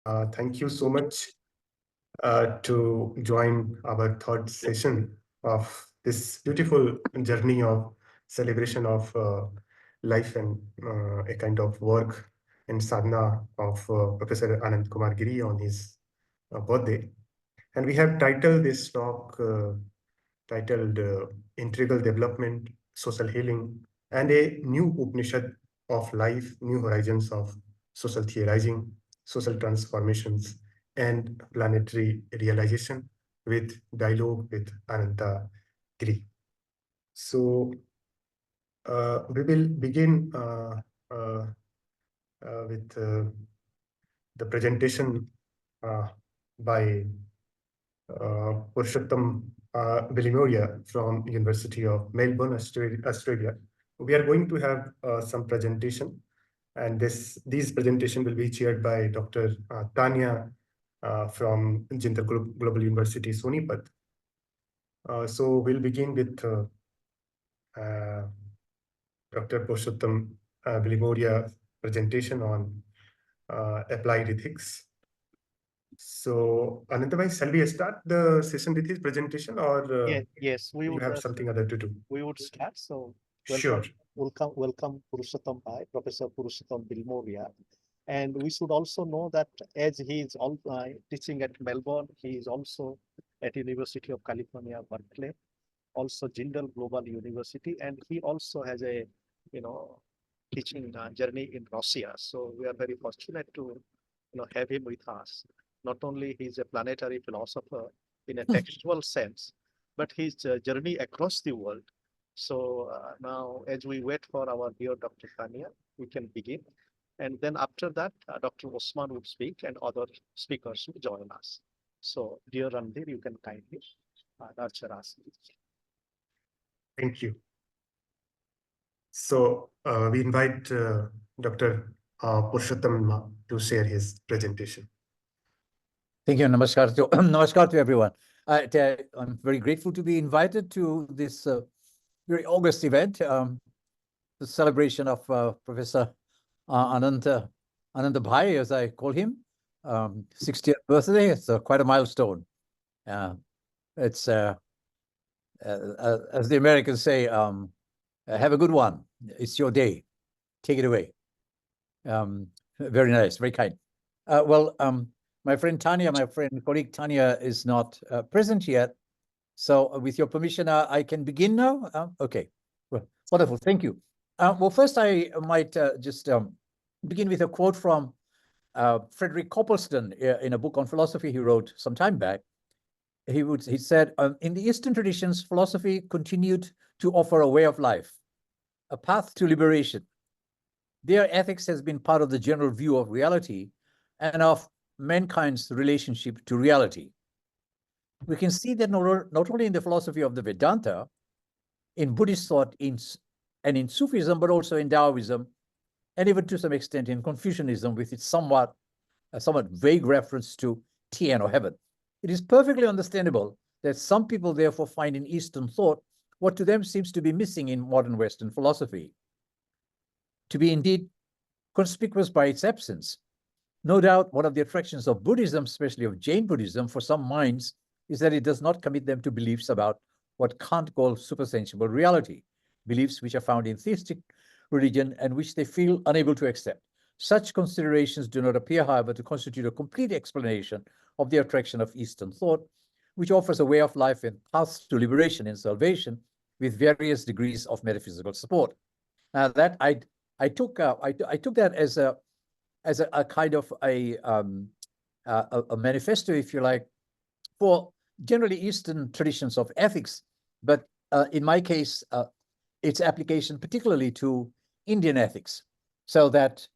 Thank you so much to join our third session of this beautiful journey of celebration of life and a kind of work and sadhana of Professor Ananta Kumar Giri on his birthday. And we have titled this talk titled Integral Development, Social Healing, and a New Upanishad of Life, New Horizons of Social Theorizing, Social Transformations, and Planetary Realization with dialogue with Ananta Giri. So we will begin uh, with the presentation by Purushottam Bilimoria from University of Melbourne, Australia. We are going to have some presentation, and these presentation will be chaired by Dr. Tanya from Jindal Global University, Sonipat. So we'll begin with Dr. Purushottam Bilimoria presentation on applied ethics. So, Ananta, shall we start the session with his presentation, or Yes, we you would have something other to do? we would start. So Sure. welcome Purushottam Bhai, Professor Purushottam Bilmoria. And we should also know that as he is all teaching at Melbourne, he is also at University of California, Berkeley, also Jindal Global University, and he also has a you know teaching journey in Russia. So we are very fortunate to have him with us. Not only he's a planetary philosopher in a textual sense, but his journey across the world. So now, as we wait for our dear Dr. Tania, we can begin. And then after that, Dr. Osman would speak and other speakers will join us. So, dear Randir, you can kindly nurture us. Thank you. So we invite Dr. Purushottam to share his presentation. Thank you. Namaskar to, namaskar to everyone. I'm very grateful to be invited to this very august event, the celebration of Professor Ananta Bhai, as I call him, 60th birthday. It's quite a milestone. It's, as the Americans say, have a good one. It's your day. Take it away. Very nice, very kind. My friend Tanya, my friend colleague Tanya is not present yet. So with your permission, I can begin now? Okay, well, wonderful, thank you. Well, first I might just begin with a quote from Frederick Copleston in a book on philosophy he wrote some time back. He said, in the Eastern traditions, philosophy continued to offer a way of life, a path to liberation. Their ethics has been part of the general view of reality and of mankind's relationship to reality. We can see that not only in the philosophy of the Vedanta, in Buddhist thought, and in Sufism, but also in Taoism, and even to some extent in Confucianism, with its somewhat vague reference to Tien or heaven. It is perfectly understandable that some people therefore find in Eastern thought what to them seems to be missing in modern Western philosophy, to be indeed conspicuous by its absence. No doubt one of the attractions of Buddhism, especially of Jain Buddhism, for some minds is that it does not commit them to beliefs about what Kant calls supersensible reality, beliefs which are found in theistic religion and which they feel unable to accept. Such considerations do not appear, however, to constitute a complete explanation of the attraction of Eastern thought, which offers a way of life and paths to liberation and salvation with various degrees of metaphysical support. Now that I took that as a kind of a manifesto, if you like, for generally Eastern traditions of ethics, but in my case, its application particularly to Indian ethics. So that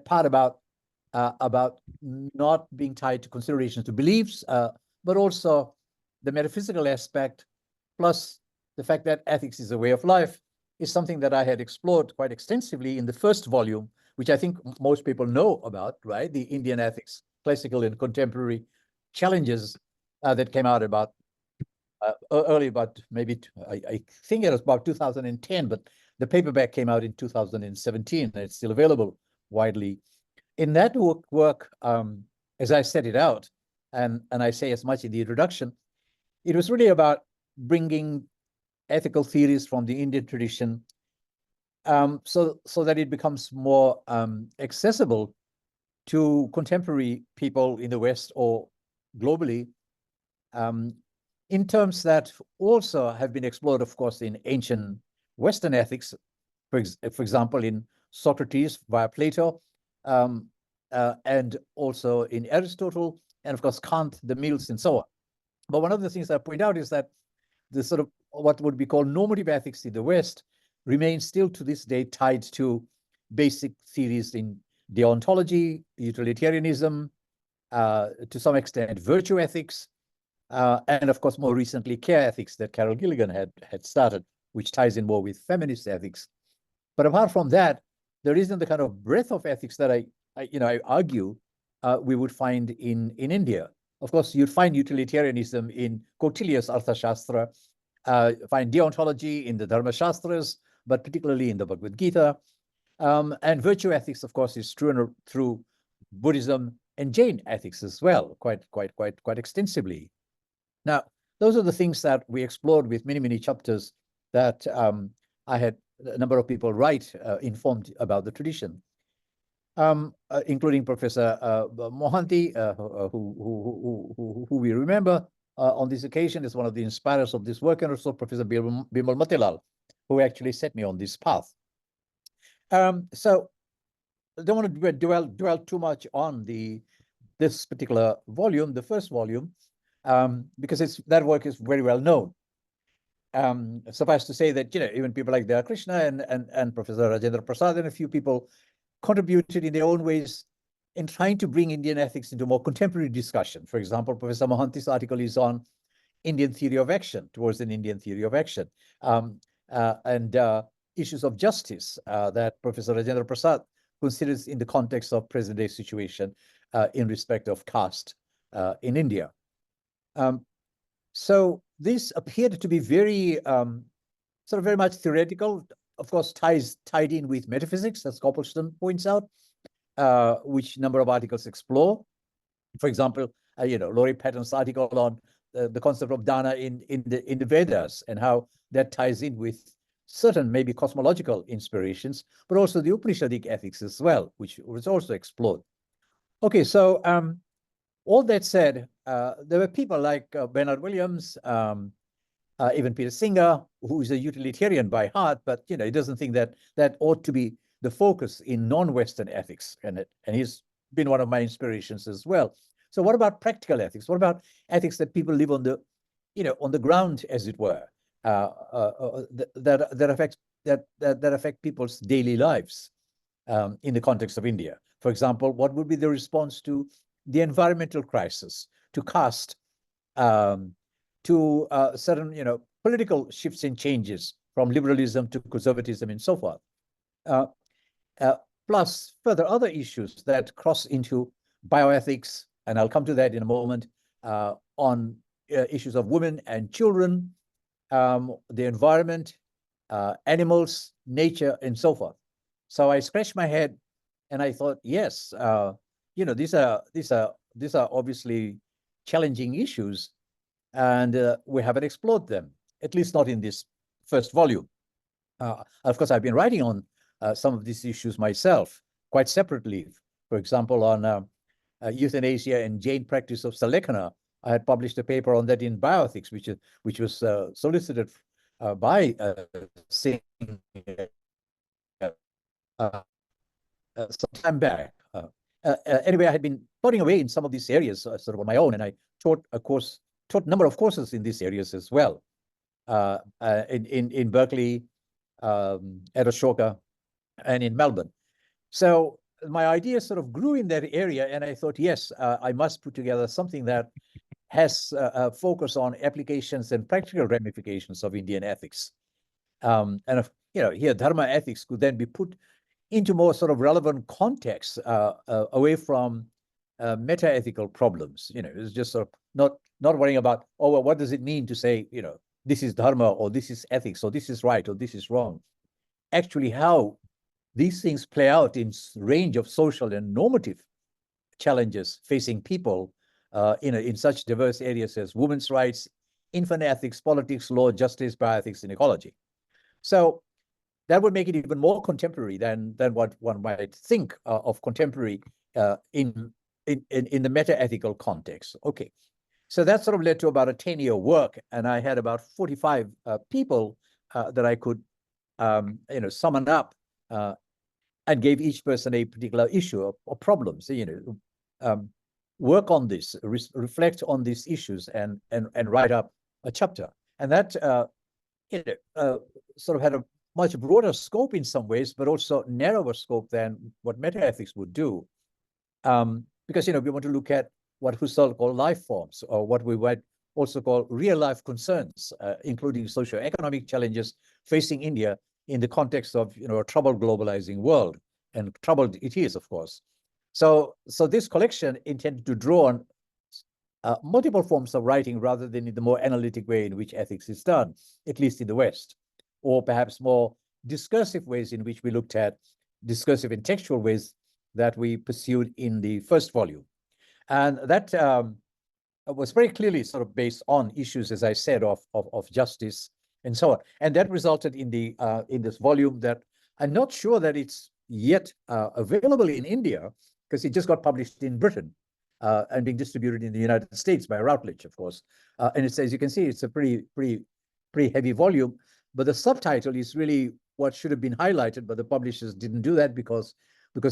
part about not being tied to considerations to beliefs, but also the metaphysical aspect, plus the fact that ethics is a way of life, is something that I had explored quite extensively in the first volume, which I think most people know about, right? The Indian ethics, classical and contemporary challenges that came out about early, about maybe, I think it was about 2010, but the paperback came out in 2017, and it's still available widely. In that work, as I set it out, and I say as much in the introduction, it was really about bringing ethical theories from the Indian tradition, so that it becomes more accessible to contemporary people in the West or globally, in terms that also have been explored, of course, in ancient Western ethics, for example, in Socrates via Plato, and also in Aristotle, and of course Kant, the Mills, and so on. But one of the things I point out is that the sort of what would be called normative ethics in the West remains still to this day tied to basic theories in deontology, utilitarianism, to some extent virtue ethics, and of course more recently care ethics that Carol Gilligan had started, which ties in more with feminist ethics. But apart from that, there isn't the kind of breadth of ethics that I argue we would find in India. Of course, you'd find utilitarianism in Kautilya's Arthashastra, find deontology in the Dharma Shastras, but particularly in the Bhagavad Gita. And virtue ethics, of course, is true through Buddhism and Jain ethics as well, quite extensively. Now, those are the things that we explored with many chapters that I had a number of people write informed about the tradition, including Professor Mohanty, who we remember on this occasion as one of the inspirers of this work, and also Professor Bimal Matilal, who actually set me on this path. So I don't want to dwell too much on this particular volume, the first volume, because that work is very well known. Suffice to say that even people like Daya Krishna and Professor Rajendra Prasad and a few people contributed in their own ways in trying to bring Indian ethics into more contemporary discussion. For example, Professor Mohanty's article is on Indian theory of action, towards an Indian theory of action, and issues of justice that Professor Rajendra Prasad considers in the context of present-day situation in respect of caste in India. So this appeared to be very sort of very much theoretical, of course, tied in with metaphysics, as Copleston points out, which number of articles explore. For example, Laurie Patton's article on the concept of dana in the Vedas and how that ties in with certain maybe cosmological inspirations, but also the Upanishadic ethics as well, which was also explored. Okay, so all that said, there were people like Bernard Williams, even Peter Singer, who is a utilitarian by heart, but he doesn't think that ought to be the focus in non-Western ethics, and he's been one of my inspirations as well. So what about practical ethics? What about ethics that people live on the, on the ground, as it were, that affect people's daily lives in the context of India? For example, what would be the response to the environmental crisis, to caste, to certain, political shifts and changes from liberalism to conservatism and so forth, plus further other issues that cross into bioethics, and I'll come to that in a moment, on issues of women and children, the environment, animals, nature, and so forth. So I scratched my head, and I thought, yes, these are obviously challenging issues, and we haven't explored them, at least not in this first volume. Of course, I've been writing on some of these issues myself, quite separately. For example, on euthanasia and Jain practice of Salekana, I had published a paper on that in Bioethics, which was solicited by Singh some time back. Anyway, I had been plodding away in some of these areas sort of on my own, and I taught a number of courses in these areas as well, in Berkeley, at Ashoka, and in Melbourne. So my idea sort of grew in that area, and I thought, yes, I must put together something that has a focus on applications and practical ramifications of Indian ethics. And here Dharma ethics could then be put into more sort of relevant context, away from meta-ethical problems. It's just sort of not worrying about, oh, well, what does it mean to say, this is Dharma, or this is ethics, or this is right, or this is wrong. Actually, how these things play out in range of social and normative challenges facing people in such diverse areas as women's rights, infant ethics, politics, law, justice, bioethics, and ecology. So that would make it even more contemporary than what one might think of contemporary in the meta-ethical context. Okay, so that sort of led to about a 10-year work, and I had about 45 people that I could summon up and gave each person a particular issue or problem. So work on this, reflect on these issues, and write up a chapter. And that sort of had a much broader scope in some ways, but also narrower scope than what metaethics would do. Because we want to look at what Husserl called life forms, or what we might also call real life concerns, including socio-economic challenges facing India in the context of a troubled globalizing world, and troubled it is, of course. So this collection intended to draw on multiple forms of writing rather than in the more analytic way in which ethics is done, at least in the West, or perhaps more discursive ways in which we looked at discursive and textual ways that we pursued in the first volume. And that was very clearly sort of based on issues, as I said, of justice and so on. And that resulted in this volume that I'm not sure that it's yet available in India, because it just got published in Britain and being distributed in the United States by Routledge, of course. And it's, as you can see, it's a pretty heavy volume, but the subtitle is really what should have been highlighted, but the publishers didn't do that because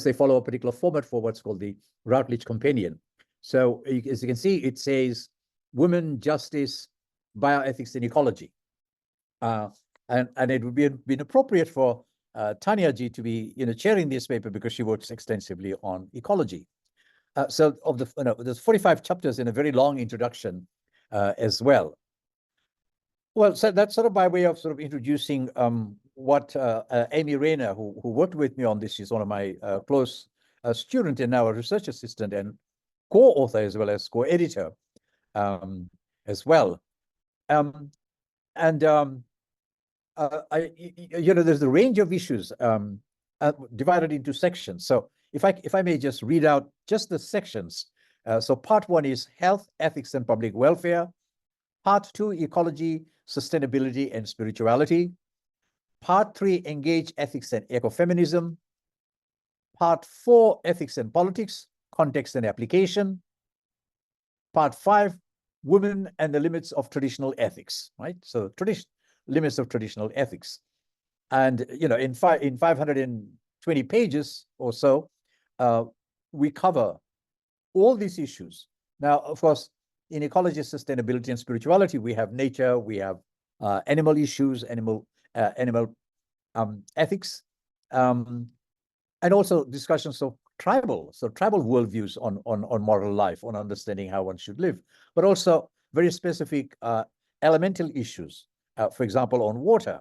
they follow a particular format for what's called the Routledge Companion. So as you can see, it says Women, Justice, Bioethics, and Ecology. And it would be been appropriate for Tanya Ji to be chairing this paper, because she works extensively on ecology. So of there's 45 chapters in a very long introduction as well. Well, so that's sort of by way of sort of introducing what Amy Rayner, who worked with me on this, is one of my close student and now a research assistant and co-author as well as co-editor as well. There's a range of issues divided into sections. So if I may just read out just the sections. So part 1 is health, ethics, and public welfare. Part 2, ecology, sustainability, and spirituality. Part 3, engage ethics and ecofeminism. Part 4, ethics and politics, context and application. Part 5, women and the limits of traditional ethics, right? So limits of traditional ethics. And, in 520 pages or so, we cover all these issues. Now, of course, in ecology, sustainability, and spirituality, we have nature, we have animal issues, animal ethics, and also discussions of tribal worldviews on moral life, on understanding how one should live, but also very specific elemental issues, for example, on water,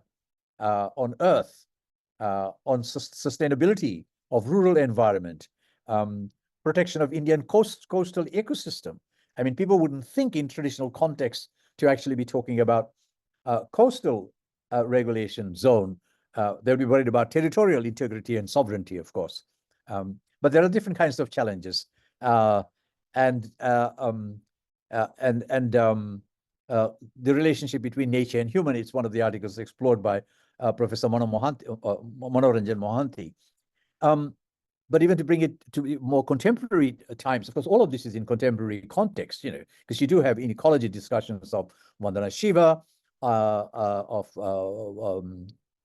on earth, on sustainability of rural environment, protection of Indian coastal ecosystem. I mean, people wouldn't think in traditional context to actually be talking about coastal regulation zone. They'll be worried about territorial integrity and sovereignty, of course. But there are different kinds of challenges, and the relationship between nature and human. It's one of the articles explored by Professor Manoranjan Mohanty. But even to bring it to more contemporary times, of course, all of this is in contemporary context, because you do have in ecology discussions of Vandana Shiva, of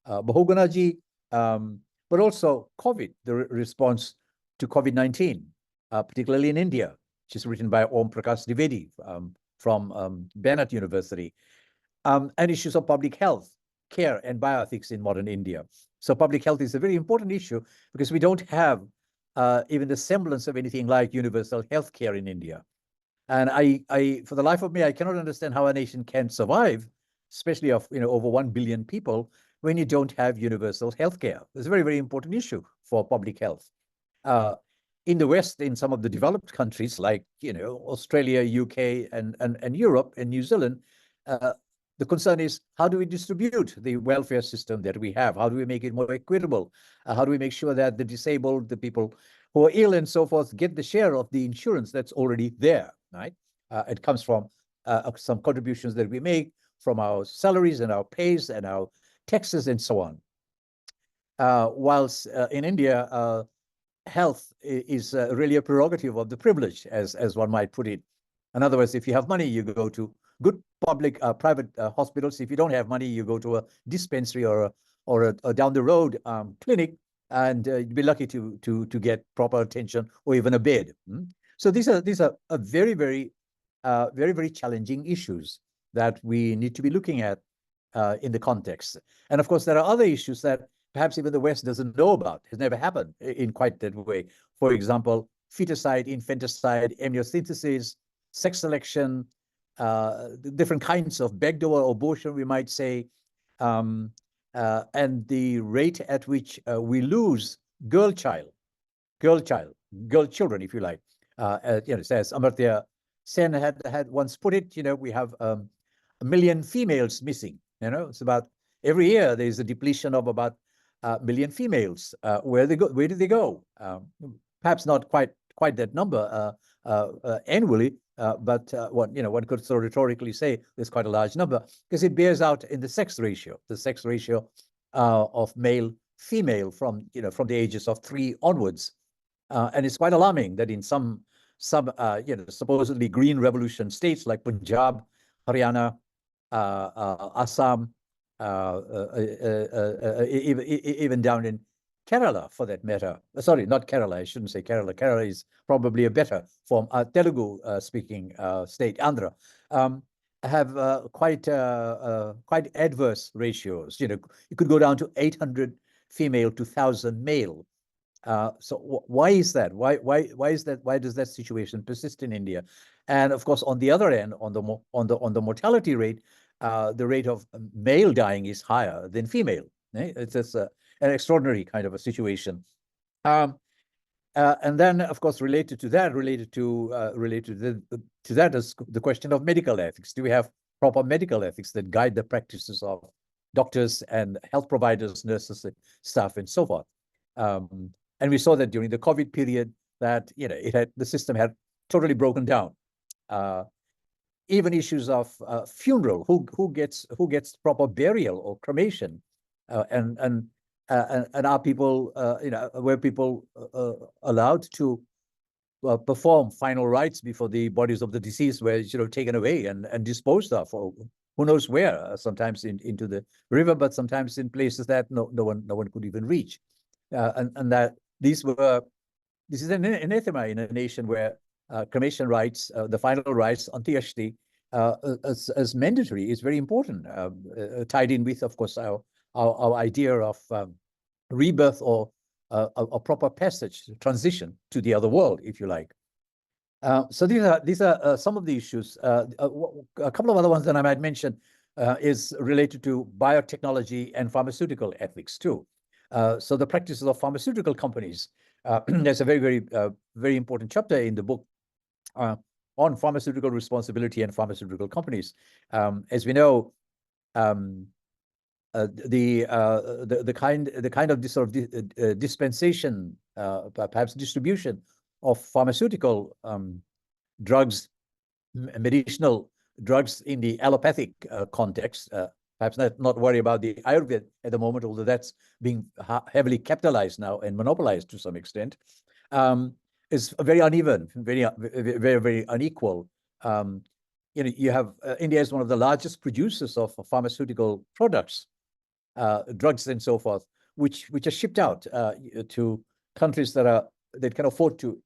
Bahuganaji, but also COVID, the response to COVID-19, particularly in India, which is written by Om Prakash Dwivedi from Bennett University, and issues of public health, care, and bioethics in modern India. So public health is a very important issue because we don't have even the semblance of anything like universal health care in India. And I, for the life of me, I cannot understand how a nation can survive, especially of over 1 billion people, when you don't have universal health care. It's a very, very important issue for public health. In the West, in some of the developed countries like Australia, UK, and Europe and New Zealand, the concern is, how do we distribute the welfare system that we have? How do we make it more equitable? How do we make sure that the disabled, the people who are ill and so forth get the share of the insurance that's already there, right? It comes from some contributions that we make from our salaries and our pays and our taxes and so on. Whilst in India, health is really a prerogative of the privileged, as one might put it. In other words, if you have money, you go to good public, private hospitals. If you don't have money, you go to a dispensary or a down the road clinic, and you'd be lucky to get proper attention or even a bed. So these are very, very, very challenging issues that we need to be looking at in the context. And of course, there are other issues that perhaps even the West doesn't know about. Has never happened in quite that way. For example, feticide, infanticide, amniocentesis, sex selection, different kinds of backdoor abortion, we might say, and the rate at which we lose girl children, if you like. As Amartya Sen had once put it, we have 1 million females missing. It's about every year there's a depletion of about 1 million females. Where do they go? Perhaps not quite that number annually, but one could sort of rhetorically say there's quite a large number, because it bears out in the sex ratio of male female from the ages of 3 onwards, and it's quite alarming that in some supposedly green revolution states like Punjab, Haryana, Assam, even down in Kerala, for that matter. Sorry, not Kerala. I shouldn't say Kerala. Kerala is probably a better form. Telugu speaking state, Andhra, have quite adverse ratios. You could go down to 800 female to 1,000 male. So why is that? Why is that? Why does that situation persist in India? And of course, on the other end, on the mortality rate, the rate of male dying is higher than female. It's just an extraordinary kind of a situation. And then, of course, related to that is the question of medical ethics. Do we have proper medical ethics that guide the practices of doctors and health providers, nurses, staff, and so forth? And we saw that during the COVID period that the system had totally broken down. Even issues of funeral, who gets proper burial or cremation, and are people were people allowed to perform final rites before the bodies of the deceased were taken away and disposed of, or who knows where? Sometimes into the river, but sometimes in places that no one could even reach, and that this is an anathema in a nation where cremation rites, the final rites, antyashti, as mandatory, is very important, tied in with, of course, our idea of rebirth or a proper passage, transition to the other world, if you like. So these are some of the issues. A couple of other ones that I might mention is related to biotechnology and pharmaceutical ethics too. So the practices of pharmaceutical companies. There's a very important chapter in the book on pharmaceutical responsibility and pharmaceutical companies. As we know, the kind of this sort of dispensation, perhaps distribution of pharmaceutical drugs, medicinal drugs in the allopathic context. Perhaps not worry about the Ayurveda at the moment, although that's being heavily capitalized now and monopolized to some extent. Is very uneven, very unequal. You have India is one of the largest producers of pharmaceutical products, drugs and so forth, which are shipped out to countries that can afford to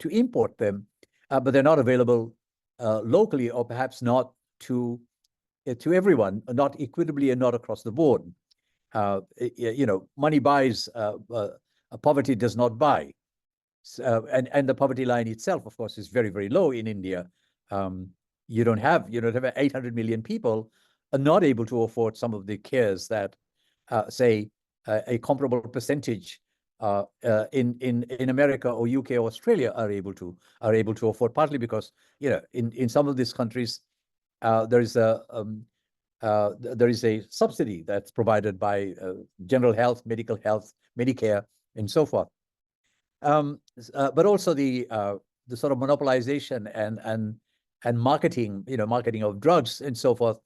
import them, but they're not available locally, or perhaps not to everyone, not equitably and not across the board. Money buys, poverty does not buy. And the poverty line itself, of course, is very low in India. You don't have 800 million people are not able to afford some of the cares that, say, a comparable percentage in America or UK or Australia are able to afford. Partly because in some of these countries there is a subsidy that's provided by general health, medical health, Medicare, and so forth. But also the sort of monopolization and marketing, marketing of drugs and so forth,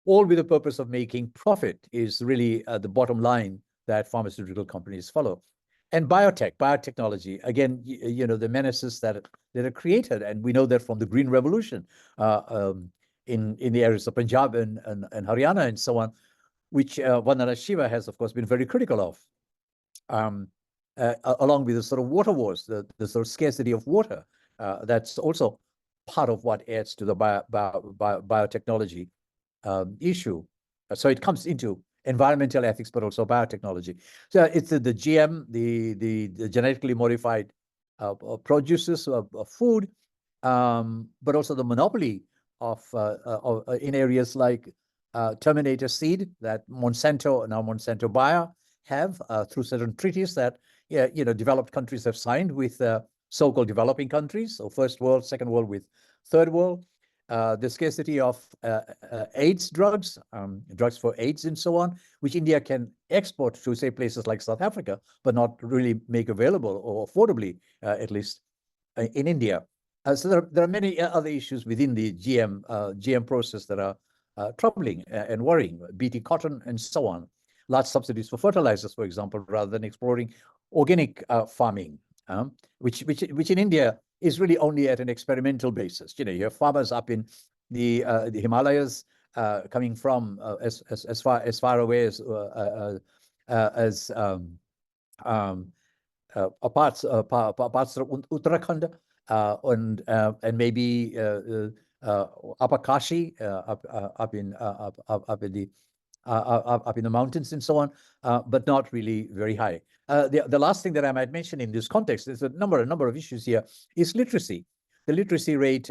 all with the purpose of making profit is really the bottom line that pharmaceutical companies follow. And biotechnology, again, the menaces that are created, and we know that from the Green Revolution in the areas of Punjab and Haryana and so on, which Vandana Shiva has, of course, been very critical of, along with the sort of water wars, the sort of scarcity of water. That's also part of what adds to the biotechnology issue. So it comes into environmental ethics, but also biotechnology. So it's the GM, the genetically modified producers of food, but also the monopoly of in areas like Terminator seed that Monsanto Bayer have through certain treaties that developed countries have signed with so-called developing countries, so first world, second world with third world. The scarcity of AIDS drugs, drugs for AIDS and so on, which India can export to, say, places like South Africa, but not really make available or affordably, at least in India. So there are many other issues within the GM process that are troubling and worrying, BT cotton and so on. Large subsidies for fertilizers, for example, rather than exploring organic farming, which in India is really only at an experimental basis. You have farmers up in the Himalayas coming from as far away as parts of Uttarakhand and maybe Upper Kashi up in the mountains and so on, but not really very high. The last thing that I might mention in this context is a number of issues here is literacy. The literacy rate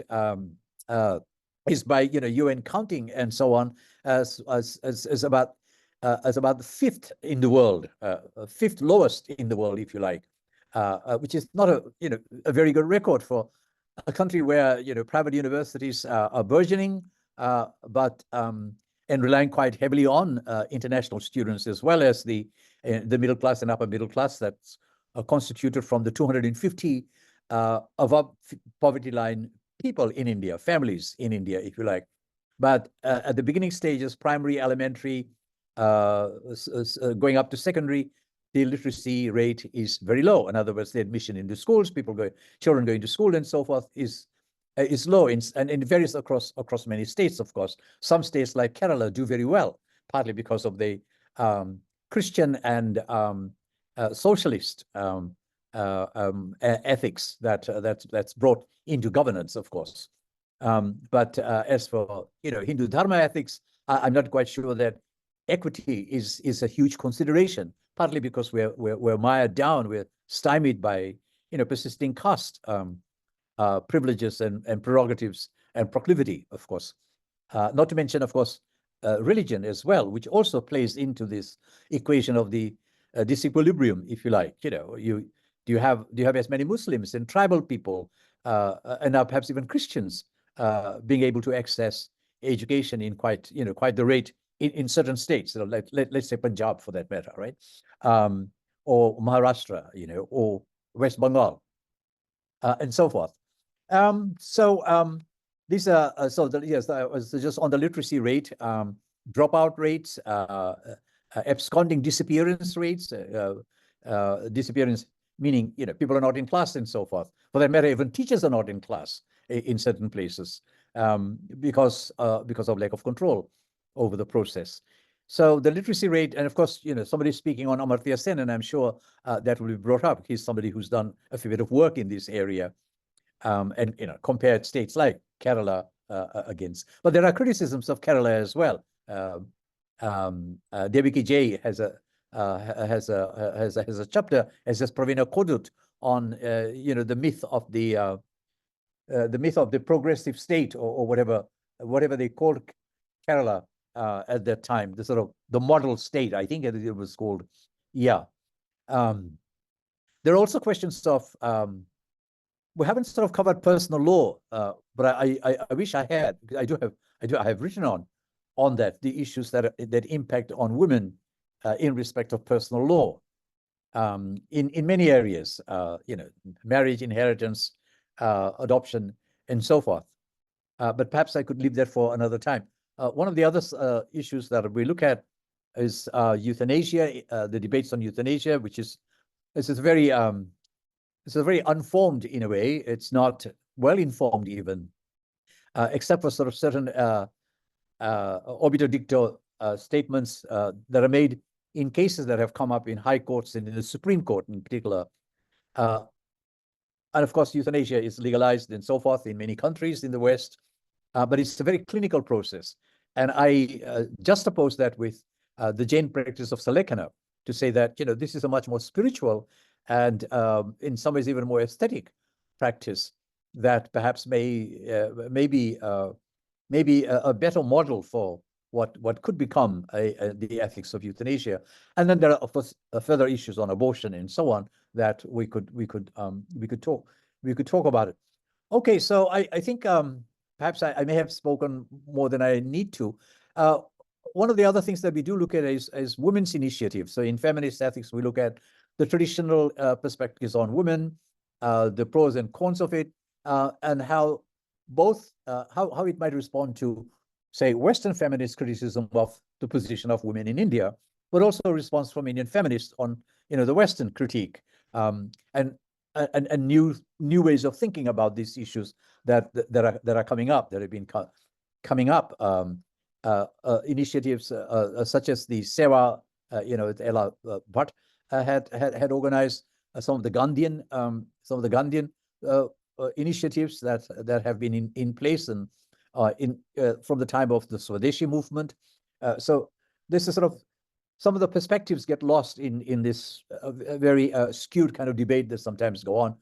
is by UN counting and so on as about the fifth in the world, fifth lowest in the world, if you like, which is not a very good record for a country where private universities are burgeoning, but and relying quite heavily on international students, as well as the middle class and upper middle class that's constituted from the 250 above poverty line people in India, families in India, if you like. But at the beginning stages, primary, elementary, going up to secondary, the literacy rate is very low. In other words, the admission into schools, children going to school and so forth is low, and it varies across many states, of course. Some states like Kerala do very well, partly because of the Christian and socialist ethics that's brought into governance, of course. But as for Hindu Dharma ethics, I'm not quite sure that equity is a huge consideration, partly because we're mired down, we're stymied by persisting caste privileges and prerogatives and proclivity, of course. Not to mention, of course, religion as well, which also plays into this equation of the disequilibrium, if you like. Do you have as many Muslims and tribal people and now perhaps even Christians being able to access education in quite the rate in certain states, let's say Punjab for that matter, right? Or Maharashtra, or West Bengal, and so forth. These are yes, just on the literacy rate, dropout rates, absconding disappearance rates, disappearance meaning people are not in class and so forth. For that matter, even teachers are not in class in certain places because of lack of control over the process. So the literacy rate, and of course, somebody's speaking on Amartya Sen, and I'm sure that will be brought up. He's somebody who's done a fair bit of work in this area. And compared states like Kerala against, but there are criticisms of Kerala as well. Devaki J has a chapter, as does Pravina Kodut, on the myth of the progressive state or whatever they called Kerala at that time, the sort of the model state, I think it was called. Yeah. There are also questions of we haven't sort of covered personal law, but I wish I had. I have written on that, the issues that impact on women in respect of personal law. in many areas, marriage, inheritance, adoption, and so forth. But perhaps I could leave that for another time. One of the other issues that we look at is euthanasia, the debates on euthanasia, which is very unformed in a way. It's not well informed even, except for sort of certain obiter dicto statements that are made in cases that have come up in high courts and in the Supreme Court in particular. And of course, euthanasia is legalized and so forth in many countries in the West, but it's a very clinical process. And I juxtapose that with the Jain practice of Salekana to say that, this is a much more spiritual and in some ways even more aesthetic practice that perhaps may be a better model for what could become the ethics of euthanasia. And then there are, of course, further issues on abortion and so on that we could talk about it. Okay, so I think perhaps I may have spoken more than I need to. One of the other things that we do look at is women's initiatives. So in feminist ethics, we look at the traditional perspectives on women, the pros and cons of it, and how how it might respond to, say, Western feminist criticism of the position of women in India, but also a response from Indian feminists on the Western critique, and new ways of thinking about these issues that are coming up, that have been coming up. Initiatives such as the Seva, Ella Bhatt had organized some of the Gandhian initiatives that have been in place and from the time of the Swadeshi movement. So this is sort of some of the perspectives get lost in this very skewed kind of debate that sometimes go on,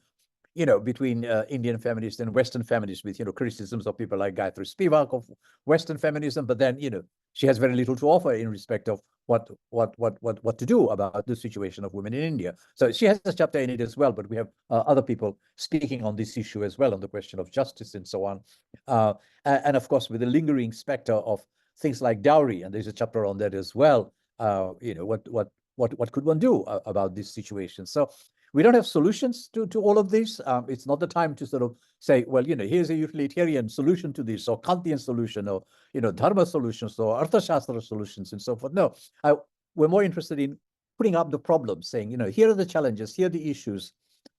between Indian feminists and Western feminists, with criticisms of people like Gayatri Spivak of Western feminism, but then she has very little to offer in respect of what to do about the situation of women in India. So she has a chapter in it as well, but we have other people speaking on this issue as well, on the question of justice and so on, and of course with the lingering specter of things like dowry, and there's a chapter on that as well. What could one do about this situation? So we don't have solutions to all of this. It's not the time to sort of say, well, here's a utilitarian solution to this, or Kantian solution, or dharma solutions, or arthashastra solutions, and so forth. No, we're more interested in putting up the problems, saying, here are the challenges, here are the issues,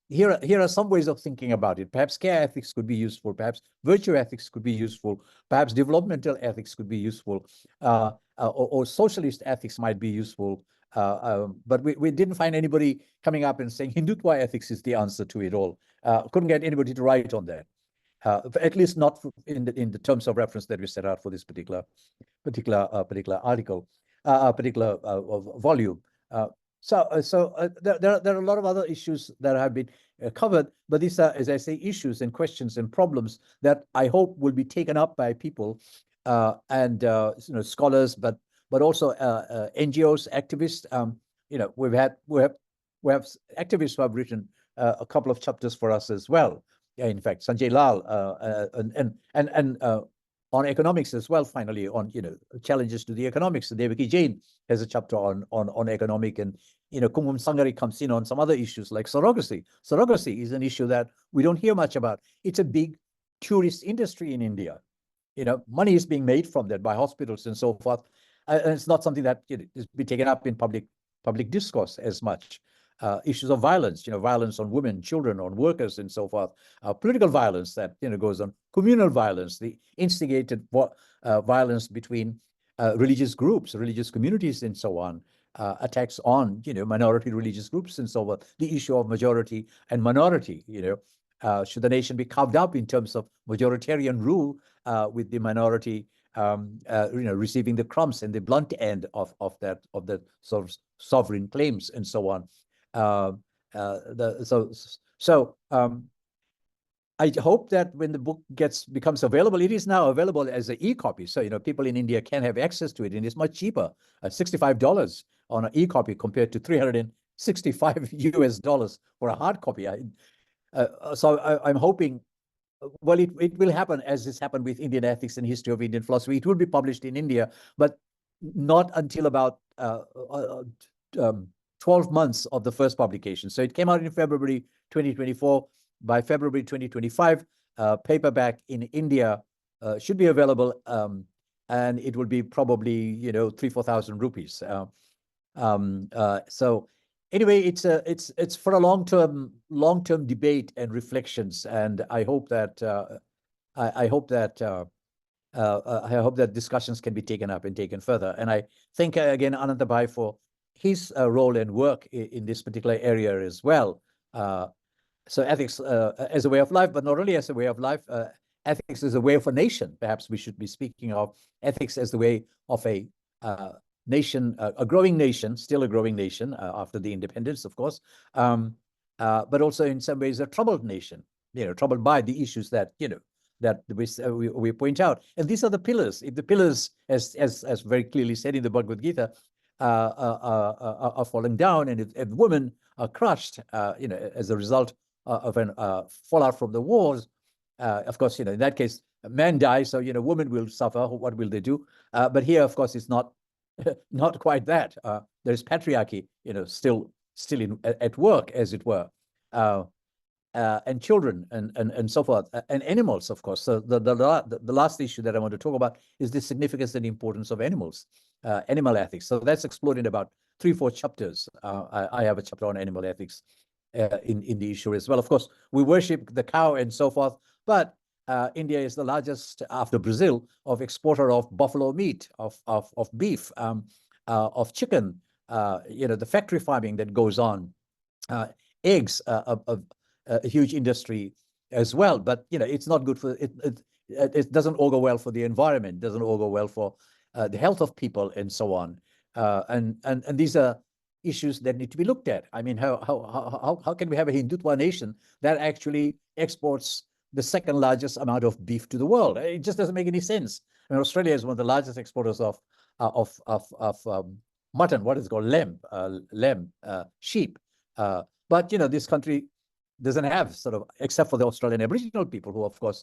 here are some ways of thinking about it. Perhaps care ethics could be useful, perhaps virtue ethics could be useful, perhaps developmental ethics could be useful, or socialist ethics might be useful. But we didn't find anybody coming up and saying Hindutva ethics is the answer to it all. Couldn't get anybody to write on that, at least not in the terms of reference that we set out for this particular article, particular volume. So there are a lot of other issues that have been covered, but these are, as I say, issues and questions and problems that I hope will be taken up by people and scholars, but also NGOs, activists. We have activists who have written a couple of chapters for us as well. Yeah, in fact, Sanjay Lal and on economics as well. Finally, on challenges to the economics. Devaki Jain has a chapter on economic, and Kumum Sangari comes in on some other issues like surrogacy. Surrogacy is an issue that we don't hear much about. It's a big tourist industry in India. Money is being made from that by hospitals and so forth. And it's not something that is be taken up in public discourse as much. Issues of violence, violence on women, children, on workers, and so forth. Political violence that goes on. Communal violence, the instigated violence between religious groups, religious communities, and so on. Attacks on minority religious groups and so on. The issue of majority and minority. Should the nation be carved up in terms of majoritarian rule with the minority receiving the crumbs and the blunt end of that sort of sovereign claims and so on. I hope that when the book becomes available, it is now available as an e-copy. So people in India can have access to it, and it's much cheaper, $65 on an e-copy compared to $365 US for a hard copy. So I'm hoping. Well, it will happen as this happened with Indian ethics and history of Indian philosophy. It will be published in India, but not until about 12 months of the first publication. So it came out in February 2024. By February 2025, paperback in India should be available, and it will be probably 3,000-4,000 rupees. So anyway, it's for a long-term debate and reflections, and I hope that I hope that discussions can be taken up and taken further. And I thank again Ananta Bhai for his role and work in this particular area as well. So ethics as a way of life, but not only as a way of life, ethics is a way of a nation. Perhaps we should be speaking of ethics as the way of a nation, a growing nation, still a growing nation after the independence, of course, but also in some ways a troubled nation, troubled by the issues that, that we point out. And these are the pillars. If the pillars, as very clearly said in the Bhagavad Gita, are falling down, and if women are crushed, as a result of an fallout from the wars, of course, in that case, men die, so women will suffer. What will they do? But here, of course, it's not not quite that. There's patriarchy, still at work, as it were, and children and so forth, and animals, of course. So the last issue that I want to talk about is the significance and importance of animals, animal ethics. So that's explored in about 3-4 chapters. I have a chapter on animal ethics in the issue as well. Of course, we worship the cow and so forth, but India is the largest, after Brazil, of exporter of buffalo meat, of beef, of chicken. The factory farming that goes on, eggs, a huge industry as well. But it's not good for it. It doesn't augur well for the environment. Doesn't augur well for the health of people and so on. And these are issues that need to be looked at. I mean, how can we have a Hindutva nation that actually exports the second largest amount of beef to the world? It just doesn't make any sense. I mean, Australia is one of the largest exporters of mutton, what is it called, lamb, sheep. But this country doesn't have, sort of, except for the Australian Aboriginal people, who of course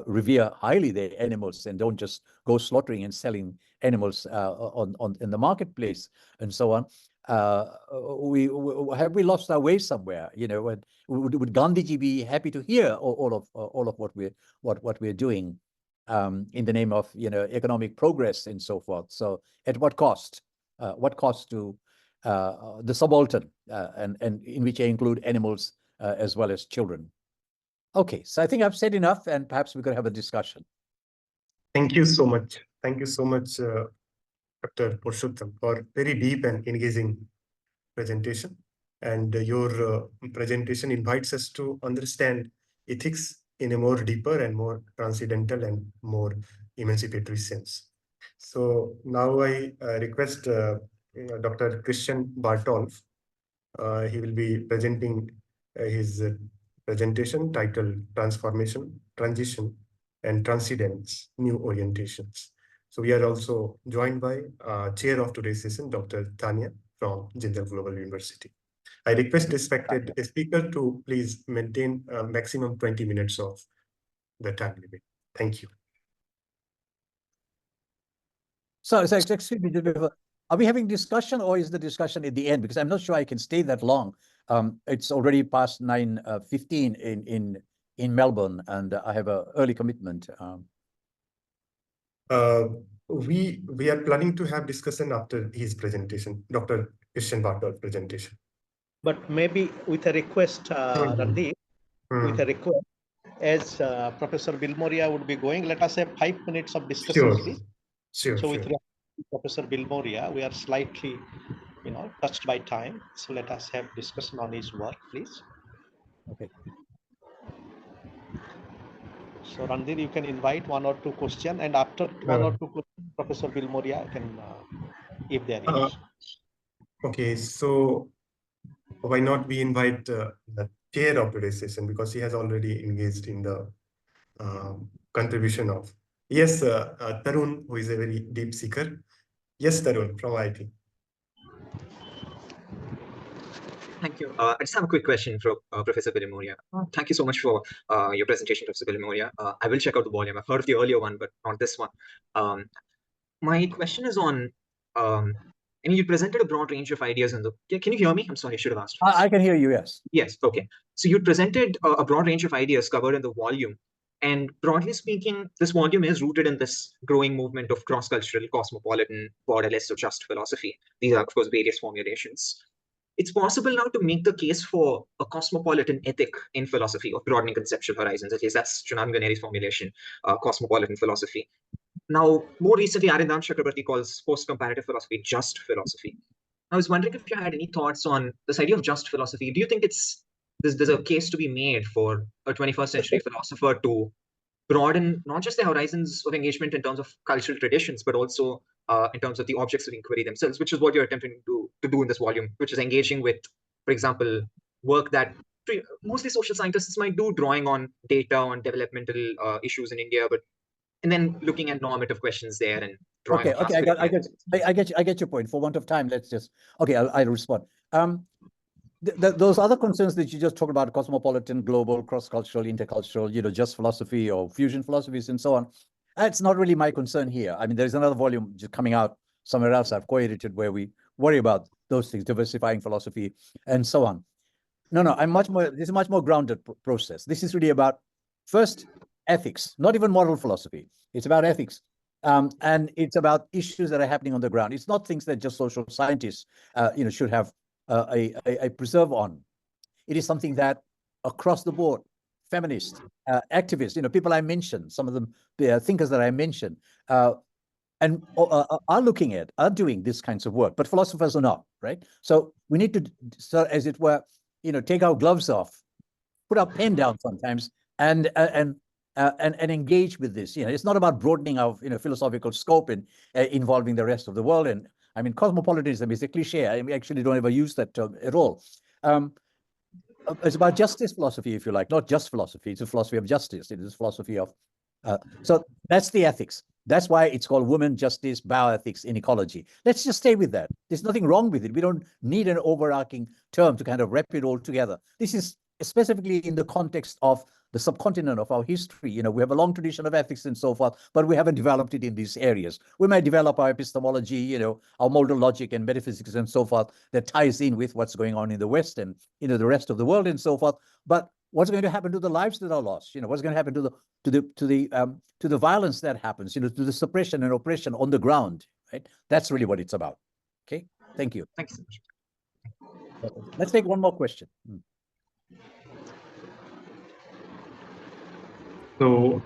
revere highly their animals and don't just go slaughtering and selling animals in the marketplace and so on. Have we lost our way somewhere? Would Gandhiji be happy to hear all of what we're doing in the name of economic progress and so forth? So at what cost? What cost to the subaltern, and in which I include animals as well as children? Okay, so I think I've said enough, and perhaps we could have a discussion. Thank you so much. Thank you so much, Dr. Purushottam, for very deep and engaging presentation. And your presentation invites us to understand ethics in a more deeper and more transcendental and more emancipatory sense. So now I request Dr. Christian Bartolf. He will be presenting his presentation titled Transformation, Transition, and Transcendence, New Orientations. So we are also joined by chair of today's session, Dr. Tanya from Jindal Global University. I request respected speaker to please maintain a maximum 20 minutes of the time limit. Thank you. So excuse me, are we having discussion, or is the discussion at the end? Because I'm not sure I can stay that long. It's already past 9:15 in Melbourne, and I have an early commitment. We are planning to have discussion after his presentation, Dr. Christian Bartol's presentation. But maybe with a request, Randeep, with a request, as Professor Bilmoria would be going, let us have 5 minutes of discussion, please. Sure. So with Professor Bilmoria, we are slightly, touched by time. So let us have discussion on his work, please. Okay. So Randir, you can invite 1 or 2 questions, and after 1 or 2 questions, Professor Bilmoria can, if there is. Okay, so why not we invite the chair of today's session, because he has already engaged in the contribution of, yes, Tarun, who is a very deep seeker. Yes, Tarun from IT. Thank you. I just have a quick question for Professor Bilmoria. Thank you so much for your presentation, Professor Bilmoria. I will check out the volume. I've heard of the earlier one, but not this one. My question is on and you presented a broad range of ideas in the. Can you hear me? I'm sorry, I should have asked. I can hear you, yes. Yes, okay. So you presented a broad range of ideas covered in the volume. And broadly speaking, this volume is rooted in this growing movement of cross-cultural, cosmopolitan, borderless, or just philosophy. These are, of course, various formulations. It's possible now to make the case for a cosmopolitan ethic in philosophy of broadening conceptual horizons. At least that's Srinam Ganeri's formulation, cosmopolitan philosophy. Now, more recently, Arindam Chakrabarti calls post-comparative philosophy just philosophy. I was wondering if you had any thoughts on this idea of just philosophy. Do you think there's a case to be made for a 21st century philosopher to broaden not just their horizons of engagement in terms of cultural traditions, but also in terms of the objects of inquiry themselves, which is what you're attempting to do in this volume, which is engaging with, for example, work that mostly social scientists might do, drawing on data on developmental issues in India, and then looking at normative questions there and drawing on I get your point. For want of time, let's just I'll respond. Those other concerns that you just talked about, cosmopolitan, global, cross-cultural, intercultural, just philosophy or fusion philosophies and so on, that's not really my concern here. I mean, there's another volume just coming out somewhere else I've co-edited where we worry about those things, diversifying philosophy and so on. No, this is a much more grounded process. This is really about, first, ethics, not even moral philosophy. It's about ethics. And it's about issues that are happening on the ground. It's not things that just social scientists, should have a preserve on. It is something that across the board, feminists, activists, people I mentioned, some of them, the thinkers that I mentioned, and are looking at, are doing these kinds of work, but philosophers are not, right? So we need to, as it were, take our gloves off, put our pen down sometimes, and engage with this. It's not about broadening our philosophical scope and involving the rest of the world. And I mean, cosmopolitanism is a cliche. I actually don't ever use that term at all. It's about justice philosophy, if you like, not just philosophy. It's a philosophy of justice. It is a philosophy of. So that's the ethics. That's why it's called women, justice, bioethics in ecology. Let's just stay with that. There's nothing wrong with it. We don't need an overarching term to kind of wrap it all together. This is specifically in the context of the subcontinent of our history. We have a long tradition of ethics and so forth, but we haven't developed it in these areas. We might develop our epistemology, our modal logic and metaphysics and so forth that ties in with what's going on in the West and, the rest of the world and so forth. But what's going to happen to the lives that are lost? What's going to happen to the violence that happens? To the suppression and oppression on the ground, right? That's really what it's about. Okay, thank you. Thanks so much. Let's take one more question. So,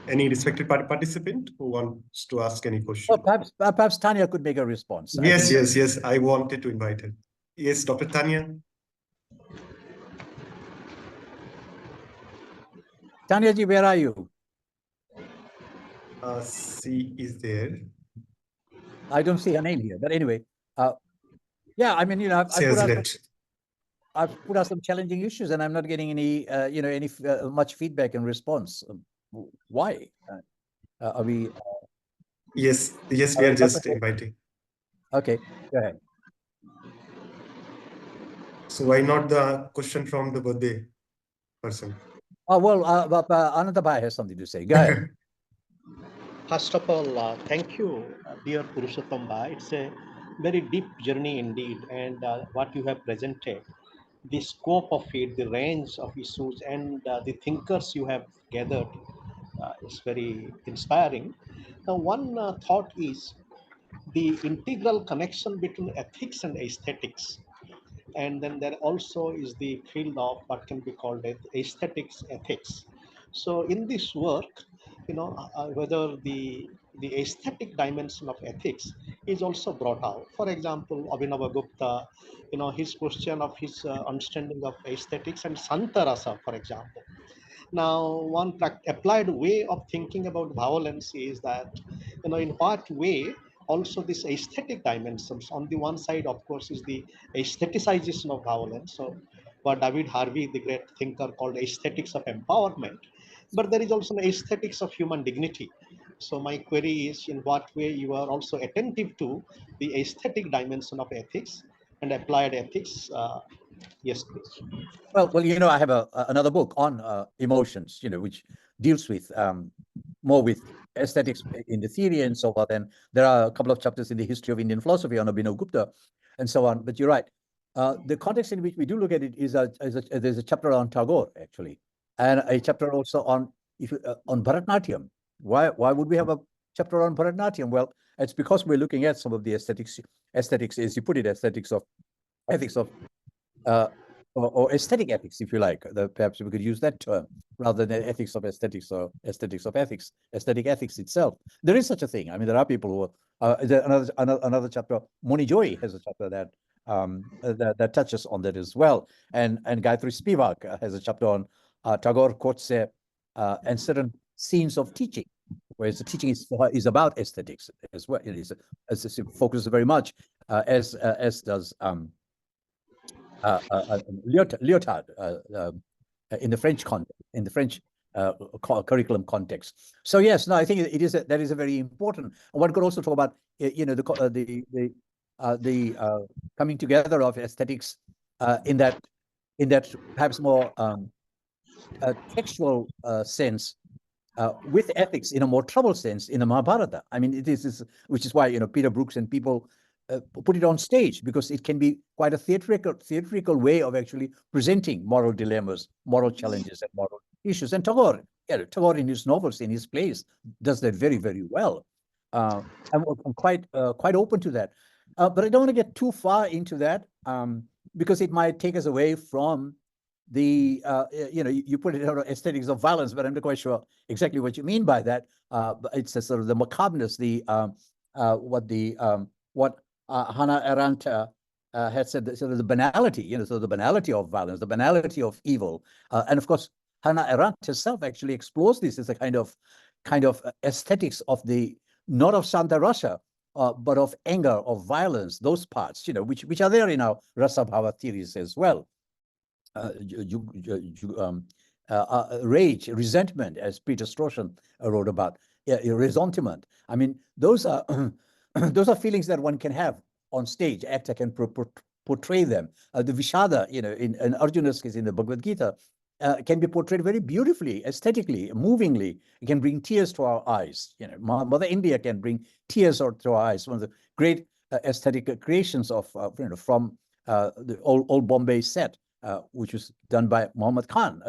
any respected participant who wants to ask any question? Well, perhaps Tanya could make a response. Yes. I wanted to invite her. Yes, Dr. Tanya. Tanya ji, where are you? She is there. I don't see her name here, but anyway, yeah, I mean, I've put out some challenging issues, and I'm not getting any, much feedback and response. Why? Are we? Yes, we are just inviting. Okay, go ahead. So why not the question from the birthday person? Oh, well, Ananta Bhai has something to say. Go ahead. First of all, thank you, dear Purushottam Bhai. It's a very deep journey indeed, and what you have presented, the scope of it, the range of issues, and the thinkers you have gathered is very inspiring. Now, one thought is the integral connection between ethics and aesthetics. And then there also is the field of what can be called aesthetics ethics. So in this work, whether the aesthetic dimension of ethics is also brought out. For example, Abhinava Gupta, his question of his understanding of aesthetics and Santarasa, for example. Now, one applied way of thinking about violence is that, in what way also this aesthetic dimensions on the one side, of course, is the aestheticization of violence. So, what David Harvey, the great thinker, called aesthetics of empowerment. But there is also an aesthetics of human dignity. So, my query is in what way you are also attentive to the aesthetic dimension of ethics and applied ethics. Yes, please. Well, I have another book on emotions, which deals with more with aesthetics in the theory and so on. And there are a couple of chapters in the history of Indian philosophy on Abhinav Gupta and so on. But you're right. The context in which we do look at it is there's a chapter on Tagore, actually, and a chapter also on on Bharatnatyam. Why would we have a chapter on Bharatnatyam? Well, it's because we're looking at some of the aesthetics, as you put it, ethics of or aesthetic ethics, if you like. Perhaps we could use that term rather than ethics of aesthetics or aesthetics of ethics, aesthetic ethics itself. There is such a thing. I mean, there are people who another chapter. Moni Joy has a chapter that that touches on that as well, and Gayatri Spivak has a chapter on Tagore Kotse and certain scenes of teaching, whereas the teaching is about aesthetics as well. It focuses very much as does Lyotard in the French curriculum context. So yes, no, I think that is a very important. One could also talk about the coming together of aesthetics in that perhaps more textual sense with ethics in a more troubled sense in the Mahabharata. I mean, it is which is why Peter Brooks and people put it on stage, because it can be quite a theatrical way of actually presenting moral dilemmas, moral challenges, and moral issues. And Tagore in his novels, in his plays, does that very, very well. I'm quite open to that, but I don't want to get too far into that because it might take us away from the you put it out of aesthetics of violence, but I'm not quite sure exactly what you mean by that. But it's a sort of the macabreness, what Hannah Arendt had said, sort of the banality, so the banality of violence, the banality of evil, and of course Hannah Arendt herself actually explores this as a kind of aesthetics of not of Santa Russia, but of anger, of violence, those parts, which are there in our Rasa Bhava theories as well. Rage, resentment, as Peter Strawson wrote about, resentment. I mean, those are those are feelings that one can have on stage. Actor can portray them. The Vishada, in Arjuna's case in the Bhagavad Gita, can be portrayed very beautifully, aesthetically, movingly. It can bring tears to our eyes. Mother India can bring tears to our eyes. One of the great aesthetic creations of from the old Bombay set, which was done by Muhammad Khan.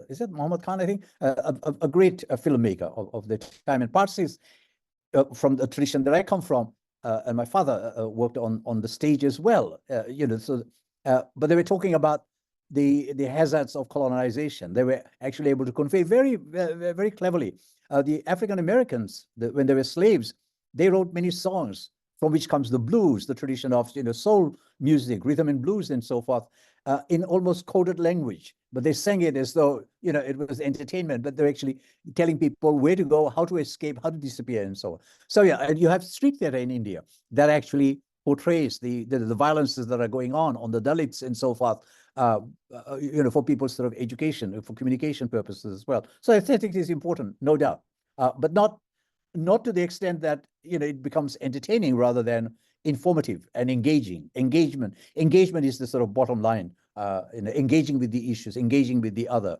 Is it Muhammad Khan? I think a great filmmaker of the time. And parts is from the tradition that I come from, and my father worked on the stage as well. But they were talking about the hazards of colonization. They were actually able to convey very, very, very cleverly. The African Americans, when they were slaves, they wrote many songs from which comes the blues, the tradition of soul music, rhythm and blues, and so forth, in almost coded language. But they sang it as though it was entertainment. But they're actually telling people where to go, how to escape, how to disappear, and so on. So yeah, and you have street theater in India that actually portrays the violences that are going on the Dalits and so forth. For people's sort of education, for communication purposes as well. So aesthetics is important, no doubt, but not to the extent that it becomes entertaining rather than informative and engaging. Engagement is the sort of bottom line. Engaging with the issues, engaging with the other,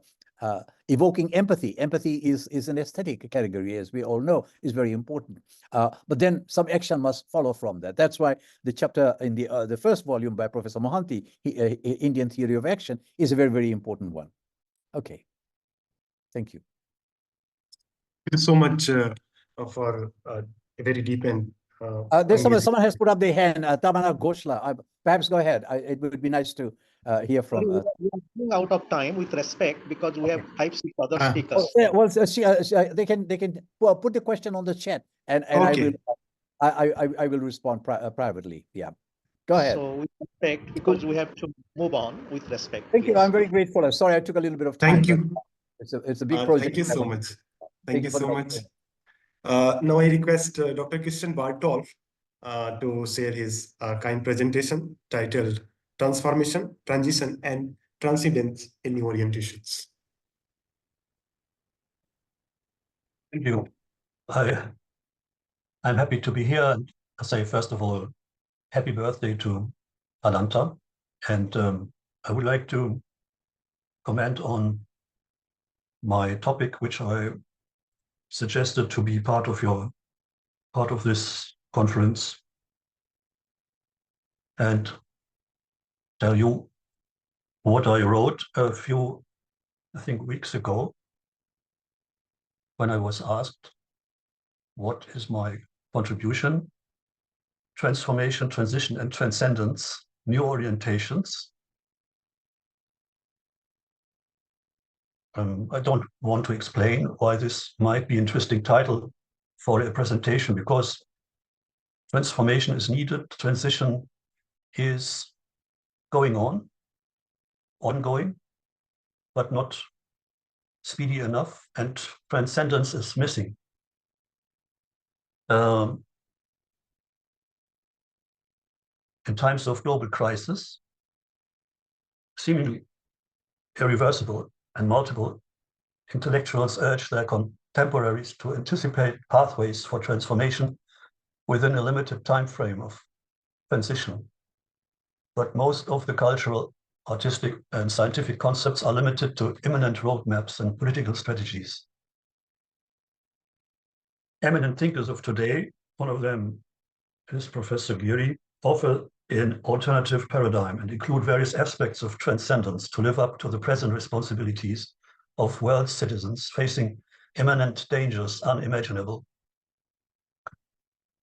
evoking empathy. Empathy is an aesthetic category, as we all know, is very important. But then some action must follow from that. That's why the chapter in the first volume by Professor Mohanty, Indian Theory of Action, is a very, very important one. Okay, thank you. Thank you so much for a very deep and there's someone has put up their hand, Tamana Ghoshla. Perhaps go ahead. It would be nice to hear from. We are running out of time, with respect, because we have 5-6 other speakers. Well, they can put the question on the chat, and okay. I will respond privately. Yeah, go ahead. So with respect, because we have to move on, with respect. Thank you. I'm very grateful. Sorry, I took a little bit of time. Thank you. It's a big project. Thank you so much. Thank you so much. Now I request Dr. Christian Bartolf to share his kind presentation titled Transformation, Transition, and Transcendence in New Orientations. Thank you. I'm happy to be here, and I say, first of all, happy birthday to Ananta. And I would like to comment on my topic, which I suggested to be part of this conference and tell you what I wrote a few, I think, weeks ago when I was asked what is my contribution, transformation, transition, and transcendence, new orientations. I don't want to explain why this might be an interesting title for a presentation, because transformation is needed, transition is ongoing, but not speedy enough, and transcendence is missing. In times of global crisis, seemingly irreversible and multiple, intellectuals urge their contemporaries to anticipate pathways for transformation within a limited time frame of transition. But most of the cultural, artistic, and scientific concepts are limited to imminent roadmaps and political strategies. Eminent thinkers of today, one of them is Professor Giri, offer an alternative paradigm and include various aspects of transcendence to live up to the present responsibilities of world citizens facing imminent dangers unimaginable.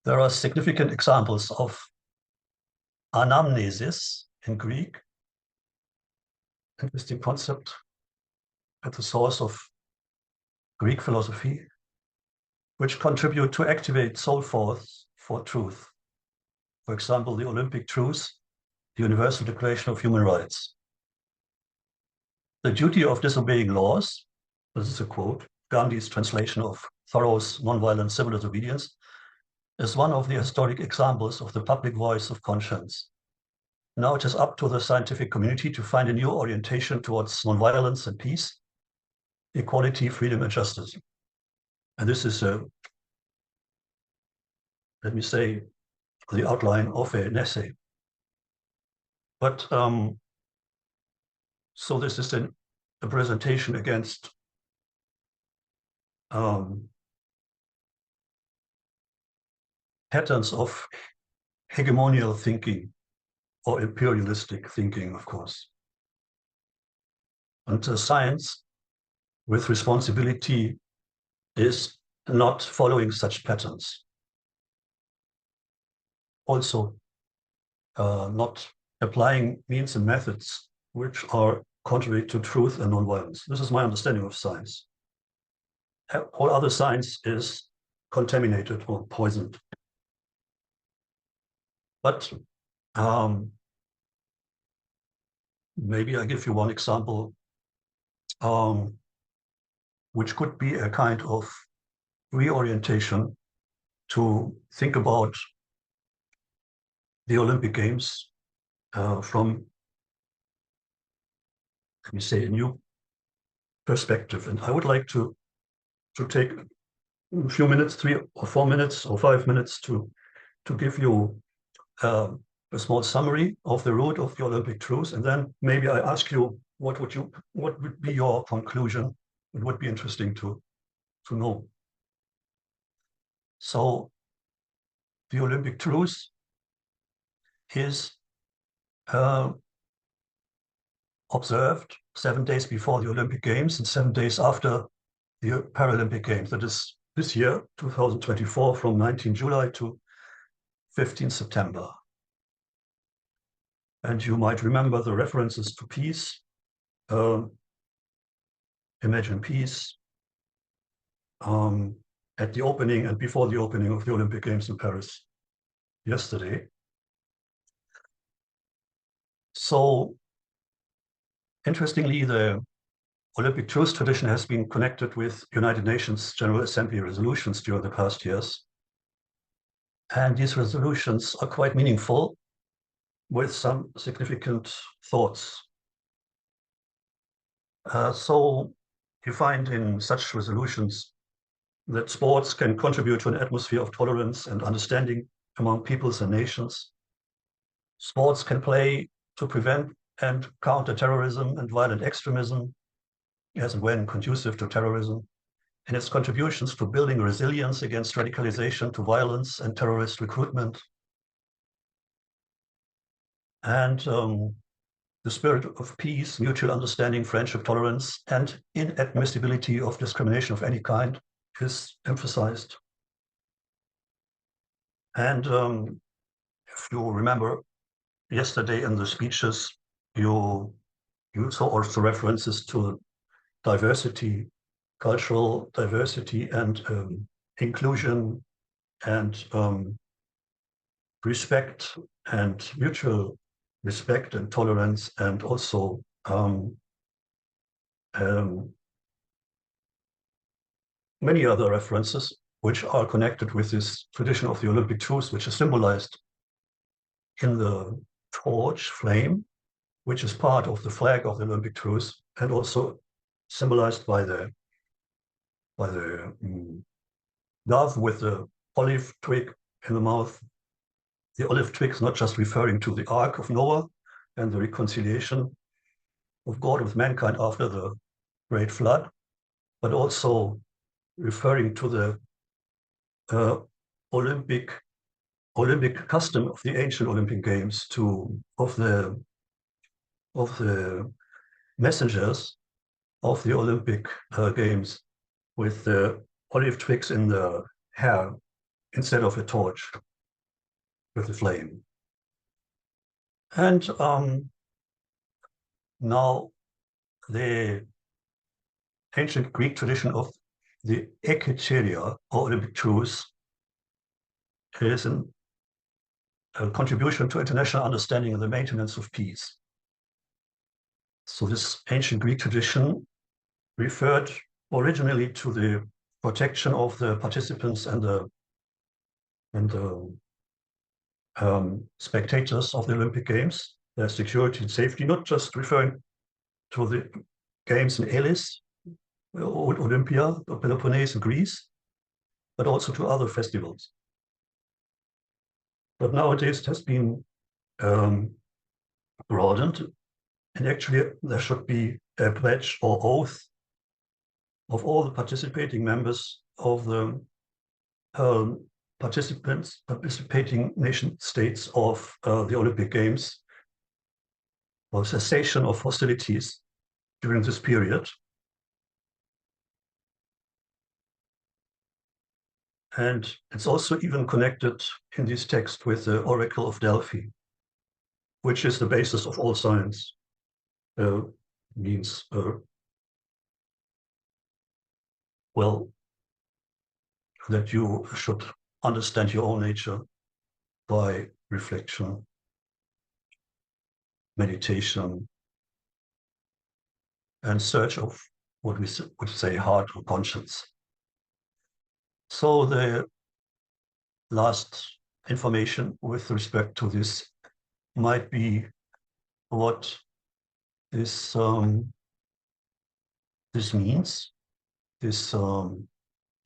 There are significant examples of anamnesis in Greek, interesting concept at the source of Greek philosophy, which contribute to activate soul force for truth. For example, the Olympic truce, the Universal Declaration of Human Rights. The duty of disobeying laws, this is a quote, Gandhi's translation of Thoreau's nonviolent civil disobedience, is one of the historic examples of the public voice of conscience. Now it is up to the scientific community to find a new orientation towards nonviolence and peace, equality, freedom, and justice. And this is, let me say, the outline of an essay. But so this is a presentation against patterns of hegemonial thinking or imperialistic thinking, of course. And science with responsibility is not following such patterns. Also, not applying means and methods which are contrary to truth and nonviolence. This is my understanding of science. All other science is contaminated or poisoned. But maybe I give you one example, which could be a kind of reorientation to think about the Olympic Games from, let me say, a new perspective. And I would like to take a few minutes, 3 or 4 minutes or 5 minutes to give you a small summary of the root of the Olympic truce, and then maybe I ask you what would be your conclusion. It would be interesting to know. So the Olympic truce is observed 7 days before the Olympic Games and 7 days after the Paralympic Games. That is this year, 2024, from 19 July to 15 September. And you might remember the references to peace, imagine peace, at the opening and before the opening of the Olympic Games in Paris yesterday. So interestingly, the Olympic truce tradition has been connected with United Nations General Assembly resolutions during the past years. And these resolutions are quite meaningful, with some significant thoughts. So you find in such resolutions that sports can contribute to an atmosphere of tolerance and understanding among peoples and nations. Sports can play to prevent and counter terrorism and violent extremism, as and when conducive to terrorism. in its contributions to building resilience against radicalization, to violence and terrorist recruitment. And the spirit of peace, mutual understanding, friendship, tolerance, and inadmissibility of discrimination of any kind is emphasized. And if you remember yesterday in the speeches, you saw also references to diversity, cultural diversity, and inclusion, and respect, and mutual respect and tolerance, and also many other references which are connected with this tradition of the Olympic truce, which is symbolized in the torch flame, which is part of the flag of the Olympic truce, and also symbolized by the dove with the olive twig in the mouth. The olive twig is not just referring to the Ark of Noah and the reconciliation of God with mankind after the great flood, but also referring to the Olympic custom of the ancient Olympic Games, of the messengers of the Olympic Games with the olive twigs in the hair instead of a torch with a flame. And now the ancient Greek tradition of the Eketeria, or Olympic truce, is a contribution to international understanding and the maintenance of peace. So this ancient Greek tradition referred originally to the protection of the participants and the spectators of the Olympic Games, their security and safety, not just referring to the games in Elis, Olympia, Peloponnese in Greece, but also to other festivals. But nowadays it has been broadened, and actually there should be a pledge or oath of all the participating members of the participating nation states of the Olympic Games, or cessation of hostilities during this period. And it's also even connected in this text with the Oracle of Delphi, which is the basis of all science. Means, well, that you should understand your own nature by reflection, meditation, and search of what we would say heart or conscience. So the last information with respect to this might be what this means. This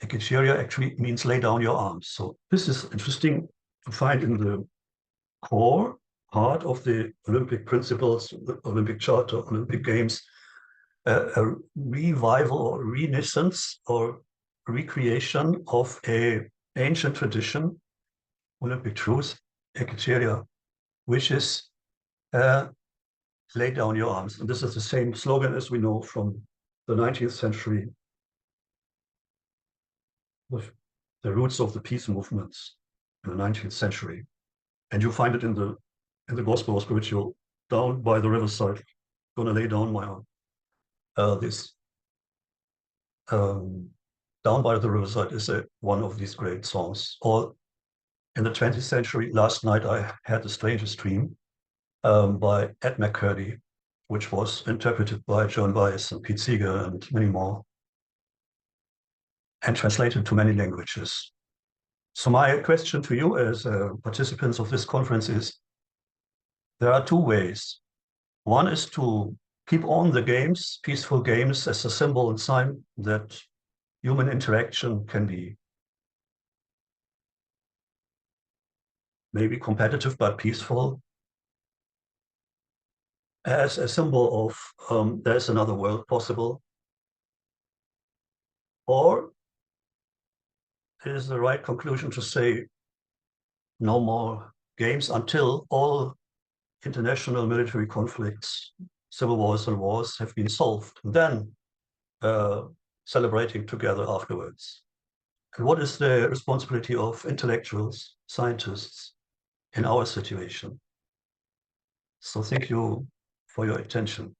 Eketeria actually means lay down your arms. So this is interesting to find in the core part of the Olympic principles, the Olympic Charter, Olympic Games, a revival or renaissance or recreation of an ancient tradition, Olympic truce, Eketeria, which is lay down your arms. And this is the same slogan as we know from the 19th century, with the roots of the peace movements in the 19th century. And you find it in the Gospel spiritual, down by the riverside, gonna lay down my arm. Down by the riverside is one of these great songs. Or in the 20th century, last night I had the strangest dream by Ed McCurdy, which was interpreted by Joan Baez and Pete Seeger and many more, and translated to many languages. So my question to you as participants of this conference is, there are two ways. One is to keep on the games, peaceful games, as a symbol and sign that human interaction can be maybe competitive but peaceful, as a symbol of there's another world possible. Or is the right conclusion to say no more games until all international military conflicts, civil wars and wars have been solved, and then celebrating together afterwards? And what is the responsibility of intellectuals, scientists in our situation? So thank you for your attention.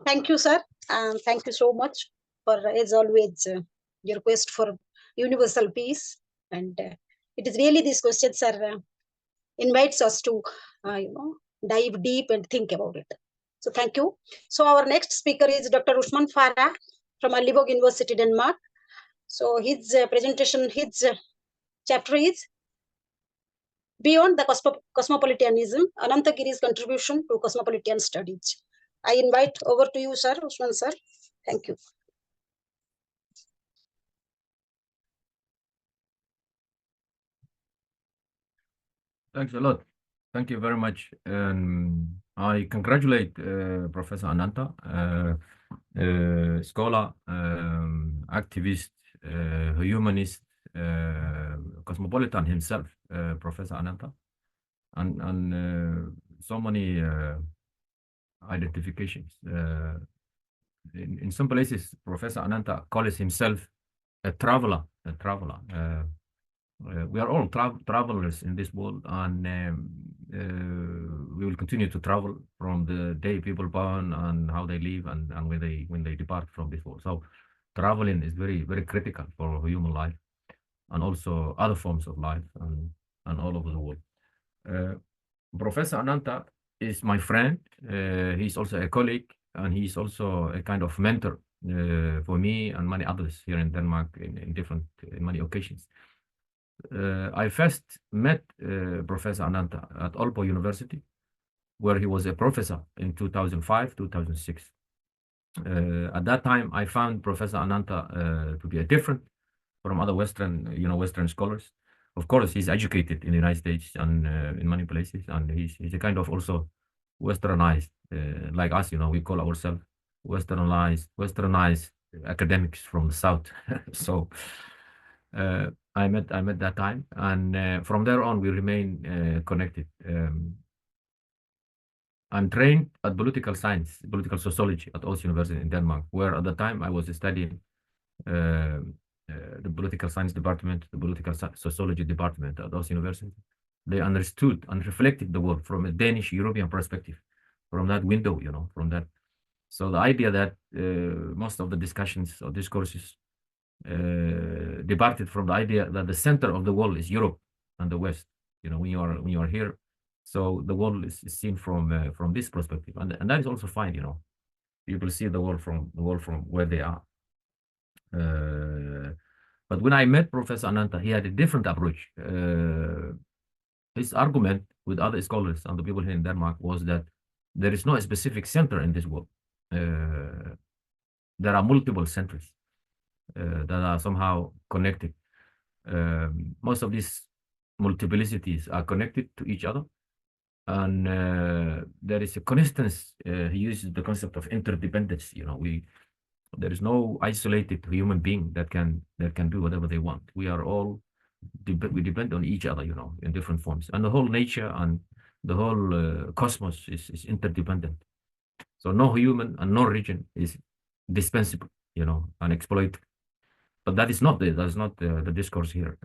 Thank you, sir. And thank you so much for, as always, your quest for universal peace. And it is really these questions are invites us to, dive deep and think about it. So thank you. So our next speaker is Dr. Usman Farah from Aalborg University, Denmark. So his presentation, his chapter is Beyond the Cosmopolitanism, Ananta Giri's contribution to cosmopolitan studies. I invite over to you, sir, Usman, sir. Thank you. Thanks a lot. Thank you very much. I congratulate Professor Ananta, scholar, activist, humanist, cosmopolitan himself, Professor Ananta, and so many identifications. In some places, Professor Ananta calls himself a traveler. We are all travelers in this world, and we will continue to travel from the day people born and how they live and when they depart from this world. So traveling is very, very critical for human life and also other forms of life and all over the world. Professor Ananta is my friend. He's also a colleague, and he's also a kind of mentor for me and many others here in Denmark in many occasions. I first met Professor Ananta at Aalborg University, where he was a professor in 2005, 2006. At that time, I found Professor Ananta to be different from other Western scholars. Of course, he's educated in the United States and in many places, and he's a kind of also Westernized, like us. We call ourselves Westernized academics from the South. So I met that time, and from there on we remain connected. I'm trained at political science, political sociology at Aarhus University in Denmark, where at the time I was studying the political science department, the political sociology department at Aarhus University. They understood and reflected the world from a Danish European perspective, from that window, from that. So the idea that most of the discussions or discourses departed from the idea that the center of the world is Europe and the West. When you are here, so the world is seen from this perspective, and that is also fine. People see the world from where they are. But when I met Professor Ananta, he had a different approach. His argument with other scholars and the people here in Denmark was that there is no specific center in this world. There are multiple centers that are somehow connected. Most of these multiplicities are connected to each other, and there is a constance. He uses the concept of interdependence. There is no isolated human being that can do whatever they want. We are all we depend on each other, in different forms, and the whole nature and the whole cosmos is interdependent. So no human and no region is dispensable, and exploited. But that is not the discourse here.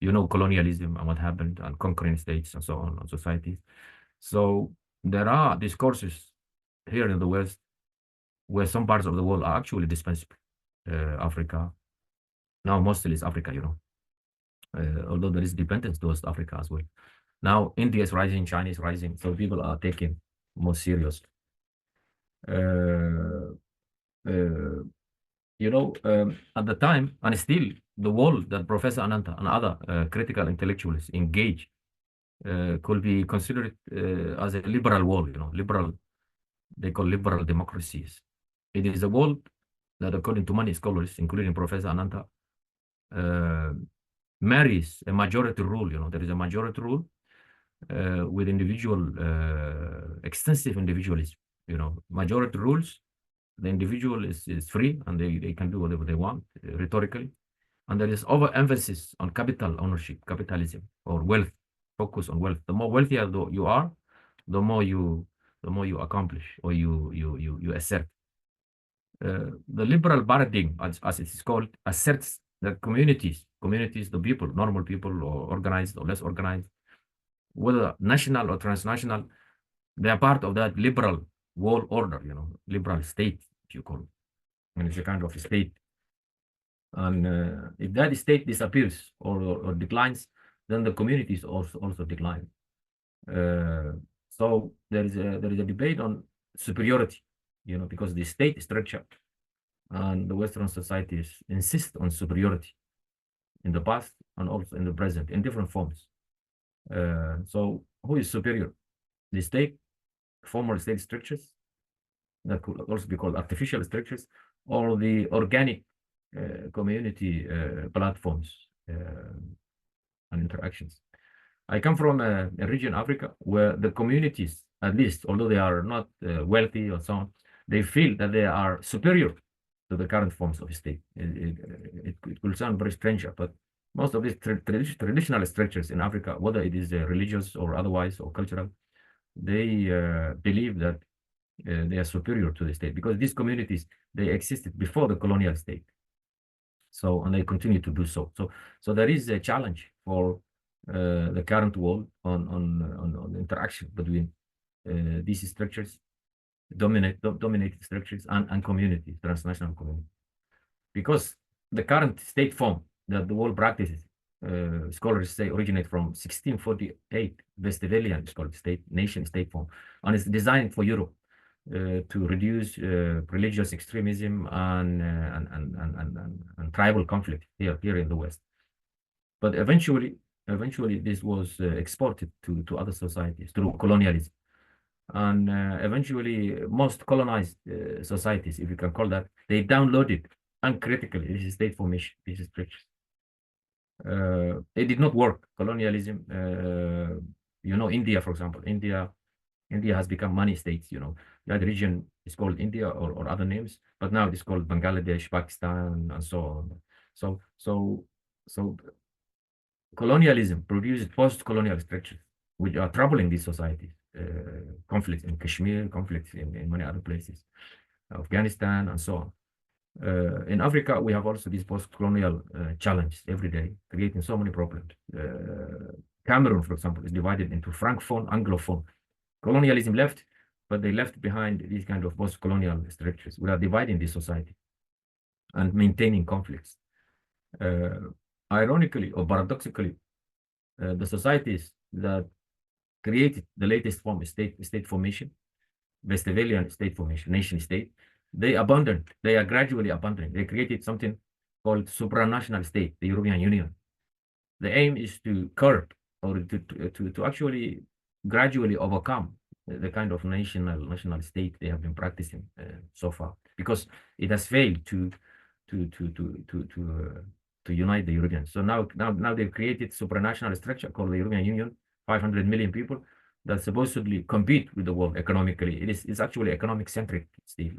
Colonialism and what happened, and conquering states and so on, and societies. So there are discourses here in the West where some parts of the world are actually dispensable. Africa, now mostly is Africa, although there is dependence towards Africa as well. Now India is rising, China is rising, so people are taking more seriously. At the time, and still, the world that Professor Ananta and other critical intellectuals engage could be considered as a liberal world, they call liberal democracies. It is a world that, according to many scholars, including Professor Ananta, marries a majority rule. There is a majority rule with extensive individualism. majority rules. The individual is free and they can do whatever they want rhetorically. And there is overemphasis on capital ownership, capitalism, or wealth, focus on wealth. The more wealthier you are, the more you accomplish or you assert. The liberal paradigm, as it is called, asserts that communities, the people, normal people, or organized or less organized, whether national or transnational, they are part of that liberal world order, liberal state, if you call it. And it's a kind of a state. And if that state disappears or declines, then the communities also decline. So there is a debate on superiority, because the state structure and the Western societies insist on superiority in the past and also in the present in different forms. So who is superior? The state, formal state structures that could also be called artificial structures, or the organic community platforms and interactions. I come from a region, Africa, where the communities, at least, although they are not wealthy or so on, they feel that they are superior to the current forms of state. It will sound very strange, but most of these traditional structures in Africa, whether it is religious or otherwise or cultural, they believe that they are superior to the state because these communities, they existed before the colonial state. So, and they continue to do so. So there is a challenge for the current world on the interaction between these structures, dominated structures and communities, transnational communities. Because the current state form that the world practices, scholars say, originate from 1648 Westphalian nation state form, and it's designed for Europe to reduce religious extremism and tribal conflict here in the West. But eventually this was exported to other societies through colonialism. And eventually most colonized societies, if you can call that, they downloaded uncritically this state formation, these structures. It did not work. Colonialism, India, for example, India has become money states, that region is called India or other names, but now it is called Bangladesh, Pakistan, and so on. So colonialism produced post-colonial structures which are troubling these societies. Conflicts in Kashmir, conflicts in many other places, Afghanistan, and so on. In Africa, we have also these post-colonial challenges every day, creating so many problems. Cameroon, for example, is divided into Francophone, Anglophone. Colonialism left, but they left behind these kind of post-colonial structures. We are dividing this society and maintaining conflicts. Ironically or paradoxically, the societies that created the latest form of state formation, Westphalian state formation, nation state, they are gradually abandoning. They created something called supranational state, the European Union. The aim is to curb or to actually gradually overcome the kind of national state they have been practicing so far, because it has failed to unite the Europeans. So now they've created supranational structure called the European Union, 500 million people that supposedly compete with the world economically. It's actually economic centric still,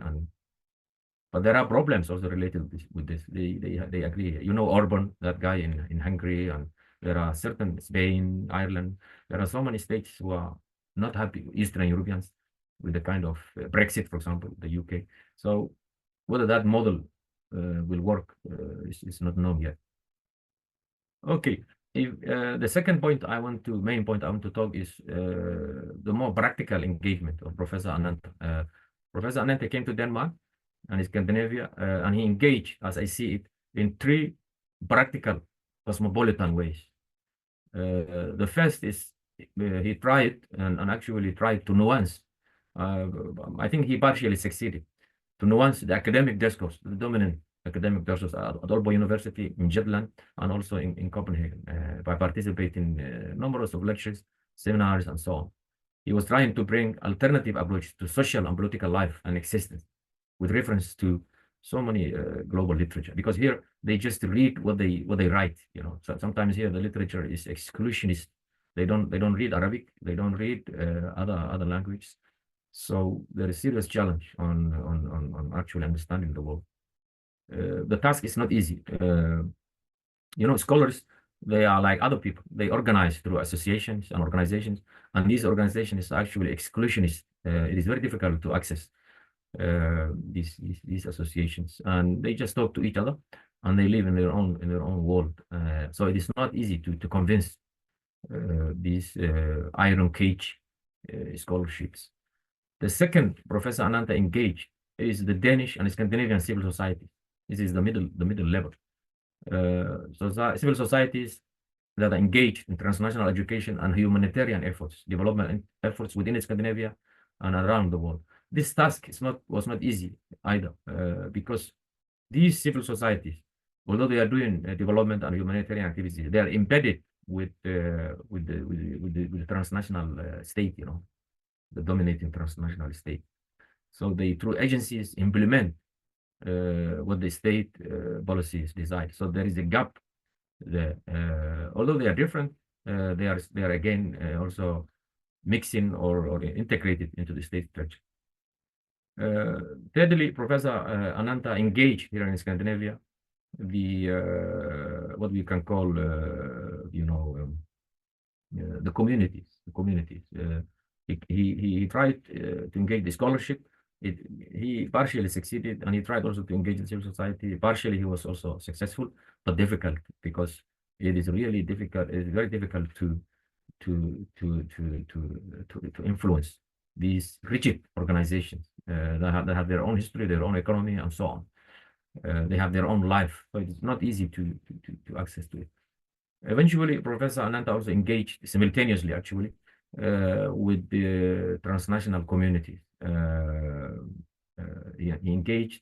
but there are problems also related with this. They agree. Orban, that guy in Hungary, and there are certain Spain, Ireland. There are so many states who are not happy, Eastern Europeans, with the kind of Brexit, for example, the UK. So whether that model will work is not known yet. Okay. The second point main point I want to talk is the more practical engagement of Professor Ananta. Professor Ananta came to Denmark and Scandinavia, and he engaged, as I see it, in 3 practical cosmopolitan ways. The first is he tried and actually tried to nuance. I think he partially succeeded to nuance the academic discourse, the dominant academic discourse at Aalborg University in Jutland and also in Copenhagen by participating in numerous of lectures, seminars, and so on. He was trying to bring alternative approach to social and political life and existence with reference to so many global literature, because here they just read what they write. So sometimes here the literature is exclusionist. They don't read Arabic. They don't read other languages. So there is serious challenge on actually understanding the world. The task is not easy. Scholars, they are like other people. They organize through associations and organizations, and these organizations is actually exclusionist. It is very difficult to access these associations, and they just talk to each other, and they live in their own world. So it is not easy to convince these iron cage scholarships. The second Professor Ananta engaged is the Danish and Scandinavian civil society. This is the middle level. Civil societies that are engaged in transnational education and humanitarian efforts, development efforts within Scandinavia and around the world. This task was not easy either, because these civil societies, although they are doing development and humanitarian activities, they are embedded with the transnational state, the dominating transnational state. So they, through agencies, implement what the state policies decide. So there is a gap there. Although they are different, they are again also mixing or integrated into the state structure. Thirdly, Professor Ananta engaged here in Scandinavia the what we can call the communities. He tried to engage the scholarship. He partially succeeded, and he tried also to engage the civil society. Partially, he was also successful, but difficult, because it is really difficult. It is very difficult to influence these rigid organizations that have their own history, their own economy, and so on. They have their own life, so it's not easy to access to it. Eventually, Professor Ananta also engaged simultaneously, actually, with the transnational communities. He engaged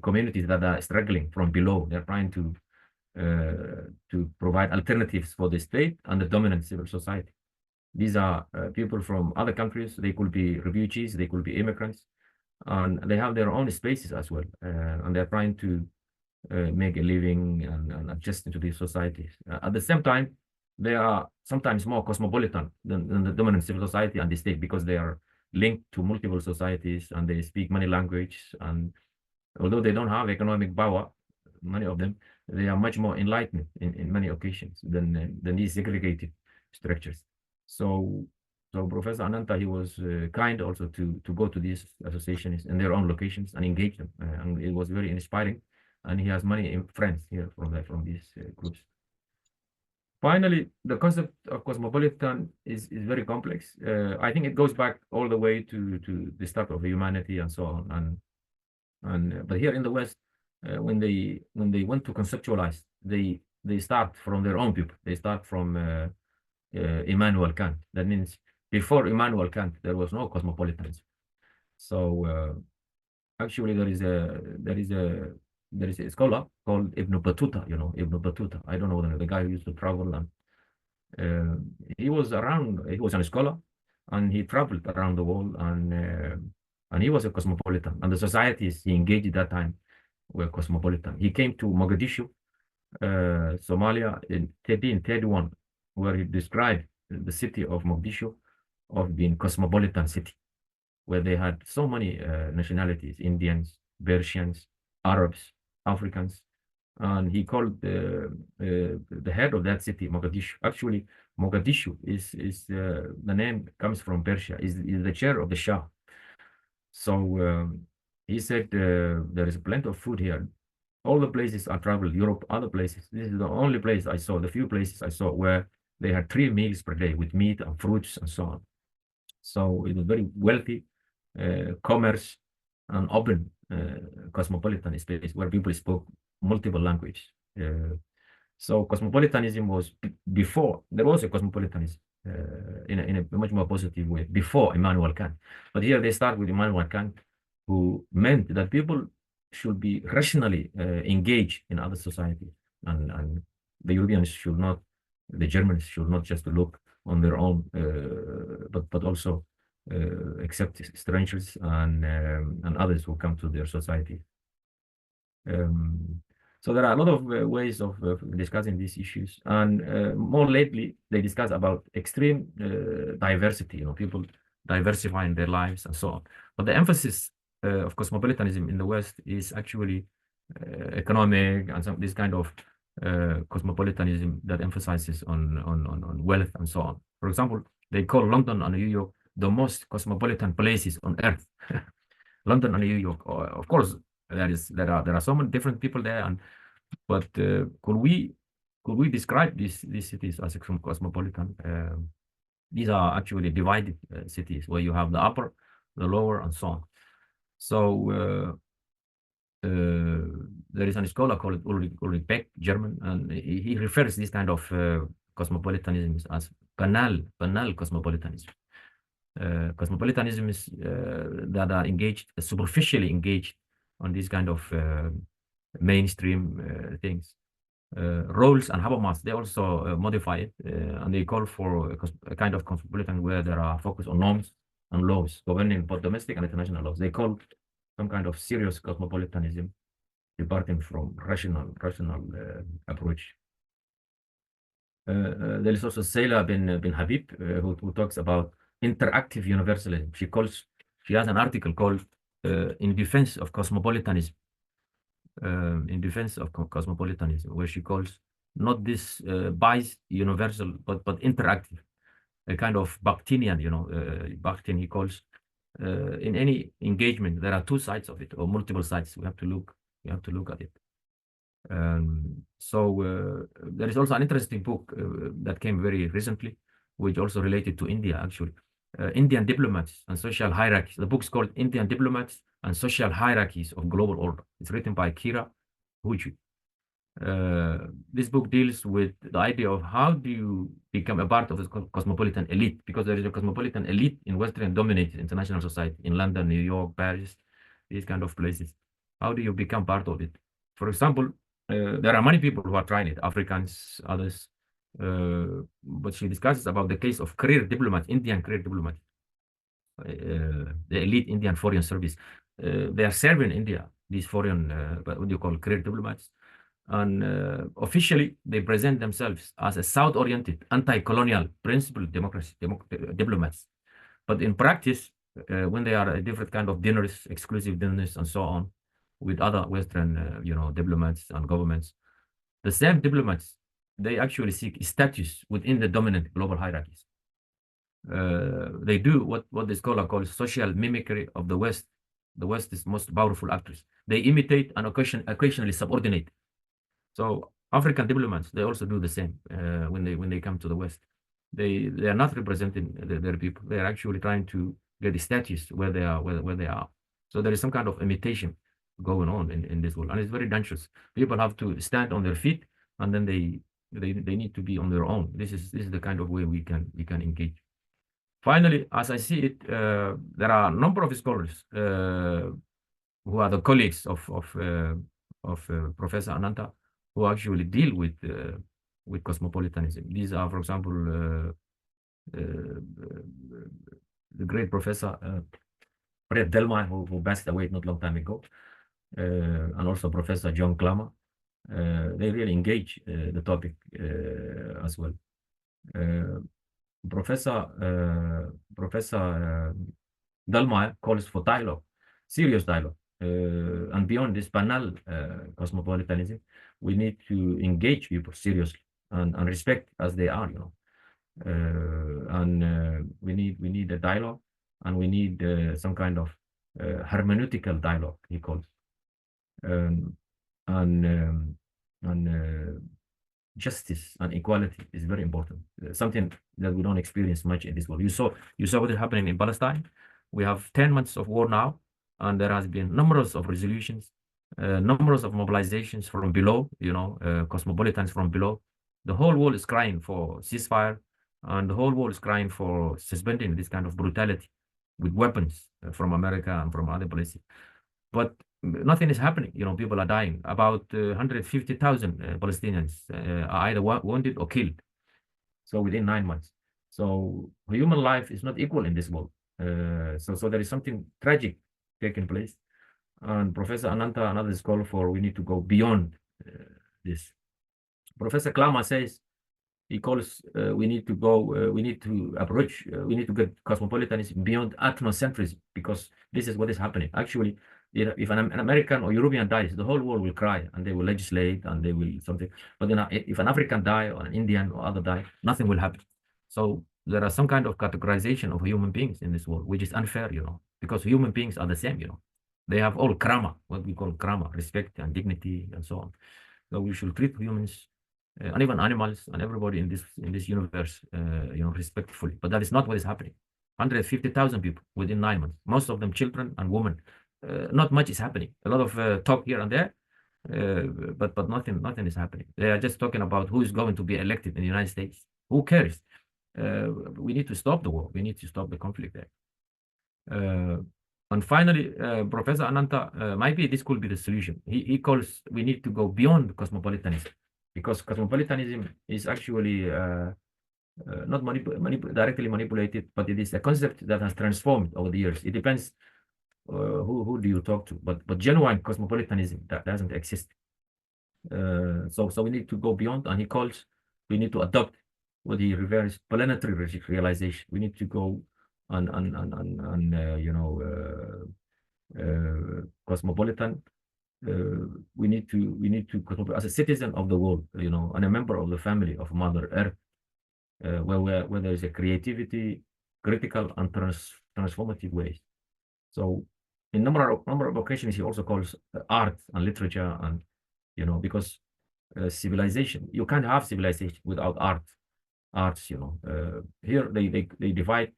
communities that are struggling from below. They're trying to provide alternatives for the state and the dominant civil society. These are people from other countries. They could be refugees, they could be immigrants, and they have their own spaces as well. And they're trying to make a living and adjust into these societies. At the same time, they are sometimes more cosmopolitan than the dominant civil society and the state, because they are linked to multiple societies and they speak many languages. And although they don't have economic power, many of them, they are much more enlightened in many occasions than these segregated structures. So Professor Ananta, he was kind also to go to these associations in their own locations and engage them, and it was very inspiring. And he has many friends here from these groups. Finally, the concept of cosmopolitan is very complex. I think it goes back all the way to the start of humanity and so on. But here in the West, when they want to conceptualize, they start from their own people. They start from Immanuel Kant. That means before Immanuel Kant, there was no cosmopolitanism. So actually, there is a scholar called Ibn Battuta. Ibn Battuta. I don't know the guy who used to travel, and he was around. He was a scholar, and he traveled around the world, and he was a cosmopolitan. And the societies he engaged at that time were cosmopolitan. He came to Mogadishu, Somalia, in 1331, where he described the city of Mogadishu of being cosmopolitan city, where they had so many nationalities: Indians, Persians, Arabs, Africans. And he called the head of that city Mogadishu. Actually, Mogadishu is the name comes from Persia, is the chair of the Shah. So he said there is plenty of food here. All the places I traveled, Europe, other places, this is the only place I saw, the few places I saw where they had 3 meals per day with meat and fruits and so on. So it was very wealthy, commerce and open cosmopolitan space where people spoke multiple languages. So cosmopolitanism was before, there was a cosmopolitanism in a much more positive way before Immanuel Kant. But here they start with Immanuel Kant, who meant that people should be rationally engaged in other societies, and the Europeans should not, the Germans should not just look on their own, but also accept strangers and others who come to their society. So there are a lot of ways of discussing these issues, and more lately they discuss about extreme diversity. People diversifying their lives and so on. But the emphasis of cosmopolitanism in the West is actually economic and this kind of cosmopolitanism that emphasizes on wealth and so on. For example, they call London and New York the most cosmopolitan places on earth. London and New York, of course, there are so many different people there, but could we describe these cities as cosmopolitan? These are actually divided cities where you have the upper, the lower, and so on. So there is a scholar called Ulrich Beck, German, and he refers this kind of cosmopolitanism as banal cosmopolitanism. Cosmopolitanism is that are engaged, superficially engaged on these kind of mainstream things. Roles and Habermas, they also modify it, and they call for a kind of cosmopolitan where there are focus on norms and laws governing both domestic and international laws. They call some kind of serious cosmopolitanism, departing from rational approach. There is also Sayla bin Habib, who talks about interactive universalism. She has an article called "In Defense of Cosmopolitanism." In defense of cosmopolitanism, where she calls not this biased universal, but interactive, a kind of Bakhtinian, Bakhtin he calls. In any engagement, there are two sides of it, or multiple sides. We have to look at it. So there is also an interesting book that came very recently, which also related to India, actually. Indian Diplomats and Social Hierarchies. The book's called Indian Diplomats and Social Hierarchies of Global Order. It's written by Kira Huji. This book deals with the idea of how do you become a part of a cosmopolitan elite, because there is a cosmopolitan elite in Western dominated international society, in London, New York, Paris, these kind of places. How do you become part of it? For example, there are many people who are trying it, Africans, others, but she discusses about the case of career diplomats, Indian career diplomats, the elite Indian foreign service. They are serving India, these foreign, what do you call, career diplomats. And officially, they present themselves as a South-oriented, anti-colonial, principled diplomats. But in practice, when they are a different kind of dinners, exclusive dinners, and so on, with other Western, diplomats and governments, the same diplomats, they actually seek status within the dominant global hierarchies. They do what the scholar calls social mimicry of the West. The West is most powerful actors. They imitate and occasionally subordinate. So African diplomats, they also do the same when they come to the West. They are not representing their people. They are actually trying to get the status where they are. So there is some kind of imitation going on in this world, and it's very dangerous. People have to stand on their feet, and then they need to be on their own. This is the kind of way we can engage. Finally, as I see it, there are a number of scholars who are the colleagues of Professor Ananta, who actually deal with cosmopolitanism. These are, for example, the great Professor Fred Delmar, who passed away not long time ago, and also Professor John Klammer. They really engage the topic as well. Professor Delmar calls for dialogue, serious dialogue, and beyond this banal cosmopolitanism, we need to engage people seriously and respect as they are, and we need a dialogue, and we need some kind of hermeneutical dialogue, he calls, and justice and equality is very important. Something that we don't experience much in this world. You saw what is happening in Palestine. We have 10 months of war now, and there has been numerous of resolutions, numerous of mobilizations from below, cosmopolitans from below. The whole world is crying for ceasefire, and the whole world is crying for suspending this kind of brutality with weapons from America and from other places. But nothing is happening. People are dying. About 150,000 Palestinians are either wounded or killed. So within 9 months. So human life is not equal in this world. So there is something tragic taking place. And Professor Ananta, another scholar, for we need to go beyond this. Professor Klammer says He calls we need to go, we need to approach, we need to get cosmopolitanism beyond ethnocentrism, because this is what is happening. Actually, if an American or European dies, the whole world will cry and they will legislate and they will something. But then if an African die or an Indian or other die, nothing will happen. So there are some kind of categorization of human beings in this world, which is unfair, because human beings are the same, They have all krama, what we call krama, respect and dignity and so on. So we should treat humans and even animals and everybody in this universe, respectfully. But that is not what is happening. 150,000 people within 9 months, most of them children and women. Not much is happening. A lot of talk here and there, but nothing is happening. They are just talking about who is going to be elected in the United States. Who cares? We need to stop the war. We need to stop the conflict there. And finally, Professor Ananta, maybe this could be the solution. He calls we need to go beyond cosmopolitanism, because cosmopolitanism is actually not directly manipulated, but it is a concept that has transformed over the years. It depends who do you talk to, but genuine cosmopolitanism that doesn't exist. So we need to go beyond, and he calls we need to adopt what he refers planetary realization. We need to go on cosmopolitan. We need to as a citizen of the world, and a member of the family of Mother Earth, where there is a creativity, critical and transformative ways. So in number of occasions he also calls art and literature, and because civilization, you can't have civilization without arts. Here they divide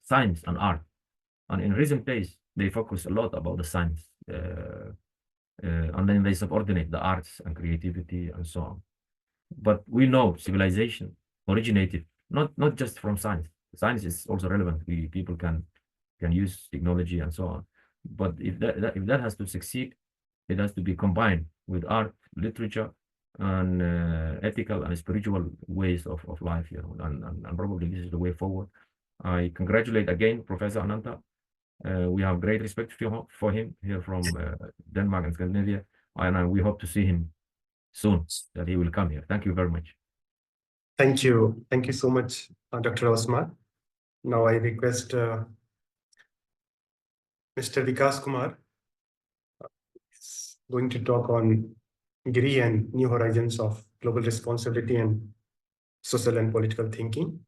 science and art, and in recent days they focus a lot about the science, and then they subordinate the arts and creativity and so on. But we know civilization originated not just from science. Science is also relevant. People can use technology and so on. But if that has to succeed, it has to be combined with art, literature, and ethical and spiritual ways of life, and probably this is the way forward. I congratulate again Professor Ananta. We have great respect for him here from Denmark and Scandinavia, and we hope to see him soon, that he will come here. Thank you very much. Thank you. Thank you so much, Dr. Osman. Now I request Mr. Vikas Kumar is going to talk on Giri and new horizons of global responsibility and social and political thinking.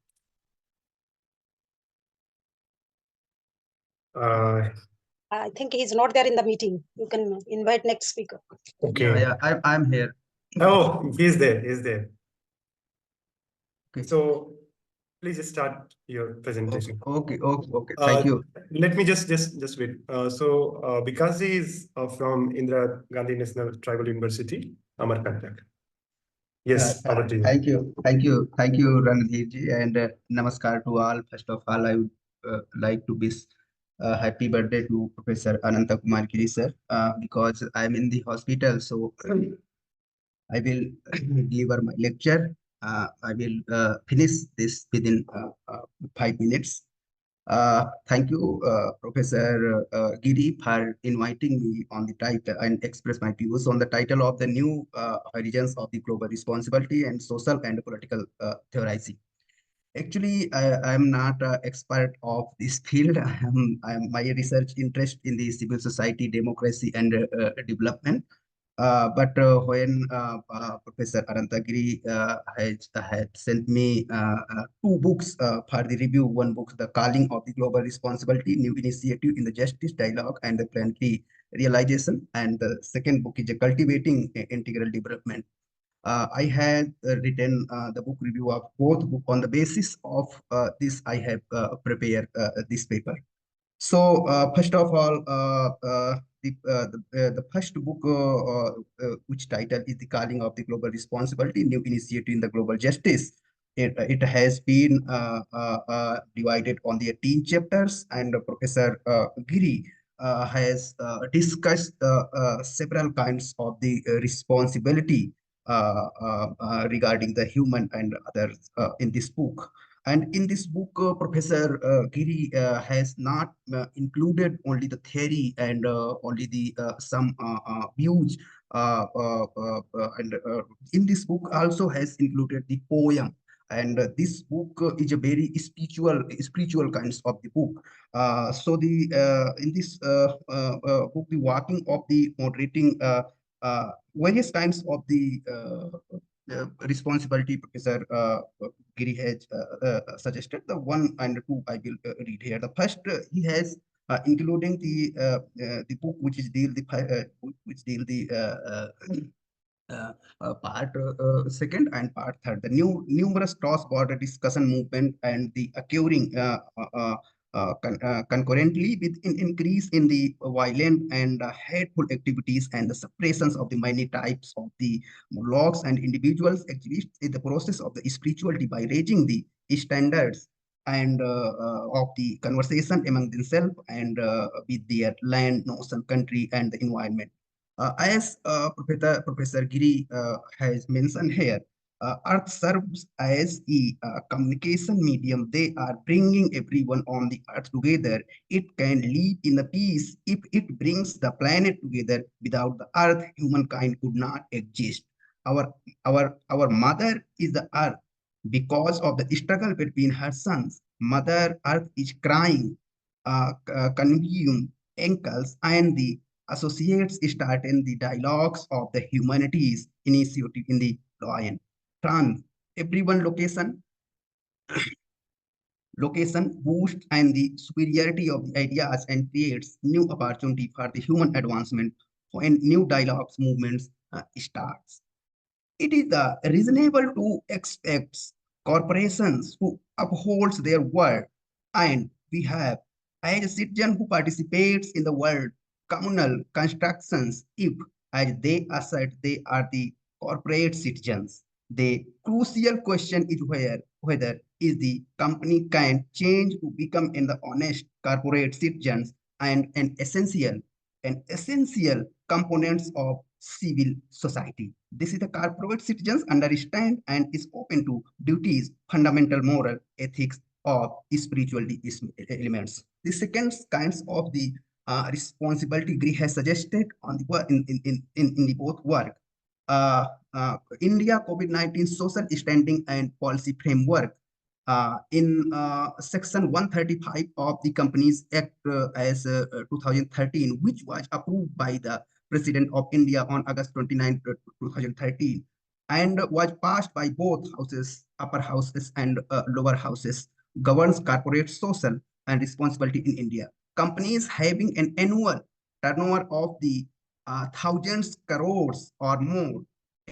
I think he's not there in the meeting. You can invite next speaker. Okay. Yeah, I'm here. Oh, he's there. He's there. Okay. So please start your presentation. Okay. Thank you. Let me just wait. Vikas is from Indira Gandhi National Tribal University, Amarkantak. Yes, over to you. Thank you, Ranadhir ji, and namaskar to all. First of all, I would like to wish happy birthday to Professor Ananta Kumar Giri sir, because I'm in the hospital, so I will deliver my lecture. I will finish this within 5 minutes. Thank you, Professor Giri, for inviting me on the title and express my views on the title of the new horizons of the global responsibility and social and political theorizing. Actually, I am not an expert of this field. My research interest in the civil society, democracy, and development. But when Professor Ananta Giri had sent me 2 books for the review, one book, The Calling of the Global Responsibility, New Initiative in the Justice Dialogue and the Planetary Realization, and the second book is Cultivating Integral Development. I had written the book review of both books. On the basis of this, I have prepared this paper. So first of all, the first book, which title is The Calling of the Global Responsibility, New Initiative in the Global Justice. It has been divided on the 18 chapters, and Professor Giri has discussed several kinds of the responsibility regarding the human and others in this book. And in this book, Professor Giri has not included only the theory and only the some views. And in this book also has included the poem. And this book is a very spiritual kinds of the book. So the in this book, the working of the moderating various kinds of the responsibility Professor Giri has suggested. The one and two I will read here. The first he has including the book which is deal the which deal the part second and part third, the numerous cross-border discussion movement and the occurring concurrently with an increase in the violent and hateful activities and the suppressions of the many types of the logs and individuals exist in the process of the spirituality by raising the standards and of the conversation among themselves and with their land, notion, country, and the environment. As Professor Giri has mentioned here, Earth serves as a communication medium. They are bringing everyone on the Earth together. It can live in the peace if it brings the planet together. Without the Earth, humankind could not exist. Our mother is the Earth. Because of the struggle between her sons, Mother Earth is crying, consume ankles, and the associates start in the dialogues of the humanities initiative in the lion. France, everyone location boosts and the superiority of the ideas and creates new opportunity for the human advancement when new dialogues movements starts. It is reasonable to expect corporations to uphold their word, and we have as a citizen who participates in the world communal constructions if as they assert they are the corporate citizens. The crucial question is whether is the company can change to become in the honest corporate citizens and an essential components of civil society. This is the corporate citizens understand and is open to duties, fundamental moral ethics of spirituality elements. The second kinds of the responsibility Giri has suggested on the work in the both work. India COVID-19 social standing and policy framework in section 135 of the Companies Act as 2013, which was approved by the President of India on August 29, 2013, and was passed by both houses, upper houses and lower houses, governs corporate social and responsibility in India. Companies having an annual turnover of the thousands crores or more,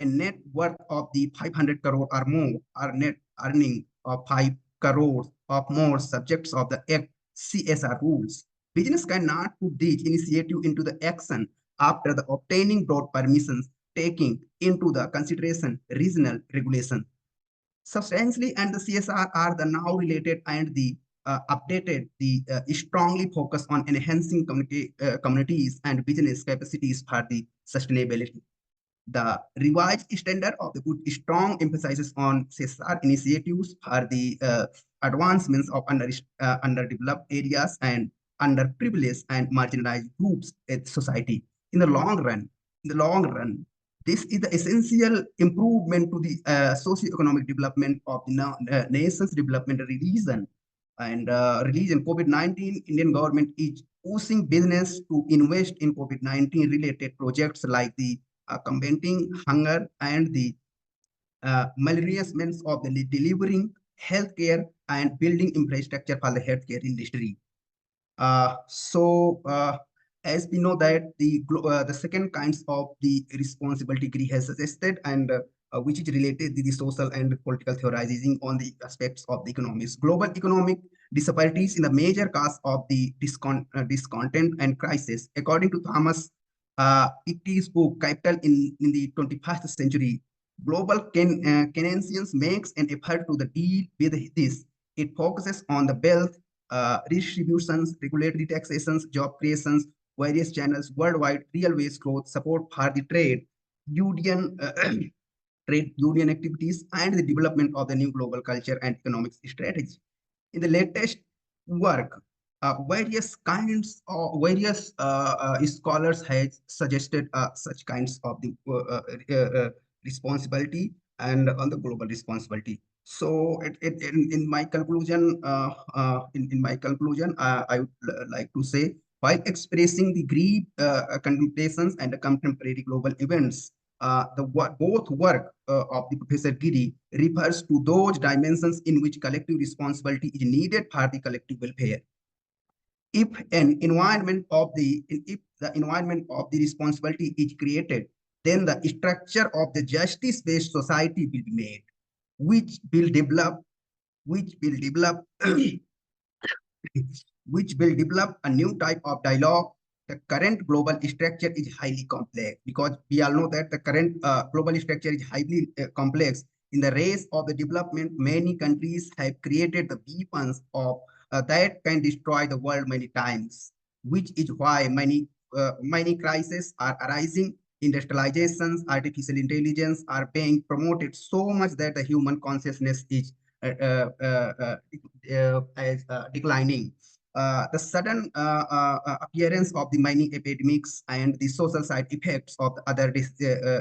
a net worth of the 500 crore or more, or net earning of 5 crores or more subjects of the Act CSR rules. Business cannot put this initiative into the action after the obtaining broad permissions, taking into the consideration regional regulation. Substantially, and the CSR are the now related and the updated, the strongly focus on enhancing communities and business capacities for the sustainability. The revised standard of the good strong emphasizes on CSR initiatives for the advancements of underdeveloped areas and underprivileged and marginalized groups in society. In the long run, this is the essential improvement to the socio-economic development of the nation's development region. And religion, COVID-19, Indian government is pushing business to invest in COVID-19 related projects like the combating hunger and the malnourishment of the delivering healthcare and building infrastructure for the healthcare industry. As we know that the second kinds of the responsibility Giri has suggested and which is related to the social and political theorizing on the aspects of the economics. Global economic disparities in the major cause of the discontent and crisis. According to Thomas Piketty's book, Capital in the 21st Century, global Keynesians makes an effort to deal with this. It focuses on the wealth redistributions, regulatory taxations, job creations, various channels worldwide, real wage growth, support for the trade, union trade union activities, and the development of the new global culture and economic strategy. In the latest work, various scholars have suggested such kinds of the responsibility and on the global responsibility. So, in my conclusion, I would like to say, while expressing the grief, contemplations, and the contemporary global events, both work of the Professor Giri refers to those dimensions in which collective responsibility is needed for the collective welfare. If the environment of the responsibility is created, then the structure of the justice-based society will be made, which will develop which will develop a new type of dialogue. The current global structure is highly complex, because we all know that the current global structure is highly complex. In the race of the development, many countries have created the weapons that can destroy the world many times, which is why many crises are arising. Industrializations, artificial intelligence are being promoted so much that the human consciousness is declining. The sudden appearance of the mining epidemics and the social side effects of the other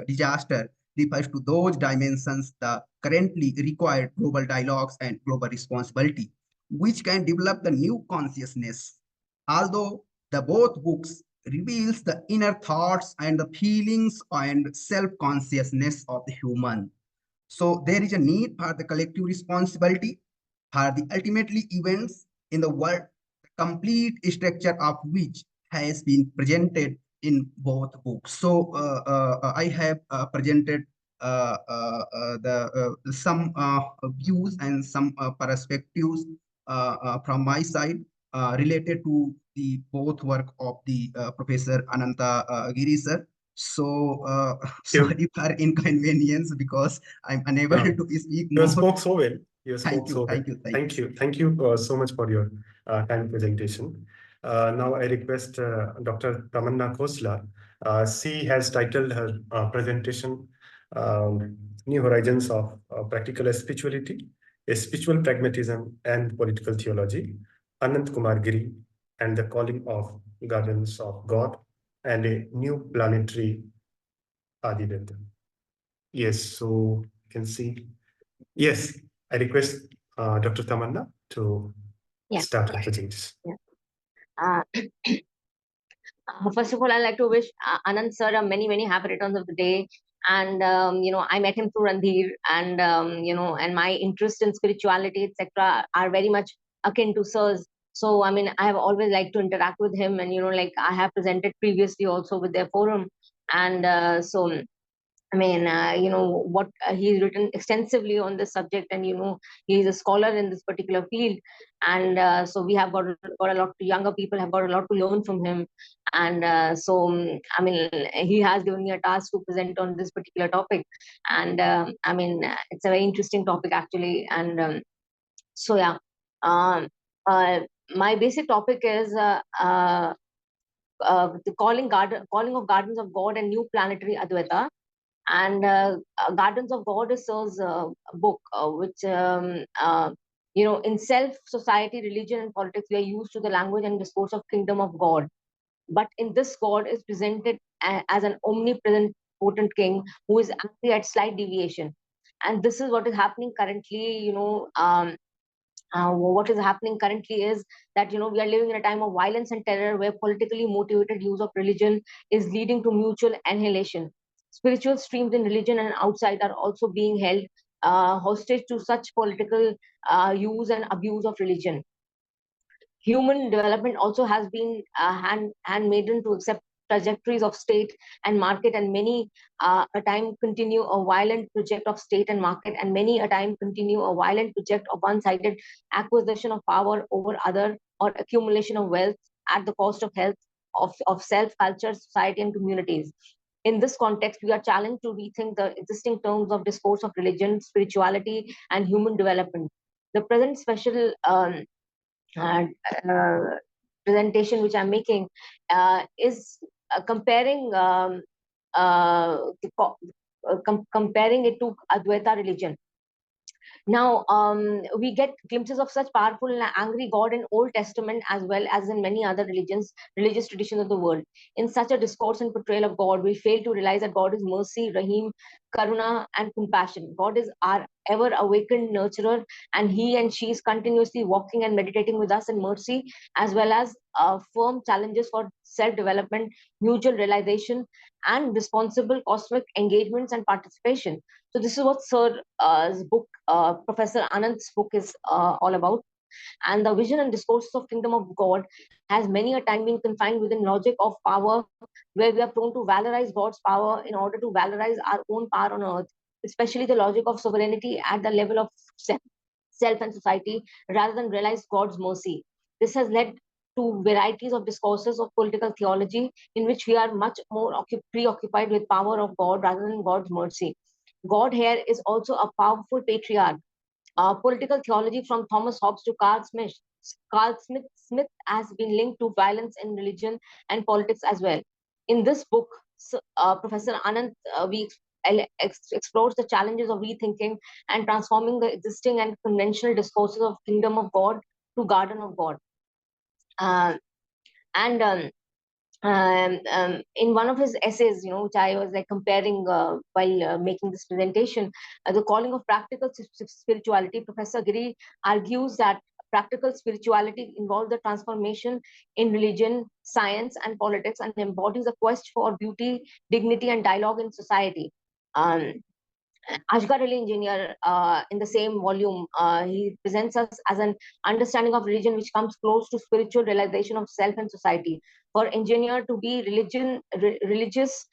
disaster refers to those dimensions that currently require global dialogues and global responsibility, which can develop the new consciousness. Although the both books reveals the inner thoughts and the feelings and self-consciousness of the human. So there is a need for the collective responsibility for the ultimately events in the world, the complete structure of which has been presented in both books. So I have presented some views and some perspectives from my side related to the both work of the Professor Ananta Giri sir. So sorry for inconvenience, because I'm unable to speak You more. spoke so well. You Thank spoke so well. thank you. Thank you so much for your kind presentation. Now I request Dr. Tamanna Khosla. She has titled her presentation New Horizons of Practical Spirituality, a Spiritual Pragmatism and Political Theology, Ananta Kumar Giri, and the Calling of Gardens of God, and a New Planetary Adiveda. Yes, so you can see. Yes, I request Dr. Tamanna to start her presentation. Uh, First of all, I'd like to wish Anand sir a many, many happy returns of the day. And I met him through Randhir, and and my interest in spirituality, etc., are very much akin to sir's. So, I mean, I have always liked to interact with him, and like I have presented previously also with their forum, and I mean, what he's written extensively on this subject, and he's a scholar in this particular field, and so we have got a lot. Younger people have got a lot to learn from him, and I mean, he has given me a task to present on this particular topic, and I mean, it's a very interesting topic actually, and so yeah, um, uh, my basic topic is the calling of Gardens of God and New Planetary Advaita. And Gardens of God is Sir's book, which in self, society, religion, and politics, we are used to the language and discourse of kingdom of God. But in this, God is presented as an omnipresent, potent king who is actually at slight deviation. And this is what is happening currently. What is happening currently is that we are living in a time of violence and terror, where politically motivated use of religion is leading to mutual annihilation. Spiritual streams in religion and outside are also being held hostage to such political use and abuse of religion. Human development also has been handmaiden to accept trajectories of state and market, and many a time continue a violent project of state and market, and many a time continue a violent project of one-sided acquisition of power over other, or accumulation of wealth at the cost of health of self, culture, society, and communities. In this context, we are challenged to rethink the existing terms of discourse of religion, spirituality, and human development. The present special uh, uh, presentation which I'm making is comparing the comparing it to Advaita religion. Now, we get glimpses of such powerful and angry God in Old Testament as well as in many other religious traditions of the world. In such a discourse and portrayal of God, we fail to realize that God is mercy, Rahim, Karuna, and compassion. God is our ever awakened nurturer, and he and she is continuously walking and meditating with us in mercy, as well as firm challenges for self-development, mutual realization, and responsible cosmic engagements and participation. So this is what Sir's book, Professor Anant's book, is all about. And the vision and discourses of kingdom of God has many a time been confined within logic of power, where we are prone to valorize God's power in order to valorize our own power on earth, especially the logic of sovereignty at the level of self and society, rather than realize God's mercy. This has led to varieties of discourses of political theology in which we are much more preoccupied with power of God rather than God's mercy. God here is also a powerful patriarch. Political theology from Thomas Hobbes to Carl Smith. Smith has been linked to violence in religion and politics as well. In this book, Professor Anant explores the challenges of rethinking and transforming the existing and conventional discourses of kingdom of God to garden of God. And in one of his essays, which I was like comparing while making this presentation, the calling of practical spirituality, Professor Giri argues that practical spirituality involves the transformation in religion, science, and politics, and embodies a quest for beauty, dignity, and dialogue in society. Ashgar Ali Engineer, in the same volume, he presents us as an understanding of religion which comes close to spiritual realization of self and society. For engineer to be religious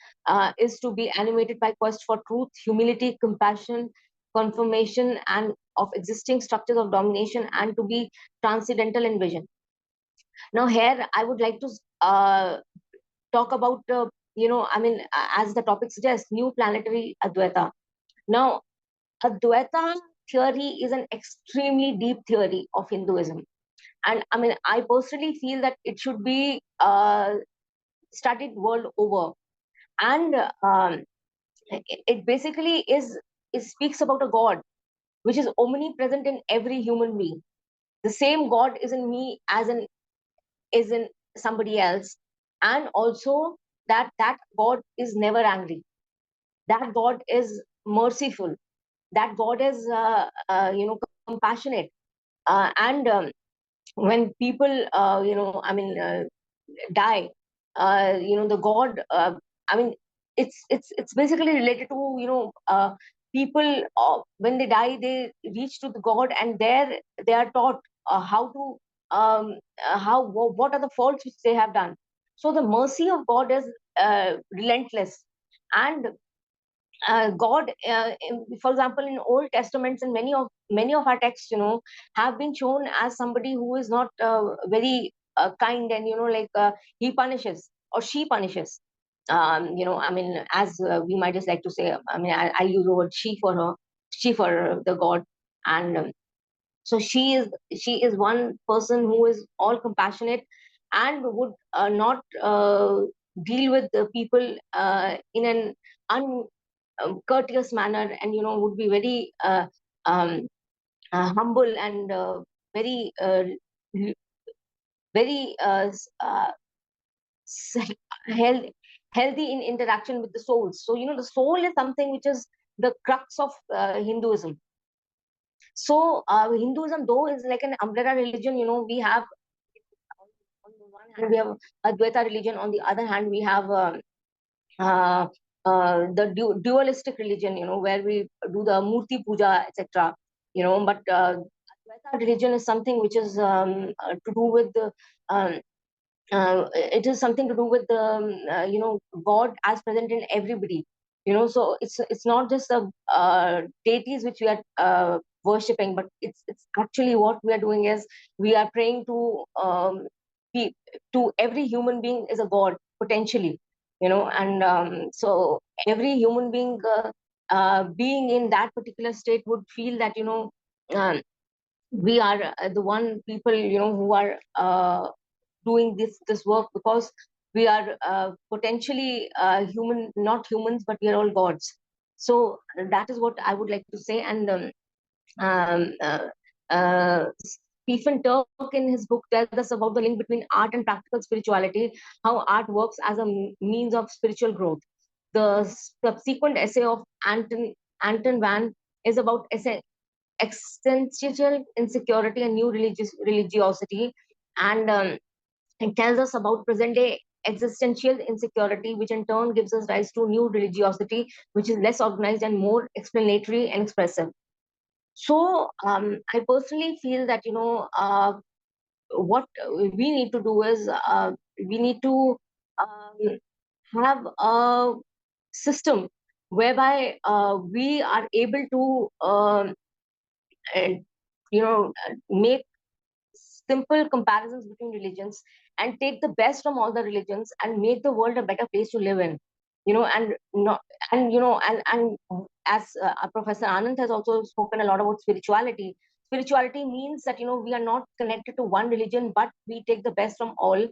is to be animated by quest for truth, humility, compassion, confirmation, and of existing structures of domination, and to be transcendental in vision. Now, here I would like to talk about, as the topic suggests, new planetary Advaita. Now, Advaita theory is an extremely deep theory of Hinduism. And I personally feel that it should be studied world over. And it basically it speaks about a God which is omnipresent in every human being. The same God is in me as is in somebody else. And also that God is never angry. That God is merciful. That God is, compassionate. And when people, die, the God, it's basically related to, people, when they die, they reach to the God, and there they are taught how to, what are the faults which they have done. So the mercy of God is relentless. And God, for example, in Old Testaments and many of our texts, have been shown as somebody who is not very kind, and he punishes or she punishes. As we might just like to say, I use the word she for the God, and so she is one person who is all compassionate and would not deal with the people in an courteous manner, and would be very um, humble and very very healthy in interaction with the souls. So the soul is something which is the crux of Hinduism. So Hinduism, though, is like an umbrella religion. We have, on the one hand, we have Advaita religion. On the other hand, we have uh, the dualistic religion, where we do the Murti Puja, etc. But Advaita religion is something which is to do with the it is something to do with the God as present in everybody. So it's not just the deities which we are worshipping, but it's actually what we are doing is we are praying to to every human being is a God potentially. And so every human being being in that particular state would feel that um, we are the one people who are doing this work, because we are potentially human, not humans, but we are all gods. So that is what I would like to say. And um, uh, uh, Stephen Turk in his book tells us about the link between art and practical spirituality, how art works as a means of spiritual growth. The subsequent essay of Anton Van is about existential insecurity and new religiosity, and it tells us about present day existential insecurity, which in turn gives us rise to new religiosity, which is less organized and more explanatory and expressive. So I personally feel that what we need to do is we need to have a system whereby we are able to make simple comparisons between religions and take the best from all the religions and make the world a better place to live in, and not and as Professor Anand has also spoken a lot about spirituality means that we are not connected to one religion, but we take the best from all.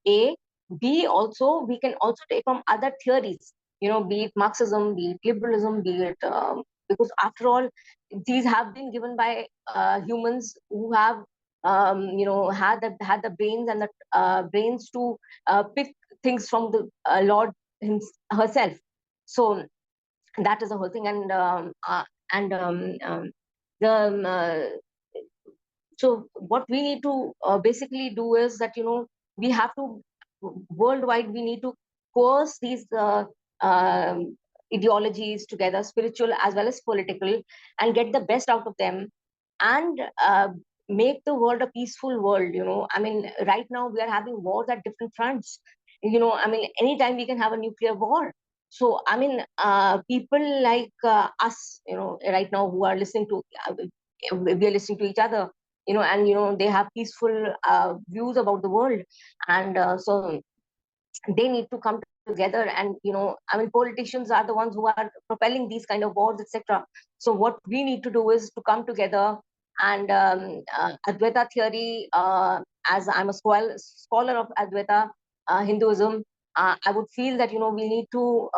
A B also, we can also take from other theories, be it Marxism, be it liberalism, be it because after all these have been given by humans who have had the brains and the brains to pick things from the Lord herself. So that is the whole thing. And the so what we need to basically do is that we have to worldwide we need to coerce these ideologies together, spiritual as well as political, and get the best out of them, and make the world a peaceful world. I mean, right now we are having wars at different fronts. I mean, anytime we can have a nuclear war. So I mean, people like us, right now who are listening to we are listening to each other, and they have peaceful views about the world, and so they need to come together. And I mean, politicians are the ones who are propelling these kind of wars, etc. So what we need to do is to come together. And Advaita theory, as I'm a scholar of Advaita Hinduism, I would feel that we need to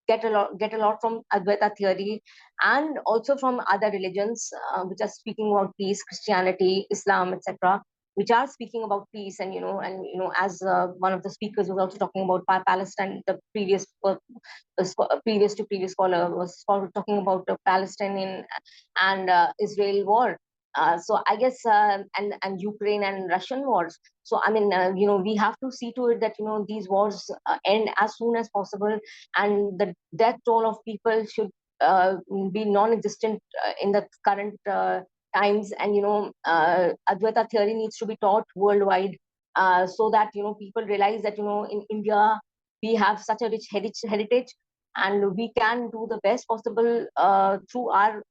get a lot from Advaita theory, and also from other religions which are speaking about peace, Christianity, Islam, etc., which are speaking about peace. And as one of the speakers was also talking about Palestine, the previous caller was talking about the Palestinian and Israel war. So I guess and Ukraine and Russian wars. So I mean, we have to see to it that these wars end as soon as possible, and the death toll of people should be non-existent in the current times. And Advaita theory needs to be taught worldwide, so that people realize that in India we have such a rich heritage, and we can do the best possible through our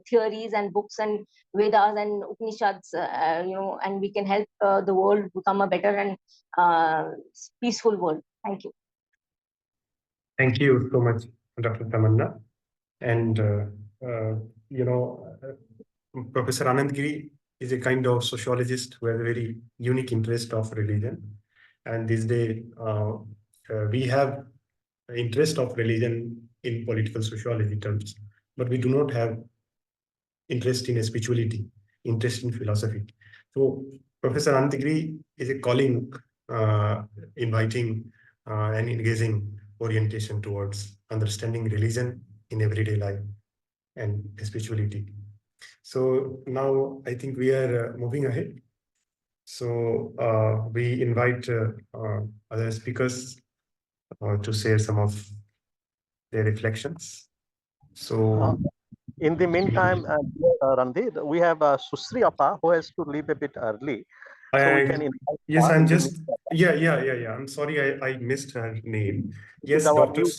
theories and books and Vedas and Upanishads, and we can help the world become a better and peaceful world. Thank you. Thank you so much, Dr. Tamanna. And, Professor Anand Giri is a kind of sociologist who has a very unique interest of religion. And this day, we have interest of religion in political sociology terms, but we do not have interest in spirituality, interest in philosophy. So Professor Anand Giri is a calling, inviting and engaging orientation towards understanding religion in everyday life and spirituality. So now I think we are moving ahead. So we invite other speakers to share some of their reflections. So in the meantime, Randhir, we have Susri Appa who has to leave a bit early. So we can invite yes, her I'm in the just yeah. I'm sorry, I missed her name. Yes, our Dr. new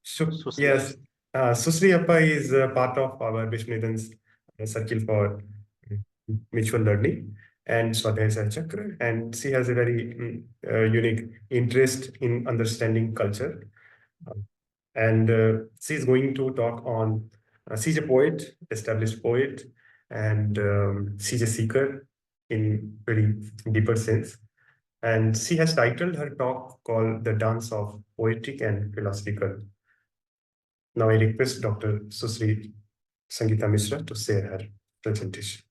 Susri. Susri. Yes, Susri Appa is part of our Vishnudhan's Circle for Mutual Learning and Swadhyaya Chakra, and she has a very unique interest in understanding culture. And she's going to talk on, she's a poet, established poet, and she's a seeker in very deeper sense. And she has titled her talk called The Dance of Poetic and Philosophical. Now I request Dr. Susri Sangeeta Mishra to say her presentation.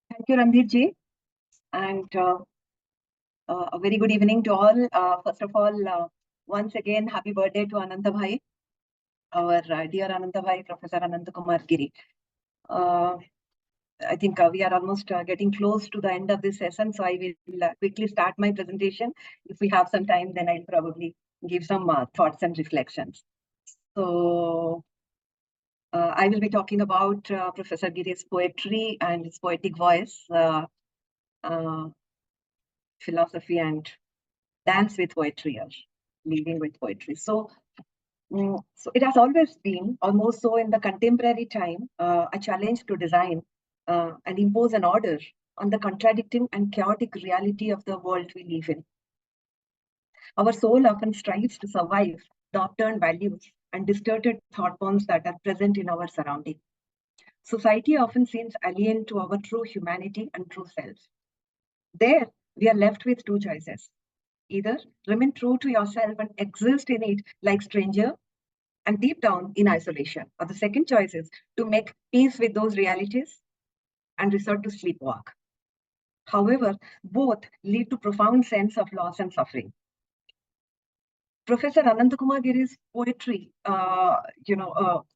Thank you, Ranbir ji. And a very good evening to all. First of all, once again, happy birthday to Ananta Bhai, our dear Ananta Bhai, Professor Ananta Kumar Giri. I think we are almost getting close to the end of this session, so I will quickly start my presentation. If we have some time, then I'll probably give some thoughts and reflections. So I will be talking about Professor Giri's poetry and his poetic voice, philosophy and dance with poetry or living with poetry. So it has always been, almost so in the contemporary time, a challenge to design and impose an order on the contradicting and chaotic reality of the world we live in. Our soul often strives to survive the upturned values and distorted thought forms that are present in our surrounding. Society often seems alien to our true humanity and true self. There, we are left with two choices. Either remain true to yourself and exist in it like stranger and deep down in isolation. Or the second choice is to make peace with those realities and resort to sleepwalk. However, both lead to profound sense of loss and suffering. Professor Ananta Kumar Giri's poetry,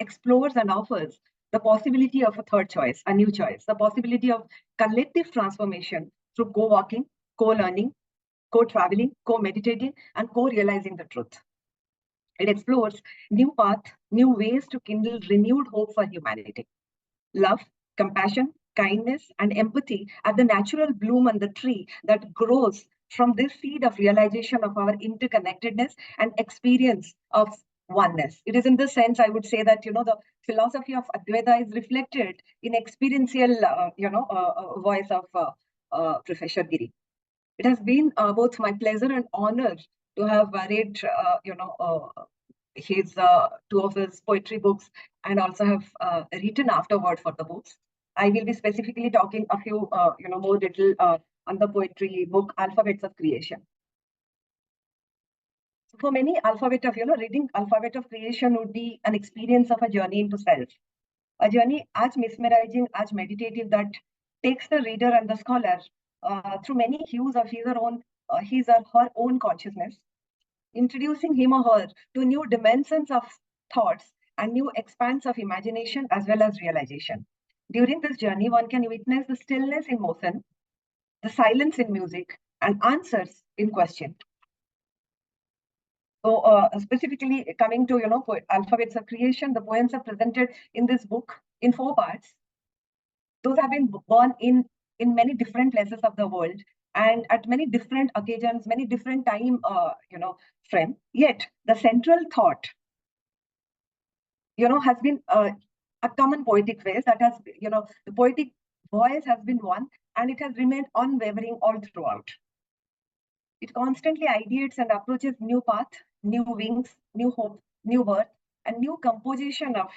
explores and offers the possibility of a third choice, a new choice, the possibility of collective transformation through co-walking, co-learning, co-traveling, co-meditating, and co-realizing the truth. It explores new paths, new ways to kindle renewed hope for humanity. Love, compassion, kindness, and empathy are the natural bloom on the tree that grows from this seed of realization of our interconnectedness and experience of oneness. It is in this sense, I would say that, the philosophy of Advaita is reflected in experiential, voice of Professor Giri. It has been both my pleasure and honor to have read, his two of his poetry books and also have written afterward for the books. I will be specifically talking a few, more little on the poetry book, Alphabets of Creation. So for many, reading Alphabet of Creation would be an experience of a journey into self. A journey as mesmerizing, as meditative that takes the reader and the scholar through many hues of his or her own consciousness, introducing him or her to new dimensions of thoughts and new expanse of imagination as well as realization. During this journey, one can witness the stillness in motion, the silence in music, and answers in question. So specifically coming to, Alphabets of Creation, the poems are presented in this book in 4 parts. Those have been born in many different places of the world and at many different occasions, many different time, frame. Yet the central thought, has been a common poetic phase that has, the poetic voice has been one and it has remained unwavering all throughout. It constantly ideates and approaches new path, new wings, new hope, new birth, and new composition of,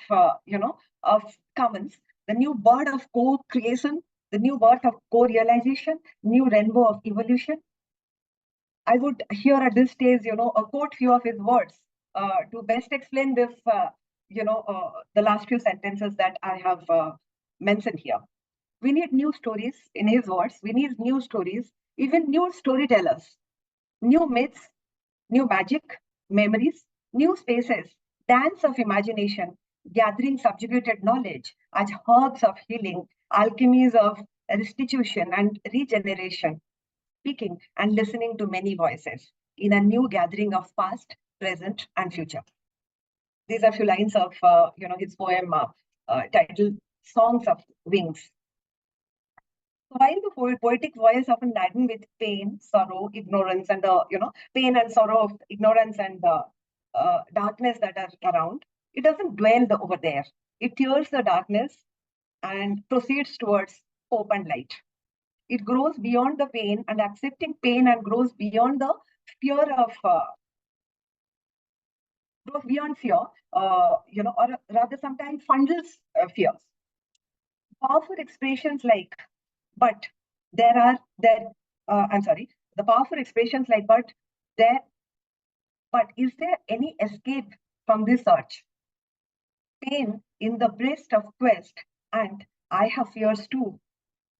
of commons, the new bird of co-creation, the new birth of co-realization, new rainbow of evolution. I would here at this stage, quote few of his words to best explain this, the last few sentences that I have mentioned here. We need new stories, in his words, we need new stories, even new storytellers, new myths, new magic, memories, new spaces, dance of imagination, gathering subjugated knowledge as herbs of healing, alchemies of restitution and regeneration, speaking and listening to many voices in a new gathering of past, present, and future. These are a few lines of, his poem titled Songs of Wings. While the poetic voice often laden with pain, sorrow, ignorance, and the pain and sorrow of ignorance and darkness that are around, it doesn't dwell over there. It tears the darkness and proceeds towards hope and light. It grows beyond the pain and accepting pain and grows beyond the fear of grows beyond fear, or rather sometimes fundles fears. Powerful expressions like but the powerful expressions like but is there any escape from this search. Pain in the breast of quest, and I have fears too.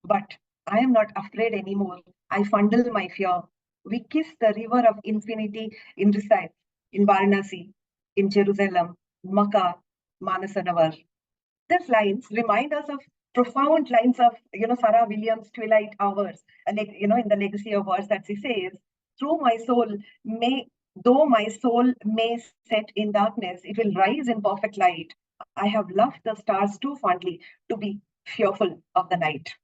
But I am not afraid anymore. I fondle my fear. We kiss the river of infinity in recites, in Varanasi, in Jerusalem, Makkah, Manasanavar. These lines remind us of profound lines of, Sarah Williams' Twilight Hours, and in the Legacy of Words that she says, though my soul may set in darkness, it will rise in perfect light. I have loved the stars too fondly to be fearful of the night.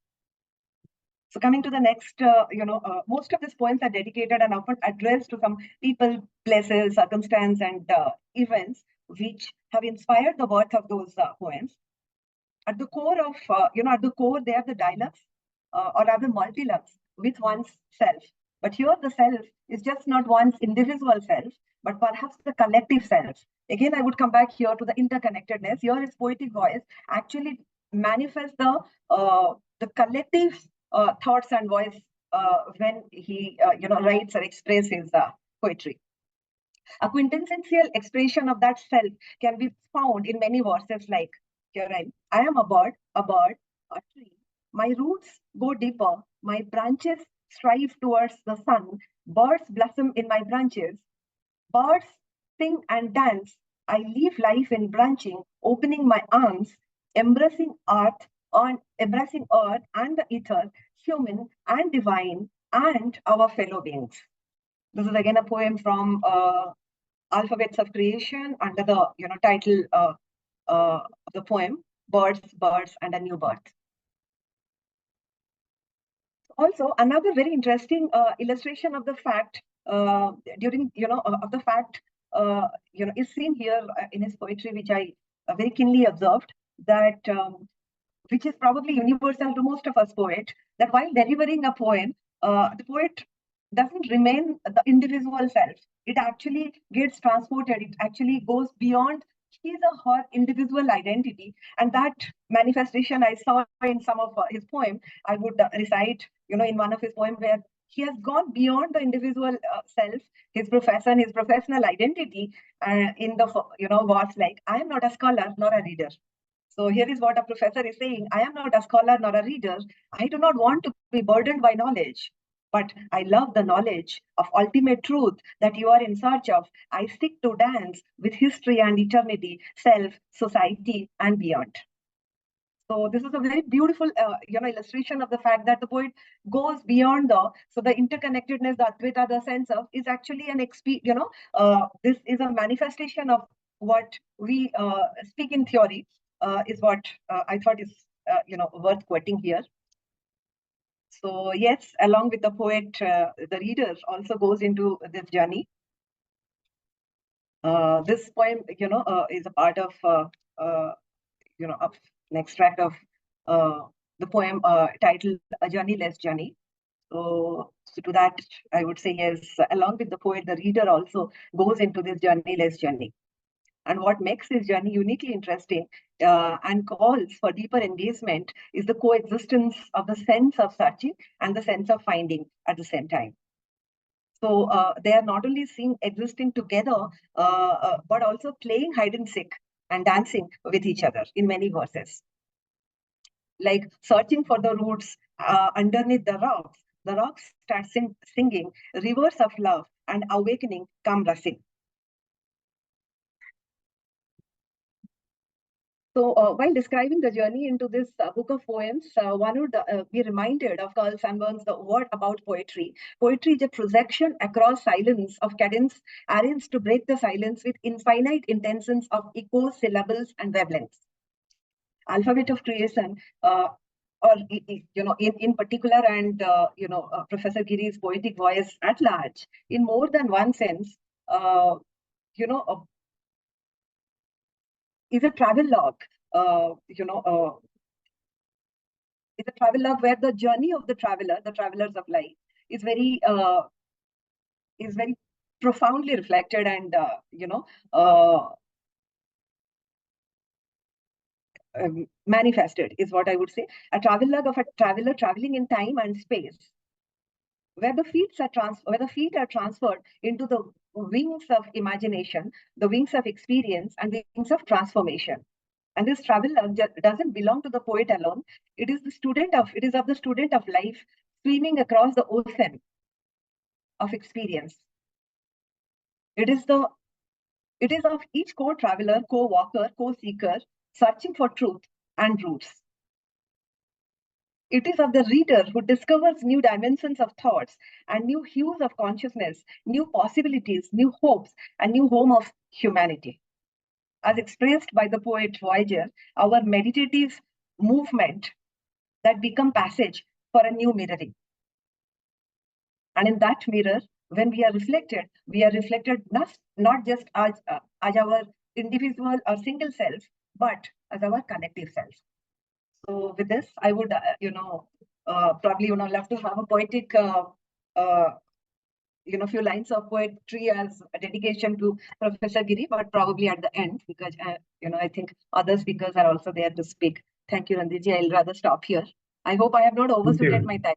So coming to the next, most of these poems are dedicated and often addressed to some people, places, circumstance, and events which have inspired the worth of those poems. At the core of, they are the dialogues, or rather multilogues with one's self. But here the self is just not one's individual self, but perhaps the collective self. Again, I would come back here to the interconnectedness. Here is poetic voice actually manifests the collective thoughts and voice when he, writes or expresses his poetry. A quintessential expression of that self can be found in many verses like, here I am a bird, a tree. My roots go deeper. My branches strive towards the sun. Birds blossom in my branches. Birds sing and dance. I live life in branching, opening my arms, embracing earth and the ether, human and divine, and our fellow beings. This is again a poem from Alphabets of Creation under the title of the poem, Birds, and a New Birth. Also, another very interesting illustration of the fact is seen here in his poetry, which I very keenly observed, that which is probably universal to most of us poets, that while delivering a poem, the poet doesn't remain the individual self. It actually gets transported. It actually goes beyond his or her individual identity. And that manifestation I saw in some of his poems. I would recite, in one of his poems where he has gone beyond the individual self, his profession, his professional identity, in the, words like, I am not a scholar nor a reader. So here is what a professor is saying. I am not a scholar nor a reader. I do not want to be burdened by knowledge, but I love the knowledge of ultimate truth that you are in search of. I seek to dance with history and eternity, self, society, and beyond. So this is a very beautiful, illustration of the fact that the poet goes beyond the interconnectedness, the Advaita, the sense of, is actually an this is a manifestation of what we speak in theory, is what I thought is, worth quoting here. So yes, along with the poet, the reader also goes into this journey. This poem, is a part of, an extract of the poem titled A Journeyless Journey. So to that, I would say yes, along with the poet, the reader also goes into this journeyless journey. And what makes this journey uniquely interesting and calls for deeper engagement is the coexistence of the sense of searching and the sense of finding at the same time. So they are not only seen existing together, but also playing hide and seek and dancing with each other in many verses. Like searching for the roots underneath the rocks start singing rivers of love, and awakening come rushing. So while describing the journey into this book of poems, one would be reminded of Carl Sandburg's The Word About Poetry. Poetry is a projection across silence of cadence, arranged to break the silence with infinite intentions of echoes, syllables, and wavelengths. Alphabet of Creation, or in particular, and Professor Giri's poetic voice at large, in more than one sense, is a travel log. Is a travel log where the journey of the travelers of life, is very profoundly reflected and manifested, is what I would say. A travel log of a traveler traveling in time and space. where the feet are transferred into the wings of imagination, the wings of experience, and the wings of transformation. And this traveler doesn't belong to the poet alone. It is of the student of life swimming across the ocean of experience. It is of each co-traveler, co-walker, co-seeker, searching for truth and roots. It is of the reader who discovers new dimensions of thoughts and new hues of consciousness, new possibilities, new hopes, and new home of humanity. As expressed by the poet Voyager, our meditative movement that become passage for a new mirroring. And in that mirror, when we are reflected not just as our individual or single self, but as our collective self. So with this, I would, probably, love to have a poetic, few lines of poetry as a dedication to Professor Giri, but probably at the end, because, I think other speakers are also there to speak. Thank you, Ranjitji. I'll rather stop here. I hope I have not overstated my time.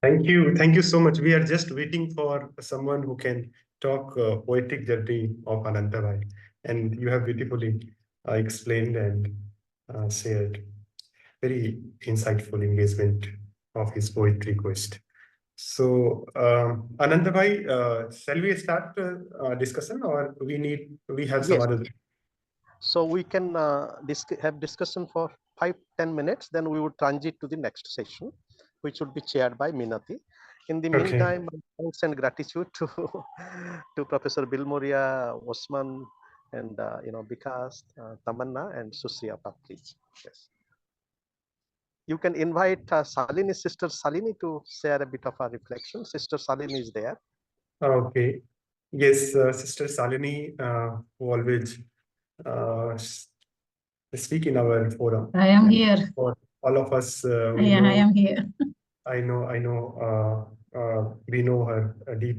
Thank you. Thank you so much. We are just waiting for someone who can talk poetic journey of Ananta Bhai. And you have beautifully explained and shared very insightful engagement of his poetry quest. So, Ananta Bhai, shall we start discussion, or we have some Yes. other? So we can have discussion for 5-10 minutes, then we would transit to the next session, which would be chaired by Minati. In the meantime, thanks and gratitude to to Professor Bilmoria, Osman, and Vikas, Tamanna, and Susiya, please. Yes. You can invite Salini, Sister Salini, to share a bit of our reflection. Sister Salini is there. Okay. Yes, Sister Salini, who always speak in our forum. I am here. For all of us, I am here. I know, we know her deep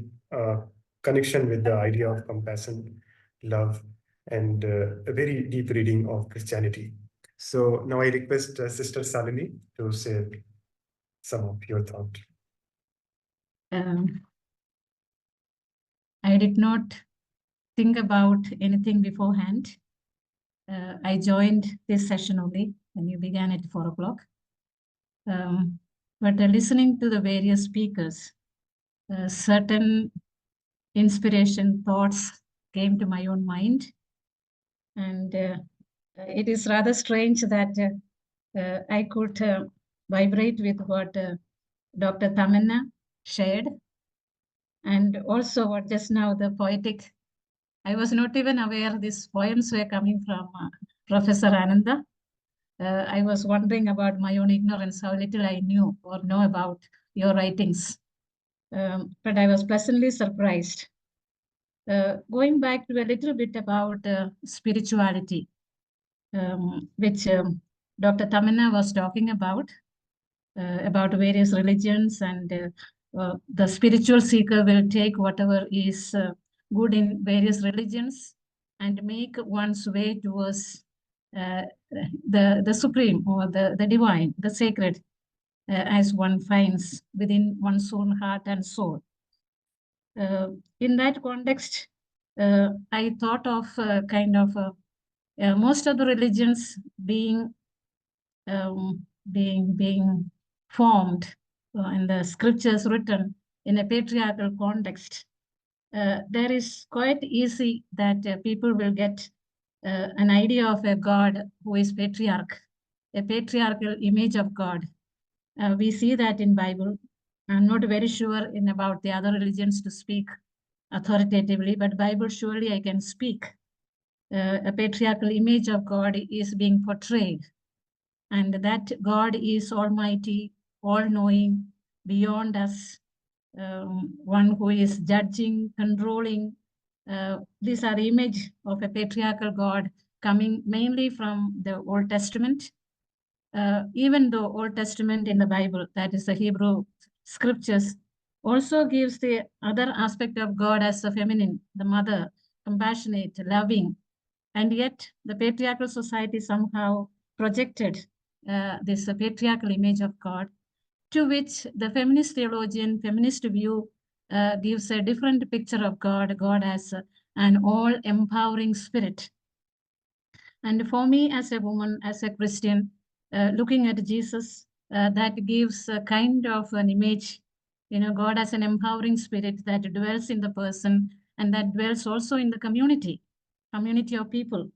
connection with the idea of compassion, love, and a very deep reading of Christianity. So now I request Sister Salini to share some of your thoughts. I did not think about anything beforehand. I joined this session only when you began at 4 o'clock. But listening to the various speakers, certain inspiration thoughts came to my own mind. And it is rather strange that I could vibrate with what Dr. Tamanna shared. And also what just now the poetic, I was not even aware these poems were coming from Professor Ananda. I was wondering about my own ignorance, how little I knew or know about your writings. But I was pleasantly surprised. Going back to a little bit about spirituality, which Dr. Tamanna was talking about various religions, and the spiritual seeker will take whatever is good in various religions and make one's way towards the supreme, or the divine, the sacred, as one finds within one's own heart and soul. In that context, I thought of most of the religions being formed and the scriptures written in a patriarchal context. There is quite easy that people will get an idea of a God who is patriarch, a patriarchal image of God. We see that in Bible. I'm not very sure about the other religions to speak authoritatively, but Bible surely I can speak. A patriarchal image of God is being portrayed, and that God is almighty, all-knowing, beyond us, one who is judging, controlling. These are image of a patriarchal God coming mainly from the Old Testament. Even the Old Testament in the Bible, that is the Hebrew scriptures, also gives the other aspect of God as a feminine, the mother, compassionate, loving. And yet the patriarchal society somehow projected this patriarchal image of God to which the feminist theologian, feminist view gives a different picture of God, God as an all-empowering spirit. And for me as a woman, as a Christian, looking at Jesus, that gives a kind of an image, God as an empowering spirit that dwells in the person and that dwells also in the community of people.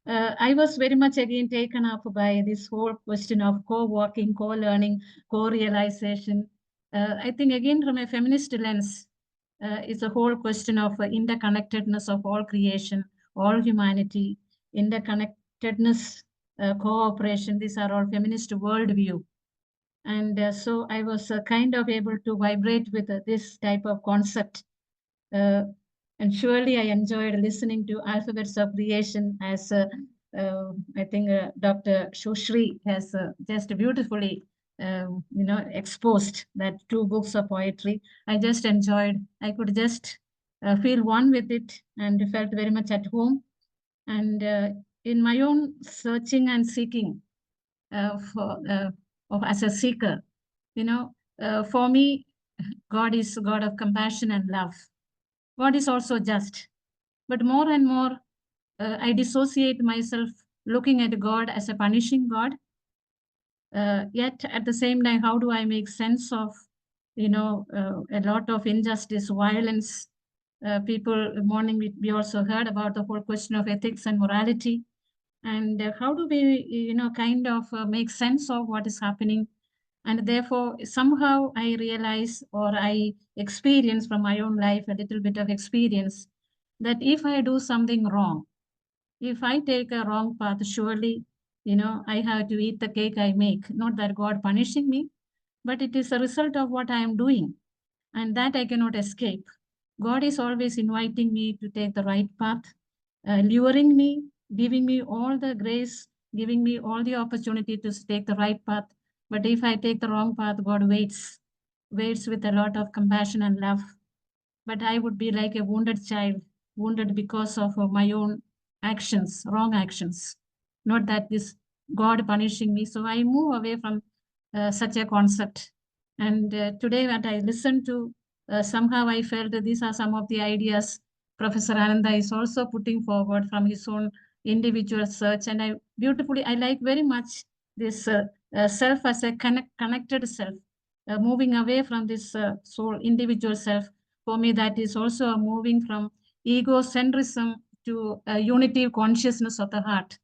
I was very much again taken up by this whole question of co-working, co-learning, co-realization. I think again from a feminist lens, it's a whole question of interconnectedness of all creation, all humanity, interconnectedness, cooperation. These are all feminist worldview. And so I was kind of able to vibrate with this type of concept. And surely I enjoyed listening to Alphabets of Creation as I think Dr. Shoshri has just beautifully exposed that 2 books of poetry. I just enjoyed, I could just feel one with it and felt very much at home. And in my own searching and seeking as a seeker, for me, God is a God of compassion and love. God is also just. But more and more, I dissociate myself looking at God as a punishing God. Yet at the same time, how do I make sense of, a lot of injustice, violence? People, morning we also heard about the whole question of ethics and morality. And how do we, kind of make sense of what is happening? And therefore, somehow I realize or I experience from my own life a little bit of experience that if I do something wrong, if I take a wrong path, surely, I have to eat the cake I make. Not that God punishing me, but it is a result of what I am doing. And that I cannot escape. God is always inviting me to take the right path, luring me, giving me all the grace, giving me all the opportunity to take the right path. But if I take the wrong path, God waits with a lot of compassion and love. But I would be like a wounded child, wounded because of my own actions, wrong actions. Not that this God punishing me. So I move away from such a concept. And today when I listened to, somehow I felt that these are some of the ideas Professor Ananda is also putting forward from his own individual search. And I like very much this self as a connected self, moving away from this soul, individual self. For me, that is also moving from egocentrism to unity consciousness of the heart.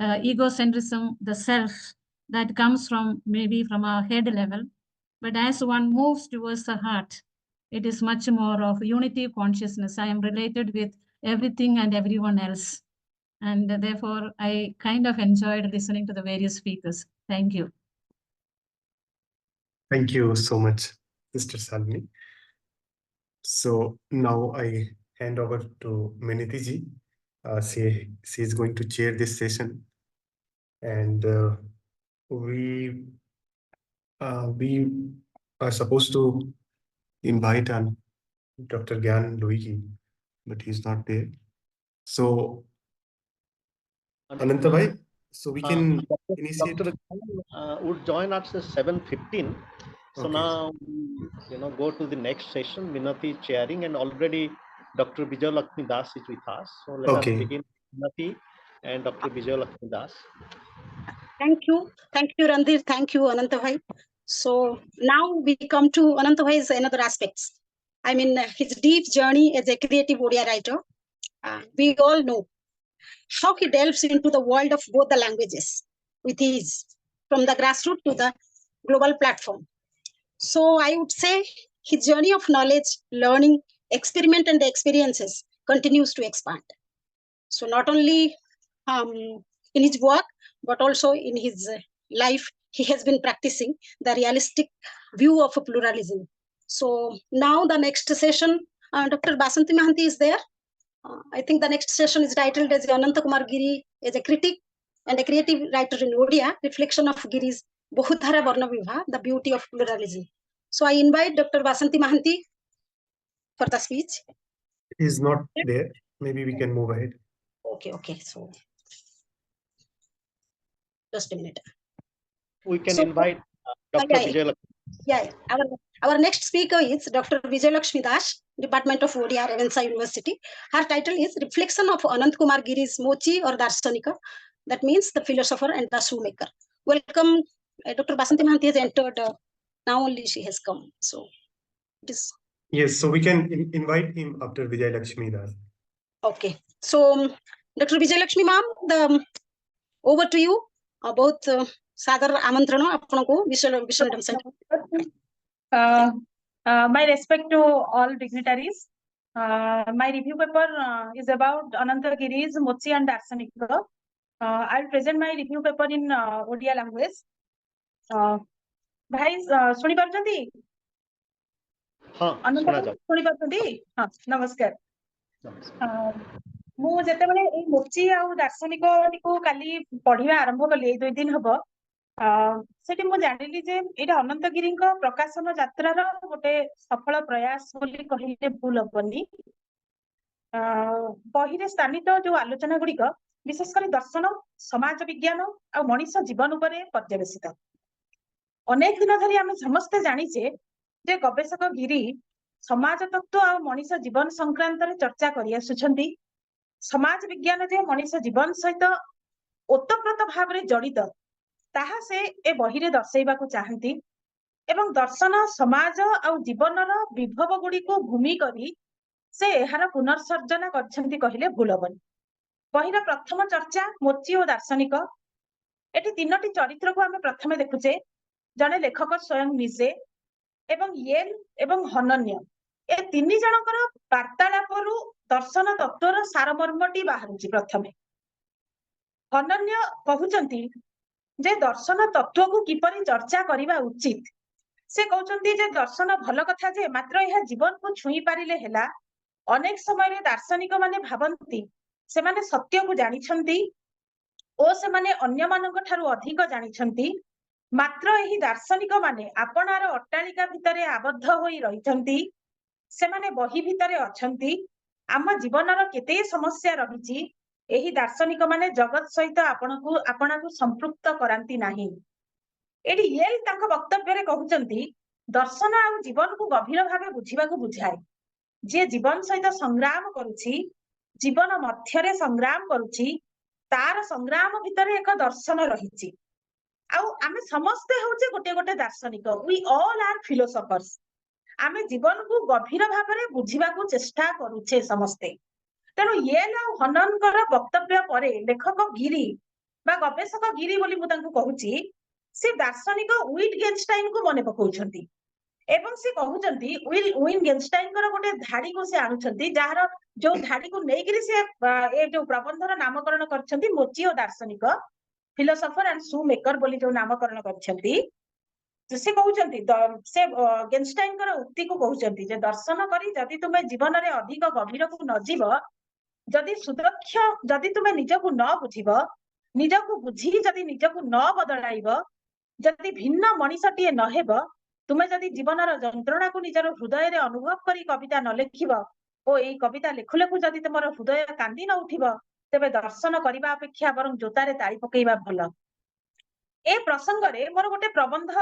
Egocentrism, the self, that comes from maybe from our head level. But as one moves towards the heart, it is much more of unity consciousness. I am related with everything and everyone else. And therefore, I kind of enjoyed listening to the various speakers. Thank you. Thank you so much, Mr. Salmi. So now I hand over to Menitiji. She is going to chair this session, and we are supposed to invite Dr. Gyan Luigi, but he's not there. So Ananta bhai, so we can initiate. Dr. Would join at 7:15. So Okay. now, go to the next session. Minati chairing, and already Dr. Vijay Lakshmi Das is with us. So let us begin. Minati and Dr. Vijay Lakshmi Das. Thank you, Randhir. Thank you, Ananta bhai. So now we come to Ananta bhai's another aspects. I mean, his deep journey as a creative Odia writer. We all know how he delves into the world of both the languages with ease, from the grassroots to the global platform. So I would say his journey of knowledge, learning, experiment, and experiences continues to expand. So not only in his work, but also in his life, he has been practicing the realistic view of pluralism. So now the next session, Dr. Basanti Mahanti is there. I think the next session is titled as Ananta Kumar Giri as a critic and a creative writer in Odia, reflection of Giri's Bahudhara Varna Vibha, the beauty of pluralism. So I invite Dr. Basanti Mahanti for the speech. He's not there. Maybe we can move ahead. Okay. So just a minute. We can invite Dr. yeah, Vijay. yeah. Our next speaker is Dr. Vijay Lakshmi Das, Department of ODR, Revensa University. Her title is Reflection of Ananta Kumar Giri's Mochi or Darshanika. That means the philosopher and the shoemaker. Welcome, Dr. Basanti Mahanti has entered. Now only she has come. So it is Yes, so we can invite him after Vijay Lakshmi Das. okay. So Dr. Vijay Lakshmi ma'am, over to you. About Sadar Amantrano Apanako Vishal. My respect to all dignitaries. My review paper is about Ananta Giri's Mochi and Darsanika. I'll present my review paper in Odia language. Bhai, ଶୁଣି ପାରୁଛନ୍ତି? ଶୁଣି ପାରୁଛନ୍ତି? ନମସ୍କାର। ମୁଁ ଯେତେବେଳେ ଏଇ ମୋଚି ଆଉ ଦାର୍ଶନିକଟିକୁ କାଲି ପଢିବା ଆରମ୍ଭ କଲି, ଏଇ 2 ଦିନ ହବ, ସେଠି ମୁଁ ଜାଣିଲି ଯେ ଏଇଟା ଅନନ୍ତ ଗିରିଙ୍କ ପ୍ରକାଶନ ଯାତ୍ରାର ଗୋଟେ ସଫଳ ପ୍ରୟାସ ବୋଲି କହିଲେ ଭୁଲ ହବନି। ବହିରେ ସ୍ଥାନିତ ଯୋଉ ଆଲୋଚନା ଗୁଡିକ ବିଶେଷ କରି ଦର୍ଶନ, ସମାଜ ବିଜ୍ଞାନ ଆଉ ମଣିଷ ଜୀବନ ଉପରେ ପର୍ଯ୍ୟବେସିତ। ଅନେକ ଦିନ ଧରି ଆମେ ସମସ୍ତେ ଜାଣିଛେ ଯେ ଗବେଷକ ଗିରି ସମାଜ ତତ୍ତ୍ୱ ଆଉ ମଣିଷ ଜୀବନ ସଂକ୍ରାନ୍ତରେ ଚର୍ଚ୍ଚା କରି ଆସୁଛନ୍ତି। ସମାଜ ବିଜ୍ଞାନ ଯେ ମଣିଷ ଜୀବନ ସହିତ ଓତପ୍ରୋତ ଭାବରେ ଜଡିତ ତାହା ସେ ଏ ବହିରେ ଦର୍ଶାଇବାକୁ ଚାହାନ୍ତି ଏବଂ ଦର୍ଶନ, ସମାଜ ଆଉ ଜୀବନର ବିଭବ ଗୁଡିକୁ ଭୂମି କରି ସେ ଏହାର ପୁନର୍ସର୍ଜନା କରିଛନ୍ତି କହିଲେ ଭୁଲ ହବନି। ବହିର ପ୍ରଥମ ଚର୍ଚ୍ଚା ମୋଚି ଓ ଦାର୍ଶନିକ। ଏଠି 3ଟି ଚରିତ୍ରକୁ ଆମେ ପ୍ରଥମେ ଦେଖୁଛେ, ଜଣେ ଲେଖକ ସ୍ୱୟଂ ନିଜେ ଏବଂ ୟେଲ୍ ଏବଂ ହନନ୍ୟ। ଏ 3 ଜଣଙ୍କର ବାର୍ତ୍ତାଳାପରୁ ଦର୍ଶନ ତତ୍ତ୍ୱର ସାରମର୍ମଟି ବାହାରୁଛି। ପ୍ରଥମେ ହନନ୍ୟ କହୁଛନ୍ତି ଯେ ଦର୍ଶନ ତତ୍ତ୍ୱକୁ କିପରି ଚର୍ଚ୍ଚା କରିବା ଉଚିତ। ସେ କହୁଛନ୍ତି ଯେ ଦର୍ଶନ ଭଲ କଥା ଯେ, ମାତ୍ର ଏହା ଜୀବନକୁ ଛୁଇଁ ପାରିଲେ ହେଲା। ଅନେକ ସମୟରେ ଦାର୍ଶନିକ ମାନେ ଭାବନ୍ତି ସେମାନେ ସତ୍ୟକୁ ଜାଣିଛନ୍ତି ଓ ସେମାନେ ଅନ୍ୟମାନଙ୍କ ଠାରୁ ଅଧିକ ଜାଣିଛନ୍ତି, ମାତ୍ର ଏହି ଦାର୍ଶନିକ ମାନେ ଆପଣାର ଅଟ୍ଟାଳିକା ଭିତରେ ଆବଦ୍ଧ ହୋଇ ରହିଛନ୍ତି। ସେମାନେ ବହି ଭିତରେ ଅଛନ୍ତି। ଆମ ଜୀବନର କେତେ ସମସ୍ୟା ରହିଛି, ଏହି ଦାର୍ଶନିକ ମାନେ ଜଗତ ସହିତ ଆପଣାକୁ ସମ୍ପୃକ୍ତ କରାନ୍ତି ନାହିଁ। ଏଠି ୟେଲ୍ ତାଙ୍କ ବକ୍ତବ୍ୟରେ କହୁଛନ୍ତି ଦର୍ଶନ ଆଉ ଜୀବନକୁ ଗଭୀର ଭାବେ ବୁଝିବାକୁ ବୁଝାଏ। ଯିଏ ଜୀବନ ସହିତ ସଂଗ୍ରାମ କରୁଛି, ଜୀବନ ମଧ୍ୟରେ ସଂଗ୍ରାମ କରୁଛି, ତାର ସଂଗ୍ରାମ ଭିତରେ ଏକ ଦର୍ଶନ ରହିଛି। ଆଉ ଆମେ ସମସ୍ତେ ହଉଛେ ଗୋଟେ ଗୋଟେ ଦାର୍ଶନିକ। We all are philosophers. ଆମେ ଜୀବନକୁ ଗଭୀର ଭାବରେ ବୁଝିବାକୁ ଚେଷ୍ଟା କରୁଛେ ସମସ୍ତେ। ତେଣୁ ୟେଲ୍ ଆଉ ହନନ୍ଙ୍କର ବକ୍ତବ୍ୟ ପରେ ଲେଖକ ଗିରି ବା ଗବେଷକ ଗିରି ବୋଲି ମୁଁ ତାଙ୍କୁ କହୁଛି, ସେ ଦାର୍ଶନିକ ୱିଟଗେନଷ୍ଟାଇନକୁ ମନେ ପକାଉଛନ୍ତି ଏବଂ ସେ କହୁଛନ୍ତି ୱିଟଗେନଷ୍ଟାଇନଙ୍କର ଗୋଟେ ଧାଡିକୁ ସେ ଆଣୁଛନ୍ତି, ଯାହାର ଯୋଉ ଧାଡିକୁ ନେଇକିରି ସେ ଏ ଯୋଉ ପ୍ରବନ୍ଧର ନାମକରଣ କରିଛନ୍ତି ମୋଚି ଓ ଦାର୍ଶନିକ, ଫିଲୋସଫର ଆଣ୍ଡ ସୁ ମେକର ବୋଲି ଯୋଉ ନାମକରଣ କରିଛନ୍ତି। ସେ କହୁଛନ୍ତି ସେ ଗେନଷ୍ଟାଇନଙ୍କର ଉକ୍ତିକୁ କହୁଛନ୍ତି ଯେ ଦର୍ଶନ କରି ଯଦି ତୁମେ ଜୀବନରେ ଅଧିକ ଗଭୀରକୁ ନ ଯିବ, ଯଦି ସୁଦକ୍ଷ ଯଦି ତୁମେ ନିଜକୁ ନ ବୁଝିବ, ନିଜକୁ ବୁଝି ଯଦି ନିଜକୁ ନ ବଦଳାଇବ, ଯଦି ଭିନ୍ନ ମଣିଷଟିଏ ନ ହେବ, ତୁମେ ଯଦି ଜୀବନର ଯନ୍ତ୍ରଣାକୁ ନିଜର ହୃଦୟରେ ଅନୁଭବ କରି କବିତା ନ ଲେଖିବ ଓ ଏଇ କବିତା ଲେଖୁ ଲେଖୁ ଯଦି ତୁମର ହୃଦୟ କାନ୍ଦି ନ ଉଠିବ, ତେବେ ଦର୍ଶନ କରିବା ଅପେକ୍ଷା ବରଂ ଜୋତାରେ ତାଳି ପକେଇବା ଭଲ। ଏ ପ୍ରସଙ୍ଗରେ ମୋର ଗୋଟେ ପ୍ରବନ୍ଧ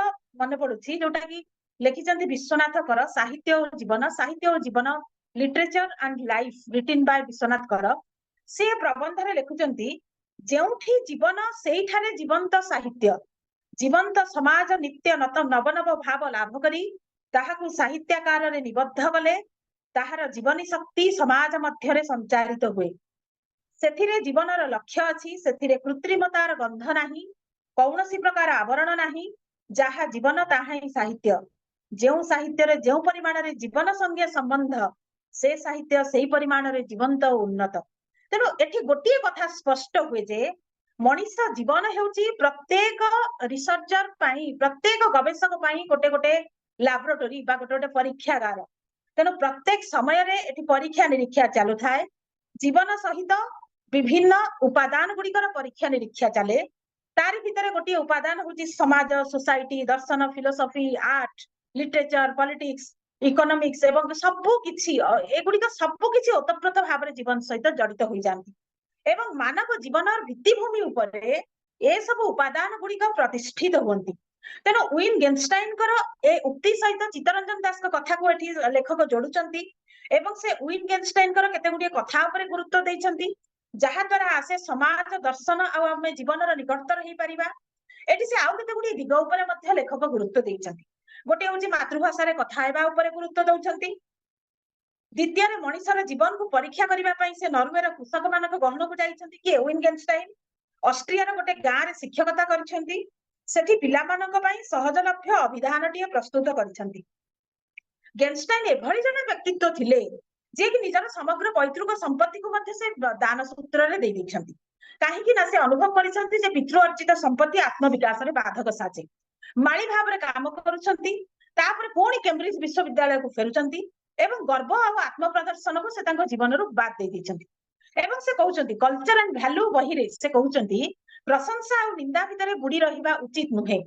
ମନେ ପଡୁଛି, ଯୋଉଟା କି ଲେଖିଛନ୍ତି ବିଶ୍ୱନାଥ କର, ସାହିତ୍ୟ ଓ ଜୀବନ ଲିଟରେଚର ଆଣ୍ଡ ଲାଇଫ ରିଟିନ୍ ବାୟ ବିଶ୍ୱନାଥ କର। ସେ ପ୍ରବନ୍ଧରେ ଲେଖୁଛନ୍ତି ଯେଉଁଠି ଜୀବନ ସେଇଠାରେ ଜୀବନ୍ତ ସାହିତ୍ୟ, ଜୀବନ୍ତ ସମାଜ ନିତ୍ୟ ନବନବ ଭାବ ଲାଭ କରି ତାହାକୁ ସାହିତ୍ୟାକାରରେ ନିବଦ୍ଧ କଲେ ତାହାର ଜୀବନୀ ଶକ୍ତି ସମାଜ ମଧ୍ୟରେ ସଞ୍ଚାରିତ ହୁଏ। ସେଥିରେ ଜୀବନର ଲକ୍ଷ୍ୟ ଅଛି, ସେଥିରେ କୃତ୍ରିମତାର ଗନ୍ଧ ନାହିଁ, କୌଣସି ପ୍ରକାର ଆବରଣ ନାହିଁ। ଯାହା ଜୀବନ ତାହା ହିଁ ସାହିତ୍ୟ। ଯେଉଁ ସାହିତ୍ୟରେ ଯେଉଁ ପରିମାଣରେ ଜୀବନ ସଙ୍ଗେ ସମ୍ବନ୍ଧ, ସେ ସାହିତ୍ୟ ସେଇ ପରିମାଣରେ ଜୀବନ୍ତ ଓ ଉନ୍ନତ। ତେଣୁ ଏଠି ଗୋଟିଏ କଥା ସ୍ପଷ୍ଟ ହୁଏ ଯେ ମଣିଷ ଜୀବନ ହେଉଛି ପ୍ରତ୍ୟେକ ରିସର୍ଚର ପାଇଁ, ପ୍ରତ୍ୟେକ ଗବେଷକ ପାଇଁ ଗୋଟେ ଗୋଟେ ଲାବୋରେଟୋରୀ ବା ଗୋଟେ ଗୋଟେ ପରୀକ୍ଷାଗାର। ତେଣୁ ପ୍ରତ୍ୟେକ ସମୟରେ ଏଠି ପରୀକ୍ଷା ନିରୀକ୍ଷା ଚାଲୁଥାଏ। ଜୀବନ ସହିତ ବିଭିନ୍ନ ଉପାଦାନ ଗୁଡିକର ପରୀକ୍ଷା ନିରୀକ୍ଷା ଚାଲେ। ତାରି ଭିତରେ ଗୋଟିଏ ଉପାଦାନ ହଉଛି ସମାଜ, ସୋସାଇଟି, ଦର୍ଶନ, philosophy, art, literature, politics, economics ଏବଂ ସବୁ କିଛି, ଏଗୁଡିକ ସବୁ କିଛି ଓତପ୍ରୋତ ଭାବରେ ଜୀବନ ସହିତ ଜଡିତ ହୋଇଯାନ୍ତି ଏବଂ ମାନବ ଜୀବନର ଭିତ୍ତିଭୂମି ଉପରେ ଏସବୁ ଉପାଦାନ ଗୁଡିକ ପ୍ରତିଷ୍ଠିତ ହୁଅନ୍ତି। तेणु ୱିଟଗେନଷ୍ଟାଇନଙ୍କର ए उक्ति सहित चित्तरंजन दास कथा को एठी लेखक जोडुचंती एवं से ୱିଟଗେନଷ୍ଟାଇନଙ୍କର केते गुडी कथा उपरे गुरुत्व देइचंती जहा द्वारा आसे समाज दर्शन आ आमे जीवनर निकटतर हेई परिबा। एठी से आउ केते गुडी दिग उपरे मध्य लेखक गुरुत्व देइचंती। गोटे होची मातृभाषा रे कथा हेबा उपरे गुरुत्व दउचंती। द्वितीय रे मनिषर जीवन को परीक्षा करिबा पई से नॉर्वेर कृषक मानक गहन को जाइचंती कि ୱିଟଗେନଷ୍ଟାଇन ऑस्ट्रिया रे गोटे गां रे शिक्षकता करछंती। सेठी पिलामानक पई सहजलभ्य अभिधानटीय प्रस्तुत करछंती। गेनस्टाइन एभଳି जने व्यक्तित्व थिले जे कि निजर समग्र पैतृक संपत्ति को मध्ये से दान सूत्र रे देइ दैछंती। काहे कि ना से अनुभव करछंती जे पितृ अर्जित संपत्ति आत्मविकास रे बाधक साजे। माळी भाव रे काम करूछंती तापर पुणी केम्ब्रिज विश्वविद्यालय को फेरुछंती एवं गर्व आ आत्म प्रदर्शन को से तांको जीवन रु बाद देइ दैछंती। एवं से कहउछंती कल्चर एंड वैल्यू बही रे से कहउछंती प्रशंसा और निंदा भितरे बुडी रहिबा उचित नुहे।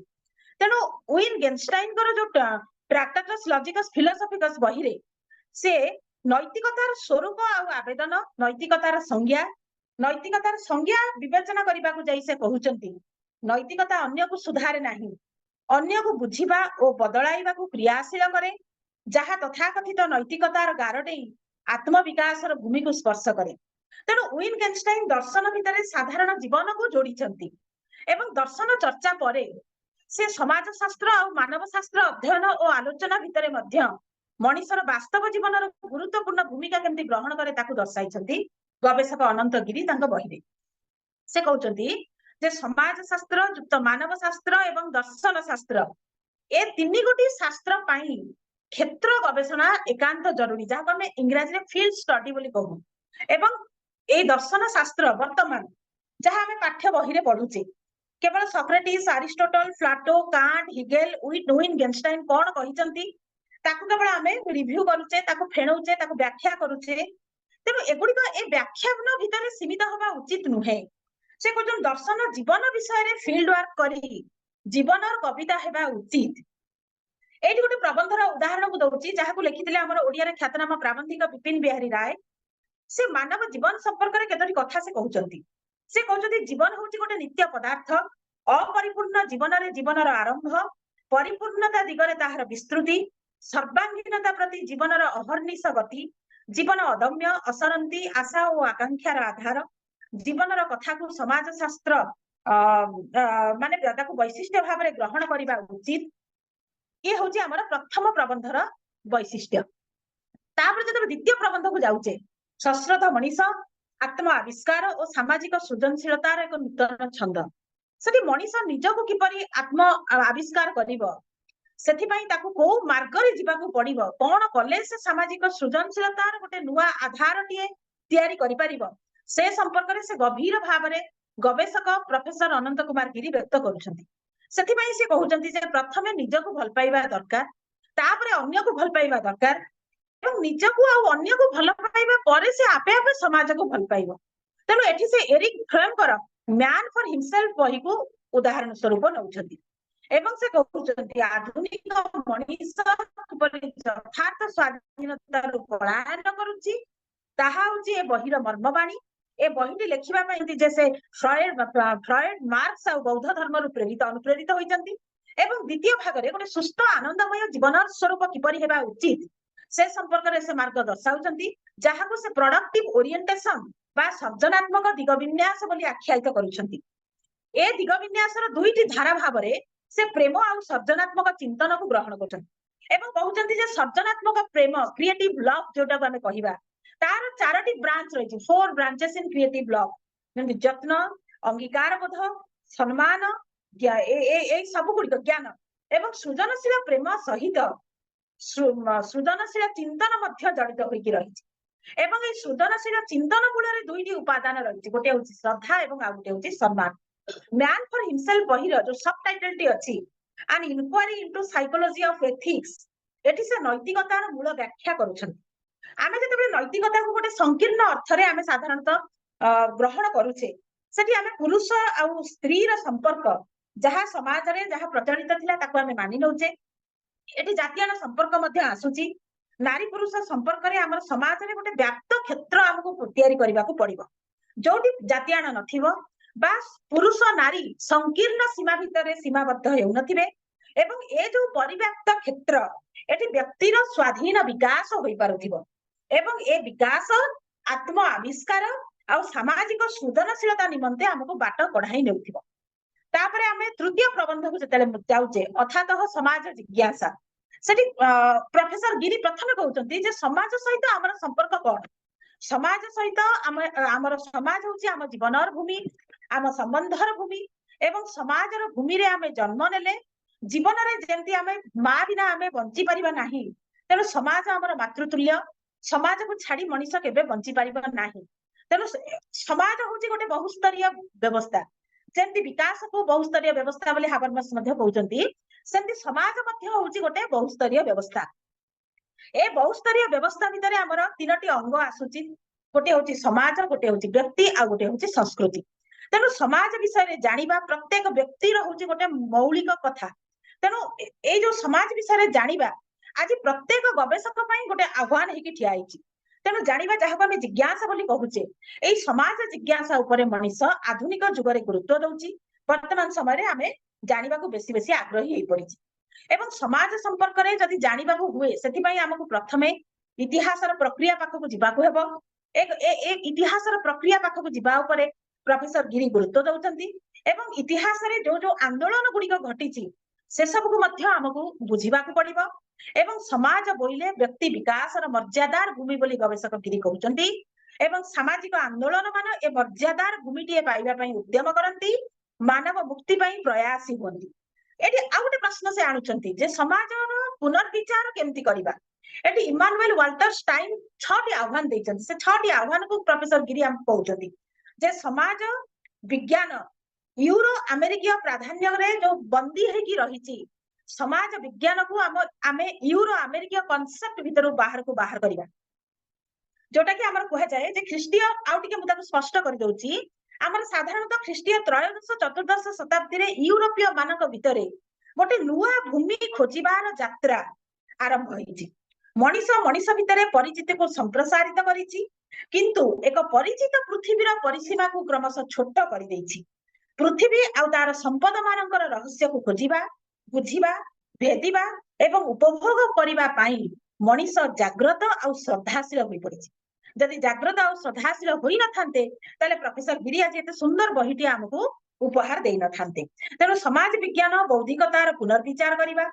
तेणु ୱିଟଗେନଷ୍ଟାଇନଙ୍କର जो ट्रैक्टस लॉजिकस फिलोसॉफिकस बही रे से नैतिकतार स्वरूप आ आवेदन नैतिकतार संज्ञा विवेचना करबा को जाई से कहउछंती नैतिकता अन्य को सुधारे नाही अन्य को बुझिबा ओ बदलाइबा को क्रियाशील करे जहा तथाकथित नैतिकतार गारडे आत्म विकासर भूमि को स्पर्श करे। तेणु ୱିଟଗେନଷ୍ଟାଇନ दर्शन भितरे साधारण जीवन को जोड़ीचंती एवं दर्शन चर्चा परे से समाज शास्त्र और मानव शास्त्र अध्ययन और आलोचना भितरे मध्य मनिषर वास्तव जीवनर गुरुत्वपूर्ण भूमिका केमती ग्रहण करे ताकू दर्शाइछंती गवेषक अनंत गिरी तांको बहिरे। से कहउछंती जे समाज शास्त्र युक्त मानव शास्त्र एवं दर्शन शास्त्र ए तीनी गोटी शास्त्र पाई क्षेत्र गवेषणा एकांत जरूरी जहाको हमें इंग्रजी रे फील्ड स्टडी बोली कहू। एवं ए दर्शन शास्त्र वर्तमान जहां हमें पाठ्य बही रे पढुचे केवल Socrates Aristotle Plato Kant Hegel Wittgenstein कोन कहिचंती ताकू केवल हमें रिव्यू करूचे ताकू फेणुचे ताकू व्याख्या करूचे। तेणु एगुडी को ए व्याख्या भितर सीमित होबा उचित नुहे। से कोजन दर्शन जीवन विषय रे फील्ड वर्क करी जीवनर कविता हेबा उचित। एठी गोटे प्रबंधर उदाहरण को दउची जहाकू लिखिथिले हमर ओडिया रे ख्यातनामा प्राबंधिक विपिन बिहारी राय। से मानव जीवन संपर्क रे केतोटी कथा से कहउचंती। से कहउचंती जीवन होची गोटे नित्य पदार्थ अपरिपूर्ण जीवन रे जीवनर आरंभ परिपूर्णता दिगरे ताहार विस्तृति सर्वांगीनता प्रति जीवनर अहर्निश गति जीवन अदम्य असरंती आशा और आकांक्षार आधार जीवनर कथा को समाज शास्त्र माने ताकू वैशिष्ट्य भाव में ग्रहण करबा उचित। ये होची हमर प्रथम प्रबंधर वैशिष्ट्य। तापर जब द्वितीय प्रबंध को जाउचे सश्रद्ध मनीष आत्म आविष्कार और सामाजिक सृजनशीलतार एक नूतन छंद सेठी मनीष निजको किपरि आत्म आविष्कार करिवो सेथिपाई ताकू को मार्गरे जीवाकू पड़िबो कोन कले से सामाजिक सृजनशीलतार गोटे नुआ आधारटीए तयारी करि परिबो से संपर्क रे से गभीर भाव रे गवेषक प्रोफेसर अनंत कुमार गिरी व्यक्त करूछंती। सेथिपाई से कहउछंती जे प्रथमे निजको भल पाइबा दरकार तापरे अन्य को भल पाइबा दरकार एवं निजको आ अन्य को भल पाइबा परे से आपे आपे समाज को भल पाइबो। तेणु एठी से एरिक फ्रेमकर मैन फॉर हिमसेल्फ बही को उदाहरण स्वरूप नउछंती एवं से कहउछंती आधुनिक मनीष किपरि यथार्थ स्वाधीनता पलायन करूची ताहा होची ए बहिर मर्मवाणी। ए बहिटी लेखिबा पई जैसे फ्रॉयड मार्क्स आ बौद्ध धर्म रु प्रेरित अनुप्रेरित होइचंती एवं द्वितीय भाग रे गोटे सुस्थ आनंदमय जीवन स्वरूप किपरि हेबा उचित से संपर्क रे से मार्ग दर्शाउचंती जहाको से प्रोडक्टिव ओरिएंटेशन बा सर्जनात्मक दिग विन्यास बोली आख्यायित करूछंती। ए दिग विन्यासर दुईटी धारा भाव रे से प्रेम आ सर्जनात्मक चिंतन को ग्रहण करछंती एवं कहउचंती जे सर्जनात्मक प्रेम क्रिएटिव लव जोटा को हमें कहिबा तार चारोटी ब्रांच रही 4 ब्रांचेस इन क्रिएटिव लव जेंति यत्न अंगीकार बोध सम्मान ए सब गुडी ज्ञान एवं सृजनशील प्रेम सहित सृजनशील चिंतन मध्य जड़ित होइकी रही एवं ए सृजनशील चिंतन मूल रे दुईटी उपादान रही गोटे होची श्रद्धा एवं आ गोटे होची सम्मान। मैन फॉर हिमसेल्फ बहिर जो सब टाइटल टी अछि an inquiry into psychology of ethics एठी से नैतिकतार मूल व्याख्या करूछंती। आमे जतबे नैतिकता को गोटे संकीर्ण अर्थ रे आमे साधारणतः ग्रहण करूछे सेठी आमे पुरुष आ स्त्री रा संपर्क जहा समाज रे जहा प्रचलित थिला ताको आमे मानि नउचे एठी जातीय संपर्क मध्य आसुची नारी पुरुष संपर्क रे हमर समाज रे गोटे व्याप्त क्षेत्र हमको तयारी करबा को पड़िबो जोटी जातीयान नथिबो बा पुरुष नारी संकीर्ण सीमा भितर सीमाबद्ध हेउ नथिबे ଏବଂ ଏ ଯୋଉ ପରିବ୍ୟାପ୍ତ କ୍ଷେତ୍ର ଏଠି ବ୍ୟକ୍ତିର ସ୍ୱାଧୀନ ବିକାଶ ହୋଇପାରୁଥିବ ଏବଂ ଏ ବିକାଶ ଆତ୍ମ ଆବିଷ୍କାର ଆଉ ସାମାଜିକ ସୃଜନଶୀଳତା ନିମନ୍ତେ ଆମକୁ ବାଟ କଢାଇ ନେଉଥିବ। ତାପରେ ଆମେ ତୃତୀୟ ପ୍ରବନ୍ଧକୁ ଯେତେବେଳେ ଯାଉଛେ ଅଥାତଃ ସମାଜ ଜିଜ୍ଞାସା, ସେଠି ପ୍ରଫେସର ଗିରି ପ୍ରଥମେ କହୁଛନ୍ତି ଯେ ସମାଜ ସହିତ ଆମର ସମ୍ପର୍କ କଣ? ସମାଜ ସହିତ ଆମର ସମାଜ ହଉଛି ଆମ ଜୀବନର ଭୂମି, ଆମ ସମ୍ବନ୍ଧର ଭୂମି ଏବଂ ସମାଜର ଭୂମିରେ ଆମେ ଜନ୍ମ ନେଲେ ଜୀବନରେ ଯେମିତି ଆମେ ମା ବିନା ଆମେ ବଞ୍ଚି ପାରିବା ନାହିଁ, ତେଣୁ ସମାଜ ଆମର ମାତୃତୁଲ୍ୟ, ସମାଜକୁ ଛାଡି ମଣିଷ କେବେ ବଞ୍ଚି ପାରିବ ନାହିଁ। ତେଣୁ ସମାଜ ହଉଛି ଗୋଟେ ବହୁସ୍ତରୀୟ ବ୍ୟବସ୍ଥା। ଯେମିତି ବିକାଶକୁ ବହୁସ୍ତରୀୟ ବ୍ୟବସ୍ଥା ବୋଲି ହାବରମାସ ମଧ୍ୟ କହୁଛନ୍ତି, ସେମିତି ସମାଜ ମଧ୍ୟ ହଉଛି ଗୋଟେ ବହୁସ୍ତରୀୟ ବ୍ୟବସ୍ଥା। ଏ ବହୁସ୍ତରୀୟ ବ୍ୟବସ୍ଥା ଭିତରେ ଆମର 3ଟି ଅଙ୍ଗ ଆସୁଛି। ଗୋଟେ ହଉଛି ସମାଜ, ଗୋଟେ ହଉଛି ବ୍ୟକ୍ତି ଆଉ ଗୋଟେ ହଉଛି ସଂସ୍କୃତି। ତେଣୁ ସମାଜ ବିଷୟରେ ଜାଣିବା ପ୍ରତ୍ୟେକ ବ୍ୟକ୍ତିର ହଉଛି ଗୋଟେ ମୌଳିକ କଥା। ତେଣୁ ଏଇ ଯୋଉ ସମାଜ ବିଷୟରେ ଜାଣିବା ଆଜି ପ୍ରତ୍ୟେକ ଗବେଷକ ପାଇଁ ଗୋଟେ ଆହ୍ୱାନ ହେଇକି ଠିଆ ହେଇଛି। ତେଣୁ ଜାଣିବା ଯାହାକୁ ଆମେ ଜିଜ୍ଞାସା ବୋଲି କହୁଛେ, ଏଇ ସମାଜ ଜିଜ୍ଞାସା ଉପରେ ମଣିଷ ଆଧୁନିକ ଯୁଗରେ ଗୁରୁତ୍ୱ ଦଉଛି। ବର୍ତ୍ତମାନ ସମୟରେ ଆମେ ଜାଣିବାକୁ ବେଶୀ ବେଶୀ ଆଗ୍ରହୀ ହେଇପଡିଛି ଏବଂ ସମାଜ ସମ୍ପର୍କରେ ଯଦି ଜାଣିବାକୁ ହୁଏ ସେଥିପାଇଁ ଆମକୁ ପ୍ରଥମେ ଇତିହାସର ପ୍ରକ୍ରିୟା ପାଖକୁ ଯିବାକୁ ହେବ। ଏ ଇତିହାସର ପ୍ରକ୍ରିୟା ପାଖକୁ ଯିବା ଉପରେ ପ୍ରଫେସର ଗିରି ଗୁରୁତ୍ୱ ଦଉଛନ୍ତି ଏବଂ ଇତିହାସରେ ଯୋଉ ଯୋଉ ଆନ୍ଦୋଳନ ଗୁଡିକ ଘଟିଛି ସେସବୁକୁ ମଧ୍ୟ ଆମକୁ ବୁଝିବାକୁ ପଡିବ ଏବଂ ସମାଜ ବୋଇଲେ ବ୍ୟକ୍ତି ବିକାଶର ମର୍ଯ୍ୟାଦାର ଭୂମି ବୋଲି ଗବେଷକ ଗିରି କହୁଛନ୍ତି ଏବଂ ସାମାଜିକ ଆନ୍ଦୋଳନ ମାନ ଏ ମର୍ଯ୍ୟାଦାର ଭୂମିଟିଏ ପାଇବା ପାଇଁ ଉଦ୍ୟମ କରନ୍ତି, ମାନବ ମୁକ୍ତି ପାଇଁ ପ୍ରୟାସୀ ହୁଅନ୍ତି। ଏଠି ଆଉ ଗୋଟେ ପ୍ରଶ୍ନ ସେ ଆଣୁଛନ୍ତି ଯେ ସମାଜର ପୁନର୍ବିଚାର କେମିତି କରିବା। ଏଠି ଇମାନୁଏଲ ୱାଲ୍ଟର ଷ୍ଟାଇନ 6ଟି ଆହ୍ୱାନ ଦେଇଛନ୍ତି। ସେ 6ଟି ଆହ୍ୱାନକୁ ପ୍ରଫେସର ଗିରି ଆମକୁ କହୁଛନ୍ତି ଯେ ସମାଜ ବିଜ୍ଞାନ ୟୁରୋ ଆମେରିକୀୟ ପ୍ରାଧାନ୍ୟରେ ଯୋଉ ବନ୍ଦୀ ହେଇକି ରହିଛି, ସମାଜ ବିଜ୍ଞାନକୁ ଆମେ ୟୁରୋ ଆମେରିକୀୟ କନସେପ୍ଟ ଭିତରୁ ବାହାରକୁ ବାହାର କରିବା, ଯୋଉଟା କି ଆମର କୁହାଯାଏ ଯେ ଖ୍ରୀଷ୍ଟୀୟ, ଆଉ ଟିକେ ମୁଁ ତାକୁ ସ୍ପଷ୍ଟ କରିଦଉଛି, ଆମର ସାଧାରଣତଃ ଖ୍ରୀଷ୍ଟୀୟ ତ୍ରୟୋଦଶ ଚତୁର୍ଦ୍ଦଶ ଶତାବ୍ଦୀରେ ୟୁରୋପୀୟ ମାନଙ୍କ ଭିତରେ ଗୋଟେ ନୂଆ ଭୂମି ଖୋଜିବାର ଯାତ୍ରା ଆରମ୍ଭ ହେଇଛି। ମଣିଷ ଭିତରେ ପରିଚିତିକୁ ସମ୍ପ୍ରସାରିତ କରିଛି, କିନ୍ତୁ ଏକ ପରିଚିତ ପୃଥିବୀର ପରିସୀମାକୁ କ୍ରମଶଃ ଛୋଟ କରିଦେଇଛି। ପୃଥିବୀ ଆଉ ତାର ସମ୍ପଦ ମାନଙ୍କର ରହସ୍ୟକୁ ଖୋଜିବା, ବୁଝିବା, ଭେଦିବା ଏବଂ ଉପଭୋଗ କରିବା ପାଇଁ ମଣିଷ ଜାଗ୍ରତ ଆଉ ଶ୍ରଦ୍ଧାଶୀଳ ହୋଇପଡିଛି। ଯଦି ଜାଗ୍ରତ ଆଉ ଶ୍ରଦ୍ଧାଶୀଳ ହୋଇନଥାନ୍ତେ ତାହେଲେ ପ୍ରଫେସର ଗିରି ଆଜି ଏତେ ସୁନ୍ଦର ବହିଟି ଆମକୁ ଉପହାର ଦେଇନଥାନ୍ତେ। ତେଣୁ ସମାଜ ବିଜ୍ଞାନ ବୌଦ୍ଧିକତାର ପୁନର୍ବିଚାର କରିବା,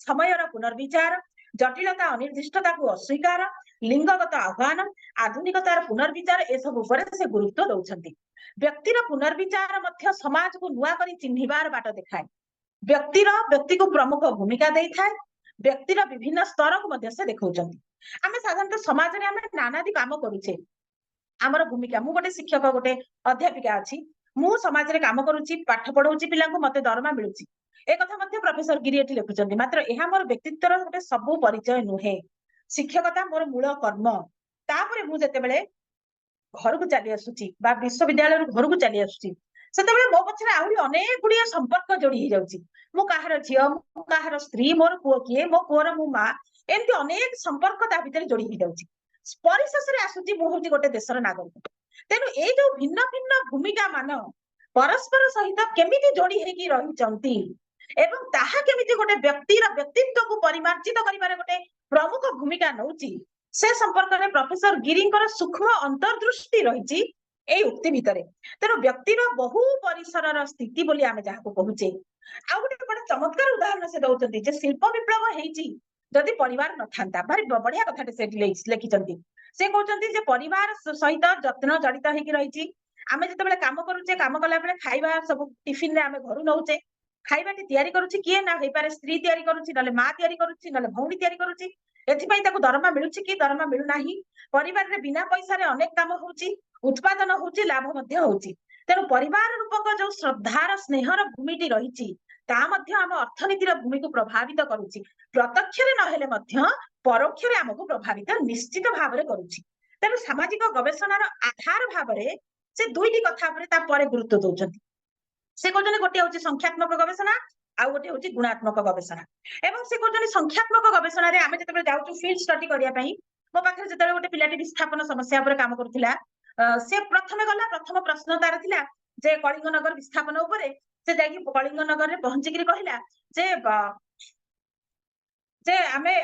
ସମୟର ପୁନର୍ବିଚାର, ଜଟିଳତା ଅନିର୍ଦ୍ଦିଷ୍ଟତାକୁ ଅସ୍ୱୀକାର, ଲିଙ୍ଗଗତ ଆହ୍ୱାନ, ଆଧୁନିକତାର ପୁନର୍ବିଚାର ଏସବୁ ଉପରେ ସେ ଗୁରୁତ୍ୱ ଦଉଛନ୍ତି। ବ୍ୟକ୍ତିର ପୁନର୍ବିଚାର ମଧ୍ୟ ସମାଜକୁ ନୂଆ କରି ଚିହ୍ନିବାର ବାଟ ଦେଖାଏ। ବ୍ୟକ୍ତିକୁ ପ୍ରମୁଖ ଭୂମିକା ଦେଇଥାଏ। ବ୍ୟକ୍ତିର ବିଭିନ୍ନ ସ୍ତରକୁ ମଧ୍ୟ ସେ ଦେଖାଉଛନ୍ତି। ଆମେ ସାଧାରଣତଃ ସମାଜରେ ଆମେ ନାନାଦି କାମ କରୁଛେ। ଆମର ଭୂମିକା, ମୁଁ ଗୋଟେ ଶିକ୍ଷକ, ଗୋଟେ ଅଧ୍ୟାପିକା ଅଛି, ମୁଁ ସମାଜରେ କାମ କରୁଛି, ପାଠ ପଢଉଛି ପିଲାଙ୍କୁ, ମତେ ଦରମା ମିଳୁଛି। ଏ କଥା ମଧ୍ୟ ପ୍ରଫେସର ଗିରି ଏଠି ଲେଖୁଛନ୍ତି। ମାତ୍ର ଏହା ମୋର ବ୍ୟକ୍ତିତ୍ୱର ଗୋଟେ ସବୁ ପରିଚୟ ନୁହେଁ। ଶିକ୍ଷକତା ମୋର ମୂଳ କର୍ମ। ତାପରେ ମୁଁ ଯେତେବେଳେ ଘରକୁ ଚାଲି ଆସୁଛି ବା ବିଶ୍ୱବିଦ୍ୟାଳୟରୁ ଘରକୁ ଚାଲି ଆସୁଛି, ସେତେବେଳେ ମୋ ପଛରେ ଆହୁରି ଅନେକ ଗୁଡିଏ ସମ୍ପର୍କ ଯୋଡି ହେଇଯାଉଛି। ମୁଁ କାହାର ଝିଅ, ମୁଁ କାହାର ସ୍ତ୍ରୀ, ମୋର ପୁଅ କିଏ, ମୋ ପୁଅର ମୁଁ ମା, ଏମିତି ଅନେକ ସମ୍ପର୍କ ତା ଭିତରେ ଯୋଡି ହେଇଯାଉଛି। ପରିଶେଷରେ ଆସୁଛି ମୁଁ ହଉଛି ଗୋଟେ ଦେଶର ନାଗରିକ। ତେଣୁ ଏଇ ଯୋଉ ଭିନ୍ନ ଭିନ୍ନ ଭୂମିକା ମାନ ପରସ୍ପର ସହିତ କେମିତି ଯୋଡି ହେଇକି ରହିଛନ୍ତି ଏବଂ ତାହା କେମିତି ଗୋଟେ ବ୍ୟକ୍ତିର ବ୍ୟକ୍ତିତ୍ୱକୁ ପରିମାର୍ଜିତ କରିବାରେ ଗୋଟେ ପ୍ରମୁଖ ଭୂମିକା ନଉଛି, ସେ ସମ୍ପର୍କରେ ପ୍ରଫେସର ଗିରିଙ୍କର ସୂକ୍ଷ୍ମ ଅନ୍ତର୍ଦୃଷ୍ଟି ରହିଛି ଏଇ ଉକ୍ତି ଭିତରେ। ତେଣୁ ବ୍ୟକ୍ତିର ବହୁ ପରିସରର ସ୍ଥିତି ବୋଲି ଆମେ ଯାହାକୁ କହୁଛେ। ଆଉ ଗୋଟେ ଚମତ୍କାର ଉଦାହରଣ ସେ ଦଉଛନ୍ତି ଯେ ଶିଳ୍ପ ବିପ୍ଳବ ହେଇଛି ଯଦି ପରିବାର ନଥାନ୍ତା। ଭାରି ବଢିଆ କଥାଟେ ସେଠି ଲେଖିଛନ୍ତି। ସେ କହୁଛନ୍ତି ଯେ ପରିବାର ସହିତ ଯତ୍ନ ଜଡିତ ହେଇକି ରହିଛି। ଆମେ ଯେତେବେଳେ କାମ କରୁଛେ, କାମ କଲା ବେଳେ ଖାଇବା ସବୁ ଟିଫିନରେ ଆମେ ଘରୁ ନଉଛେ। ଖାଇବାଟି ତିଆରି କରୁଛି କିଏ ନା ହେଇପାରେ ସ୍ତ୍ରୀ ତିଆରି କରୁଛି, ନହେଲେ ମା ତିଆରି କରୁଛି, ନହେଲେ ଭଉଣୀ ତିଆରି କରୁଛି। ଏଥିପାଇଁ ତାକୁ ଦରମା ମିଳୁଛି କି ଦରମା ମିଳୁନାହିଁ। ପରିବାରରେ ବିନା ପଇସାରେ ଅନେକ କାମ ହଉଛି, ଉତ୍ପାଦନ ହଉଛି, ଲାଭ ମଧ୍ୟ ହଉଛି। ତେଣୁ ପରିବାର ରୂପକ ଯୋଉ ଶ୍ରଦ୍ଧାର ସ୍ନେହର ଭୂମିଟି ରହିଛି ତା ମଧ୍ୟ ଆମ ଅର୍ଥନୀତିର ଭୂମିକୁ ପ୍ରଭାବିତ କରୁଛି। ପ୍ରତ୍ୟକ୍ଷରେ ନହେଲେ ମଧ୍ୟ ପରୋକ୍ଷରେ ଆମକୁ ପ୍ରଭାବିତ ନିଶ୍ଚିତ ଭାବରେ କରୁଛି। ତେଣୁ ସାମାଜିକ ଗବେଷଣାର ଆଧାର ଭାବରେ ସେ 2ଟି କଥା ଉପରେ ତାପରେ ଗୁରୁତ୍ୱ ଦଉଛନ୍ତି। ସେ କହୁଛନ୍ତି ଗୋଟିଏ ହଉଛି ସଂଖ୍ୟାତ୍ମକ ଗବେଷଣା, ଆଉ ଗୋଟେ ହଉଛି ଗୁଣାତ୍ମକ ଗବେଷଣା। ଏବଂ ସେ କହୁଛନ୍ତି ସଂଖ୍ୟାତ୍ମକ ଗବେଷଣାରେ ଆମେ ଯେତେବେଳେ ଯାଉଛୁ ଫିଲ୍ଡ ଷ୍ଟଡି କରିବା ପାଇଁ, ମୋ ପାଖରେ ଯେତେବେଳେ ଗୋଟେ ପିଲାଟି ବିସ୍ଥାପନ ସମସ୍ୟା ଉପରେ କାମ କରୁଥିଲା, ସେ ପ୍ରଥମେ ଗଲା, ପ୍ରଥମ ପ୍ରଶ୍ନ ତାର ଥିଲା ଯେ କଳିଙ୍ଗନଗର ବିସ୍ଥାପନ ଉପରେ। ସେ ଯାଇକି କଳିଙ୍ଗନଗରରେ ପହଞ୍ଚିକିରି କହିଲା ଯେ जे आमे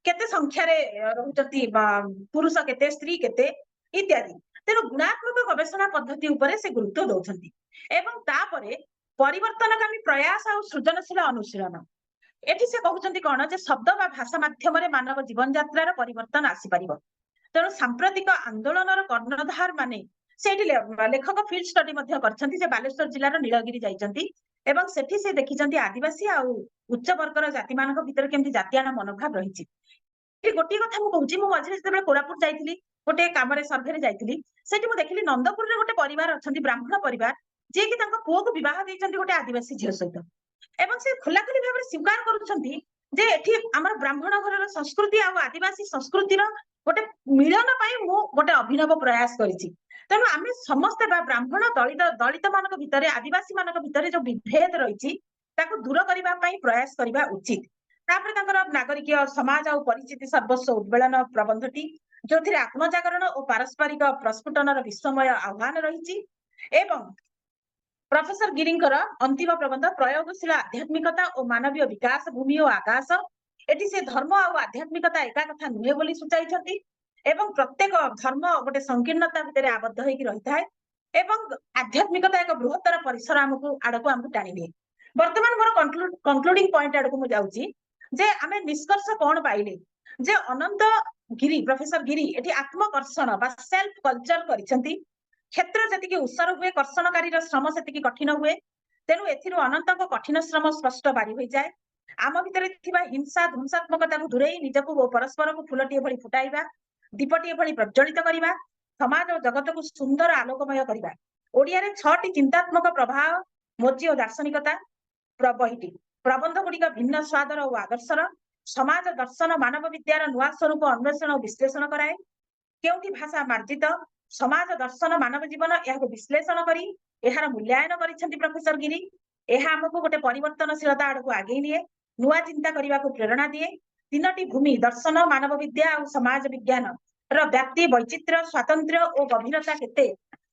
केते संख्यारे रहुचंती पुरुष केते स्त्री केते इत्यादि तेणु गुणात्मक गवेषणा पद्धति उपरे से गुरुत्व दौछंती एवं तापरे परिवर्तनगामी प्रयास और सृजनशील अनुशीलन एठी से कहउचंती कोन जे शब्द बा भाषा माध्यमरे मानव जीवन यात्रार परिवर्तन आसी परिबो तेणु सांप्रतिक आंदोलनर कर्णधार माने सेठी लेखक फील्ड स्टडी मध्य करछंती जे बालेश्वर जिल्लार नीलगिरी जाइचंती एवं सेठी से देखिचंती आदिवासी आ उच्च वर्गर जाति मानक भितर केमती जातीयाना मनोभाव रहिछि गोटे कथा मु कहूची मु मझिरे जेबे कोरापुट जाइथिली गोटे कामरे सर्भे रे जाइथिली सेठी मु देखिली नंदपुर रे गोटे परिवार अछंती ब्राह्मण परिवार जे कि तांको पुओ को विवाह दैचंती गोटे आदिवासी झियो सहित एवं से खुलाखुली भाबरे स्वीकार करूछंती जे एठी हमर ब्राह्मण घरर संस्कृति आ आदिवासी संस्कृतिर गोटे मिलन पाई मु गोटे अभिनव प्रयास करिछि तेणु आमे समस्त ब्राह्मण दलित मानक भितरे आदिवासी मानक भितरे जो विभेद रहिछि ताको दूर करिबा पई प्रयास करिबा उचित तापर तांकर नागरिक समाज और परिचिति सर्वस्व उद्वेलन प्रबंधटी जोथिरे आत्मजागरण और पारस्परिक प्रस्फुटनर विस्मय आह्वान रहिछि एवं प्रोफेसर गिरींकर अंतिम प्रबंध प्रयोगशील आध्यात्मिकता और मानवीय विकास भूमि और आकाश एटी से धर्म और आध्यात्मिकता एका कथा नुहे बोली सूचाइछंती एवं प्रत्येक धर्म गोटे संकीर्णता भितर आबद्ध होइकी रहिथाय एवं आध्यात्मिकता एक बृहत्तर परिसर आड़को टाणी दिए वर्तमान मोर कंक्लूडिंग पॉइंट आड़को मु जाउची जे आमे निष्कर्ष कोन पाइले जे अनंत गिरी प्रोफेसर गिरी एटी आत्मकर्षण बा सेल्फ कल्चर करिसंती क्षेत्र जतिके उसर हुए कर्षणकारी श्रम सेतिकी कठिन हुए तेणु एथिरु अनंतक कठिन श्रम स्पष्ट बारी हो जाए आम भितर थिबा हिंसा ध्वंसात्मकता दूरेई निजको परस्पर को फुलटीए भली फुटाइबा दीपटीए भली प्रज्वलित करिबा समाज और जगत को सुंदर आलोकमय करिबा ओडिया रे 6टी चिंतात्मक प्रभाव मोची और दार्शनिकता बहिटी प्रबंध गुड़िक भिन्न स्वादर और आदर्शर समाज दर्शन मानव विद्यार नुआ स्वरूप अन्वेषण और विश्लेषण कराए केउठी भाषा मार्जित समाज दर्शन मानव जीवन यह विश्लेषण करी एहार मूल्यांकन करिसेंती प्रोफेसर गिरी एहा हमको गोटे परिवर्तनशीलता आड़को आगे निए नुआ चिंता करने को प्रेरणा दिए 3टी भूमि दर्शन मानव विद्या और समाज विज्ञान व्याप्ति वैचित्र्य स्वातंत्र्य और गभीरता केते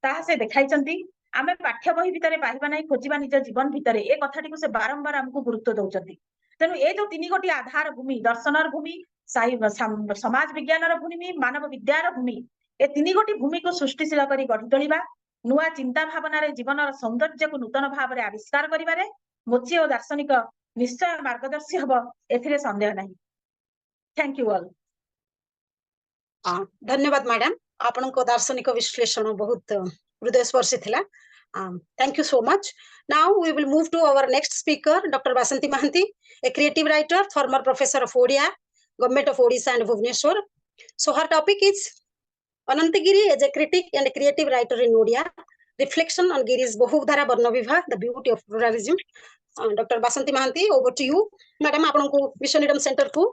ताहा से देखाइछंती आमे पाठ्य बही भितरे पाइबा नै खोजिबा निज जीवन भितरे ए कथाटी को से बारंबार हमको गुरुत्व दउचंती तेणु ए जो 3 गोटी आधार भूमि दर्शनर भूमि समाज विज्ञानर भूमि मानव विद्यार भूमि ए 3 गोटी भूमि को सृष्टिशील करी गढ़ी तोलिबा नुआ चिंता भावना रे जीवनर सौंदर्य को नूतन भाव रे आविष्कार करिबारे मोची और दार्शनिक निश्चय मार्गदर्शी हबो एथिरे संदेह नहीं थैंक यू ऑल धन्यवाद मैडम आपनको दार्शनिक विश्लेषण बहुत हृदयस्पर्शी थिला thank you so much now we will move to our next speaker doctor Basanti Mahanti a creative writer former professor of Odia government of Odisha and Bhubaneswar so her topic is Ananta Giri as a critic and a creative writer in Odia, reflection on Giri's Bahudhara Varna Vibha, the beauty of pluralism. Dr. Basanti Mahanti, over to you. Madam, apanku Vishwanidam Center ku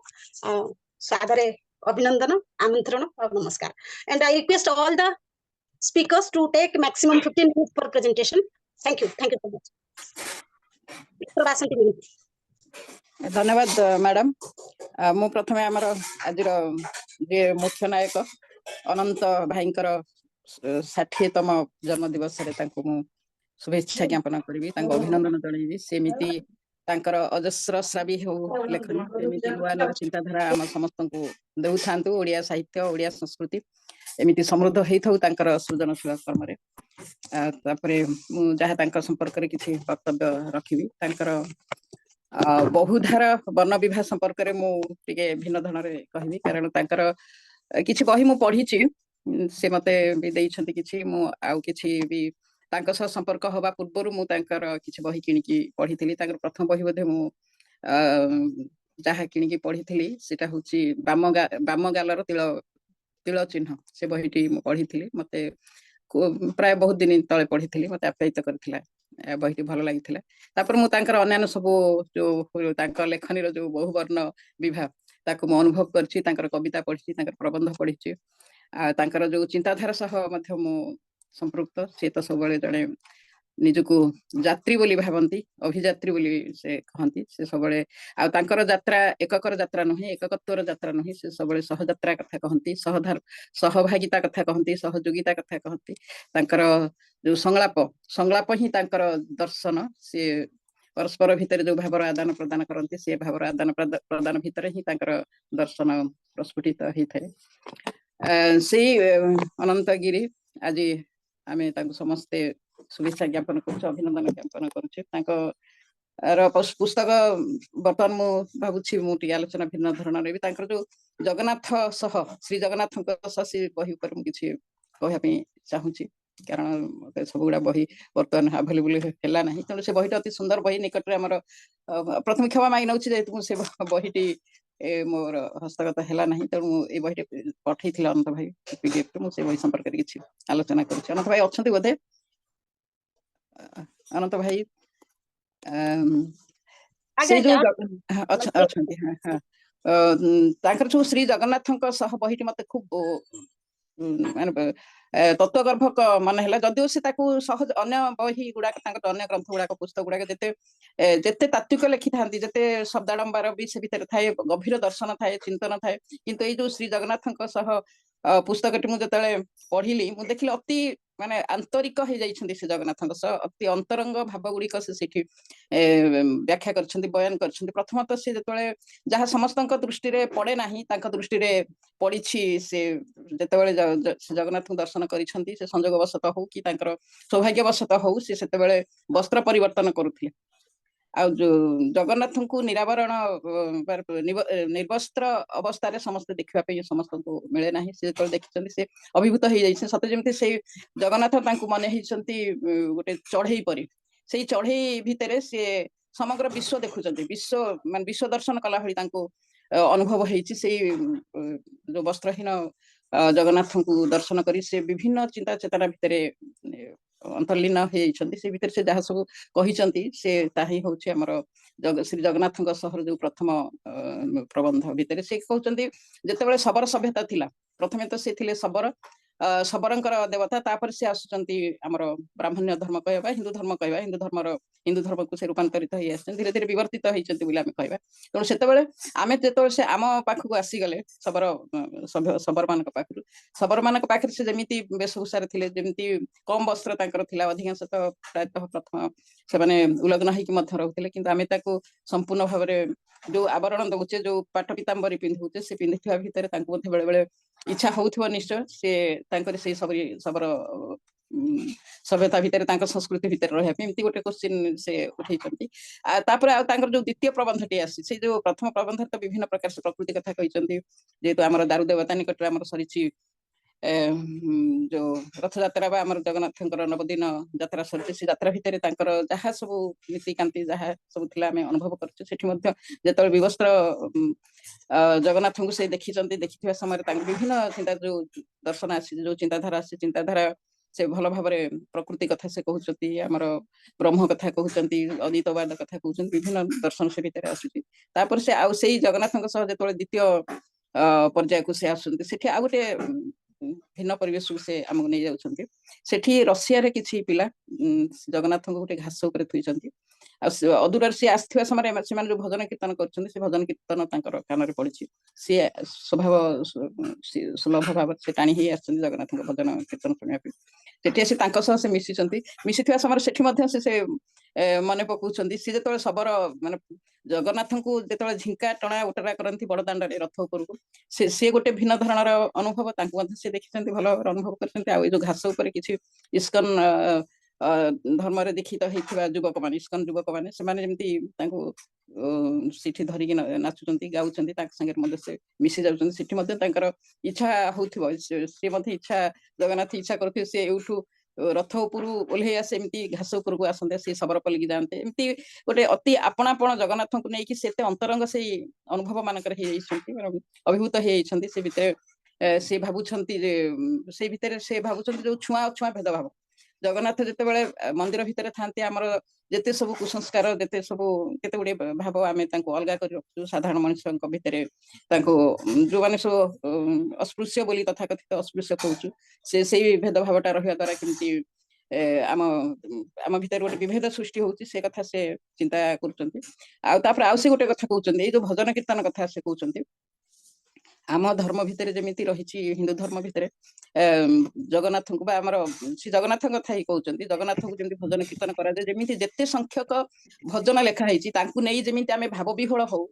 sadare abhinandana, amantrana, namaskar. And I request all the speakers to take maximum 15 minutes per presentation. Thank you so much. Dr. Basanti Mahanti. धन्यवाद madam मु प्रथमे आमर आज जे मुख्य नायक अनंत भाईंकर 60तम जन्म दिवस रे शुभेच्छा ज्ञापन करी अभिनंदन जन सेमती अजस्र श्रावी हो लेखन सेमती नुआ नुआ चिंताधारा आम समस्त को देउ थांतु ओडिया साहित्य ओडिया संस्कृति एमती समृद्ध होता सृजनशील कर्म जहाँ संपर्क में किसी वक्तव्य रखी बहुधारा वर्ण विवाह संपर्क में मुझे भिन्न धरण कहबी कारण किछि बही मु पढ़ी से मते भी देइछंती किछि मु आउ किछि भी तांका सह संपर्क हवा पूर्व मु तांकर किछि बही किनिकी पढ़ीथिली तांकर प्रथम बही बोधे मु जहा किनिकी पढ़ीथिली सेटा होची बाम गालर तिल चिन्ह से बहीटी मु पढ़ीथिली मते प्राय बहुत दिन तले पढ़ीथिली मते आप्यायित करथिला बहीटी भल लागिथिला तापर मु तांकर अन्यान्य सब जो तांकर लेखनी जो बहुवर्ण विवाह ताको मु अनुभव करछि तांकर कविता पढ़ी तांकर प्रबंध पढ़ी तांकर जो चिंताधारा सह मध्य मु संपृक्त से तो सब जड़े निजको यात्री बोली भावती अभियात्री बोली से कहती से सब आंकर यात्रा एककर यात्रा नुहे एककत्वर यात्रा नुहे से सब सहयात्रा कथा कहती सहभागिता कथा कहती सहयोगिता कथा कहती तांकर जो संलाप ही तांकर दर्शन से परस्पर भितर जो भावर आदान प्रदान करती से भावर आदान प्रदान भितर ही दर्शन प्रस्फुटित होता है। से अनंत गिरी आज आम समस्ते शुभेच्छा ज्ञापन कर अभिनंदन ज्ञापन कर पुस्तक बर्तमान मु भावुची मुझे आलोचना भिन्न धरण जो जगन्नाथ सह श्री जगन्नाथ से बही पर मुझे कहवाई चाहूँगी कारण सब गुड़ा बही बर्तमान आभेलेबुल है ना तेणु से बहीटा अति सुंदर बही निकट में आमर प्रथम क्षमा मांगी नौ जेहतु से बहीटी मोर हस्तगत है ना तेणु ये बहीटे पठे अनंत भाई पीडीएफ मुझे बही संपर्क किसी आलोचना कर अनंत भाई अच्छा बोधे अनंत भाई से जो अच्छा जो श्री जगन्नाथ बहीटी मत खूब माने तत्वगर्भक मन है जदिव से सहज अन्य बही गुड़ाक अन्य ग्रंथ गुड़ाक पुस्तक गुड़ाक जिते तात्विक लिखि था जिते शब्दाडंबर भी से भितर थाए गभीर दर्शन थाए चिंतन थाए किंतु ये जो श्री जगन्नाथ पुस्तकटी मुझे पढ़िली मुझे देखिली अति माने आंतरिक हो जाइछन्ति से जगन्नाथ अति अंतरंग भाव गुड़िक से व्याख्या कर बयान कर प्रथमतः से जो जहाँ समस्त दृष्टि पड़े ना दृष्टि पड़ी से जितेबाला जगन्नाथ दर्शन कर संजोगवशत हो कि सौभाग्यवशत हो से वस्त्र परिवर्तन करुले आ जो जगन्नाथ को निरावरण निर्वस्त्र अवस्था समस्त देखापी समस्त को मिले ना से देखते से अभिभूत हो जाए सत जमी से जगन्नाथ मन गोटे चढ़ई पर से चढ़ई भितर से समग्र विश्व देखुं विश्व मान विश्व दर्शन कला भाई अनुभव होती जो वस्त्रहीन जगन्नाथ को दर्शन कर से विभिन्न चिंता चेतना भितर अंतर्लीन होती से भितर से जहाँ सब कहते से ताही हूँ आमर श्री जगन्नाथ सहर जो प्रथम प्रबंध भितर से कहते जिते शबर सभ्यता थिला प्रथमे तो से थिले शबर शबरंकर देवता तापर से आसुचंती आमर ब्राह्मण्य धर्म कहवा हिंदू धर्म कहवा हिंदू धर्म को से रूपांतरित हो धीरे धीरे विवर्तित होती कहवा तेणु से आम जो से आम पाखक आसीगले शबर शबर मान पाखु शबर मान पाखे से जमी वेशभूषार थे जमी कम वस्त्र अधिकांश तो प्रायतः प्रथम से उलग्न होकर रोते कि आम संपूर्ण भाव में जो आवरण दौचे जो पाट पीतांबरी पिंधुचे से पिंधि भितर बेले बेले इच्छा हो निश्चय से शबर सभ्यता भितर संस्कृति भितर रही गोटे क्वेश्चन से उठे जो द्वितीय प्रबंधटी आसी से जो प्रथम प्रबंध तो विभिन्न प्रकार से प्रकृति कथा कहते जेहेतु आम दारू देवता निकट में सरी जो रथ यात्रा आम जगन्नाथ नवदिन यात्रा सरी से यात्रा भितर जहाँ सब नीतिकांति जहाँ सब अनुभव कर विवस्त्र जगन्नाथ को से देखी देखि समय विभिन्न चिंता जो दर्शन आसी जो चिंताधारा आसी चिंताधारा से भल भाव प्रकृति कथा से कहते आमर ब्रह्म कथा कहते अद्वैतवाद कथा कहते विभिन्न दर्शन से भितर आसूँ से आउ से जगन्नाथ जो द्वितीय पर्याय को से आसुँच आ गोटे भिन्न परिवेश से आमको नहीं जाऊँगी सेठी रशिया रे किछि पिला जगन्नाथ को गोटे घास उपर थुईचंती अदूर से आसथिबा समय से जो भजन कीर्तन कर भजन कीर्तन कान में पड़ी सी स्वभाव सुलभ भाव से टाणी ही आस जगन्नाथ भजन कीर्तन शुणा से मिसी समय से मन पकाउछन्ती सी जो शबर माने जगन्नाथ को जो झिंका टणा उटरा करती बड़ दाण्ड रथ उपर से गोटे भिन्न धरणर अनुभव से देखते भल अनुभव कर जो घास उपर किसी इस्कन धर्म रे दीक्षित होता युवक मान इस्कन युवक मैंने सीठी धरिकी नाचुंट गाँव से मिसी जाऊँगी इच्छा हो इच्छा जगन्नाथ इच्छा करते से यूठू रथ उपर ओह्लई आसे एमती घास उपर को आसते से शबर पलिकी जाते एमती गोटे अति आपणापण जगन्नाथ को लेकिन से अंतरंग से अनुभव मानक अभिभूत होती से भितर से भावुंट से भितर से भावुंट जो छुआ अछुआ भेदभाव जगन्नाथ जिते मंदिर भितर था आमर जिते सब कुसंस्कार जिते सब केते गुड़े भाव आम अलग कर रखु साधारण मनुष्य भितर जो मैंने सब अस्पृश्य बोली तथा कथित अस्पृश्य कहूँ से भेदभावटा रहा द्वारा कमी आम आम भर गोटे विभेद सृष्टि होती से कथा से चिंता कर गोटे कथा कहते जो भजन कीर्तन कथा से कहते आम धर्म भितर जेमिति रहिछि हिंदू धर्म भितर जगन्नाथ को आमर श्री जगन्नाथ कथा ही कहउचंती जगन्नाथ को जेमिति भजन कीर्तन करा जाय जेमिति जेते संख्यक भजन लेखा हिछि तांकु नै जेमिति आमे भाव विह्वल हो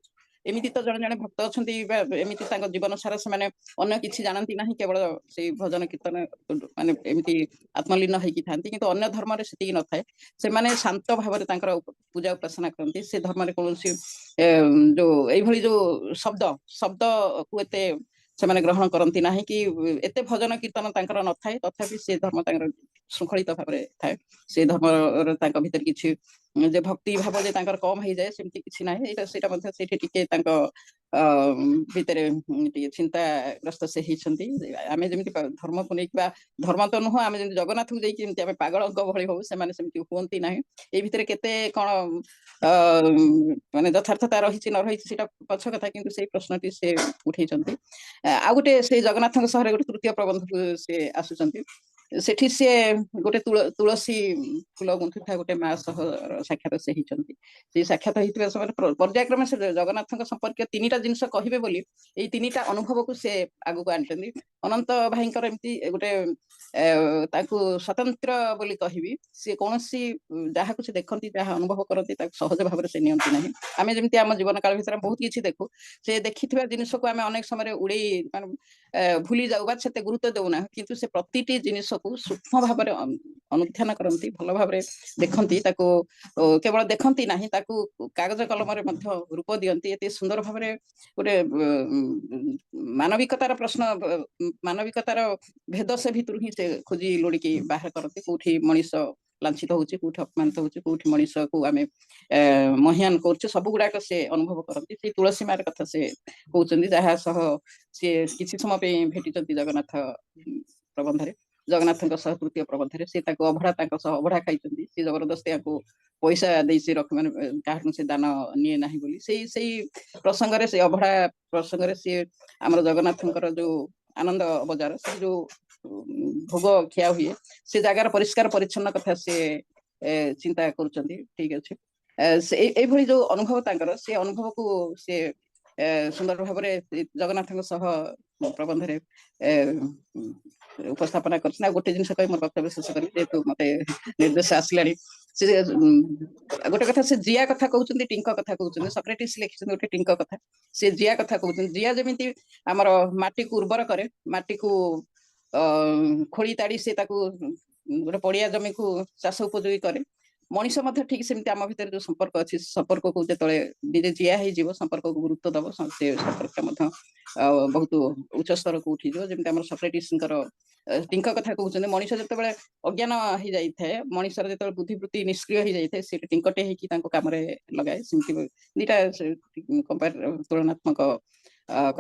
एमिति तो जने जने भक्त अछंती एमिति तांको जीवन सारा से माने अन्य किछि जानंती नाही केवल से भजन कीर्तन माने एमिति आत्मलीन होइकी थांती किंतु अन्य धर्म रे सेति न थाए से माने शांत भाव रे तांकर पूजा उपासना करंती से धर्म रे कोनसी जो एई भली जो शब्द शब्द को एते से माने ग्रहण करंती नाही कि एते भजन कीर्तन तांकर न थाए तथापि से धर्म तांकर शृंखलित भाव रे थाए से धर्म रे तांका भीतर किछि जे भक्ति भाव जे तांकर कम हो जाए सेमती किछि नाही एटा सेटा मध्ये सेठी टिके तांको भितरे टिके चिंताग्रस्त से हिछंती आमे जेमिति धर्म को नेकिबा धर्म तो नुह आमे जेमिति जगन्नाथ को जेकी जेमिति आमे पागलक भଳି हो से माने सेमिति होंती नाही ए भितरे केते कोन माने यथार्थता रहिछि न रहिछि सेटा पछ कथा किंतु से प्रश्नटी से उठैछंती आ गोटे से जगन्नाथ सहरे गोटे तृतीय प्रबंध से आसुचंती सेठी से गोटे तुलसी फूल गुंथुथा गोटे मा सह साक्षात से हिचंती से साक्षात हितबे समय पर्यायक्रमे से जगन्नाथ संपर्क तीनिटा जिंस कहिबे बोली एई तीनिटा अनुभव को से आगु को आनतंदी अनंत भाईंकर एमती गोटे ताकू स्वतंत्र बोली कहिबी से कोनसी जहा कुछ देखंती जहा अनुभव करंती ताक सहज भाव से नियंती नाही आमे जेमती हम जीवन काल भितर बहुत किछि देखु से देखिथिबा जिनिस को आमे अनेक समय उड़े माने भूली जाउ बा सेते गुरुत्व देउना किंतु से प्रतिटी जिनिस को सूक्ष्म भाव में अनुध्यान करती भल भाव देखती केवल देखती ना कागज कलम रूप दियंती एते सुंदर भाव गोटे मानविकतार प्रश्न मानविकतार भेद से भितर ही से खोजी लोड़िकी बाहर करती कौटी मनीष लांछित होउची कौटी अपमानित होउची कौटी मनीष को आमे महियान करछे सब गुड़ाक से अनुभव करती से तुलसी मार कथा से कहउचंदी जहा सह से किछि समय पे भेटिचंती जगन्नाथ प्रबंधरे जगन्नाथ तृतीय प्रबंधरे से अभड़ा अभड़ा खाई से जबरदस्ती पैसा दे से रख मान क्या से दान निए ना बोली से प्रसंग से अभड़ा प्रसंग से आम जगन्नाथ जो आनंद बजार से जो भोग खिया हुए से जगार परिष्कार परिच्छन्न कथा से चिंता कर ठीक अच्छे भली जो अनुभव तांकर से अनुभव को से सुंदर भाव जगन्नाथ प्रबंध उपस्थापना कर गोटे जिन कह मोर वक्तव्य शेष करी जेहेतु मत निर्देश आसला गोटे कथा से जिया कथा कहते टिंक कथा कहते सक्रेटिस लिखिं गोटे टिंक कथा से जिया कथा कहते जिया जमी आमर माटी को उर्वर करे माटी को खोली ताड़ी से गोटे पड़िया जमी को चाष उपयोगी करे मनीष ठीक सेमती आम भर जो संपर्क अच्छी संपर्क को जो निजे जिया हो संपर्क को गुरुत्व दब से संपर्क बहुत उच्च स्तर को उठी जमी आम सक्रेटिस टिंक कथा कहते मनीष जो अज्ञान हो जाए मनीषर जो बुद्धिवृत्ति निष्क्रिय हो जाए से टिंकटे होती कम लगाए सेमती दीटा कंपेयर तुलनात्मक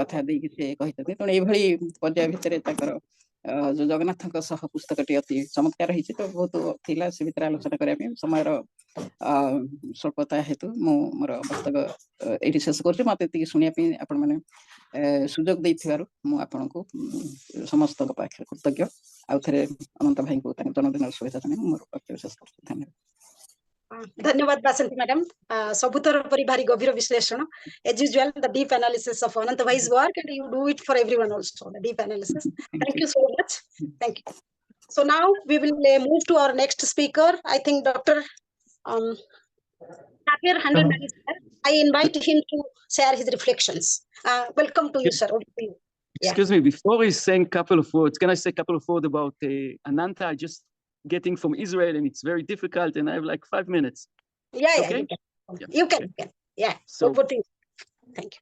कथा देकी से कहते तेणु ये पर्याय भितर जो जगन्नाथ पुस्तक अति चमत्कार होती तो बहुत थिला से भीतर आलोचना करने समय स्वल्पता हेतु मोर वक्तव्य ये शेष कर मत शुणापी आपण मैंने सुजोग देपन को समस्त पाखे कृतज्ञ आउ थे अनंत भाई को जन्मदिन शुभेच्छा जन मोर वक्तव्य शेष कर धन्यवाद धन्यवाद बासंती मैडम सबुतर परि भारी गभीर विश्लेषण as usual the deep analysis of Ananta bhai's work and you do it for everyone also the deep analysis thank you so much thank you so now we will move to our next speaker I think Dr. Takir Handel I invite him to share his reflections welcome to you sir over to you. Excuse me, before he's saying a couple of words, can I say a couple of words about Ananta? I just getting from Israel and it's very difficult and I have like 5 minutes. Okay? You can. Yeah. So, over to you. Thank you.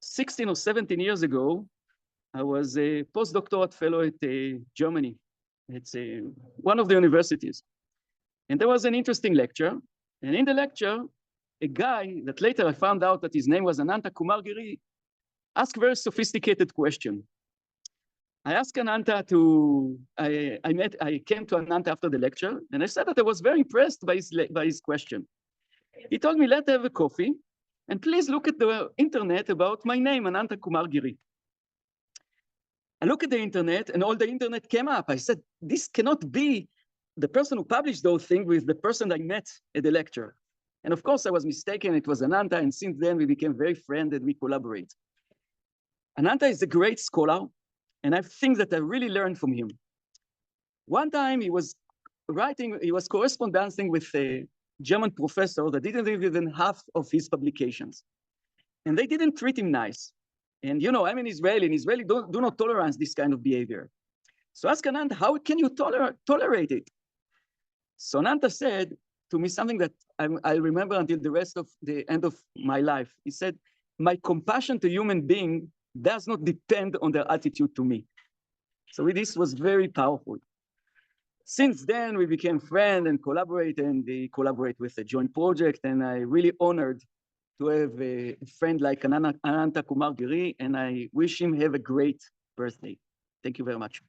16 or 17 years ago, I was a postdoctoral fellow at Germany. It's one of the universities. And there was an interesting lecture. And in the lecture, a guy that later I found out that his name was Ananta Kumar Giri asked a very sophisticated question. I asked Ananta I came to Ananta after the lecture, and I said that I was very impressed by his question. He told me, let's have a coffee, and please look at the internet about my name, Ananta Kumar Giri. I looked at the internet, and all the internet came up. I said, this cannot be the person who published those things with the person I met at the lecture. And of course, I was mistaken. It was Ananta, and since then, we became very friends and we collaborate. Ananta is a great scholar, and I have things that I really learned from him. One time he was correspondencing with a German professor that didn't read even half of his publications. And they didn't treat him nice. And I'm an Israeli, and Israeli do not tolerate this kind of behavior. So ask Ananta, how can you tolerate it? So Ananta said to me something that I remember until the rest of the end of my life. He said, my compassion to human being does not depend on their attitude to me. So this was very powerful. Since then, we became friends and collaborate with a joint project, and I really honored to have a friend like Ananta Kumar Giri, and I wish him have a great birthday. Thank you very much.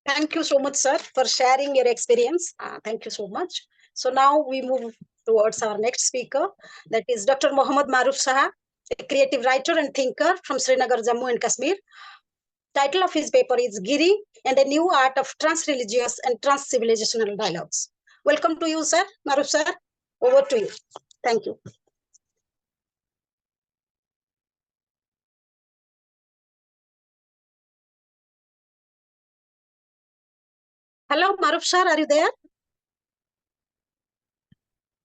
Thank you so much, sir, for sharing your experience. Thank you so much. So now we move towards our next speaker, that is Dr. Mohammad Maruf Saha, a creative writer and thinker from Srinagar, Jammu and Kashmir. Title of his paper is Giri and a New Art of Trans-Religious and Trans-Civilizational Dialogues. Welcome to you, sir. Maruf sir, over to you. Thank you. Hello, Maruf sir, are you there?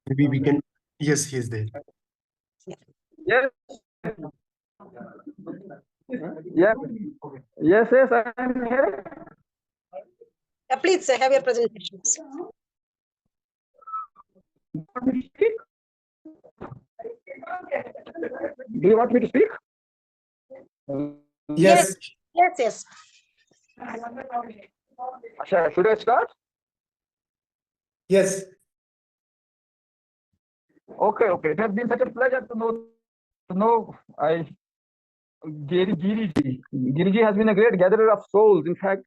Maybe we can. Yes, he is there. Yes. Yeah. Yes, I am here. Please have your presentations. Do you want me to speak? Yes. Yes. Should I start? Yes. Okay. It has been such a pleasure to know Giriji has been a great gatherer of souls. In fact,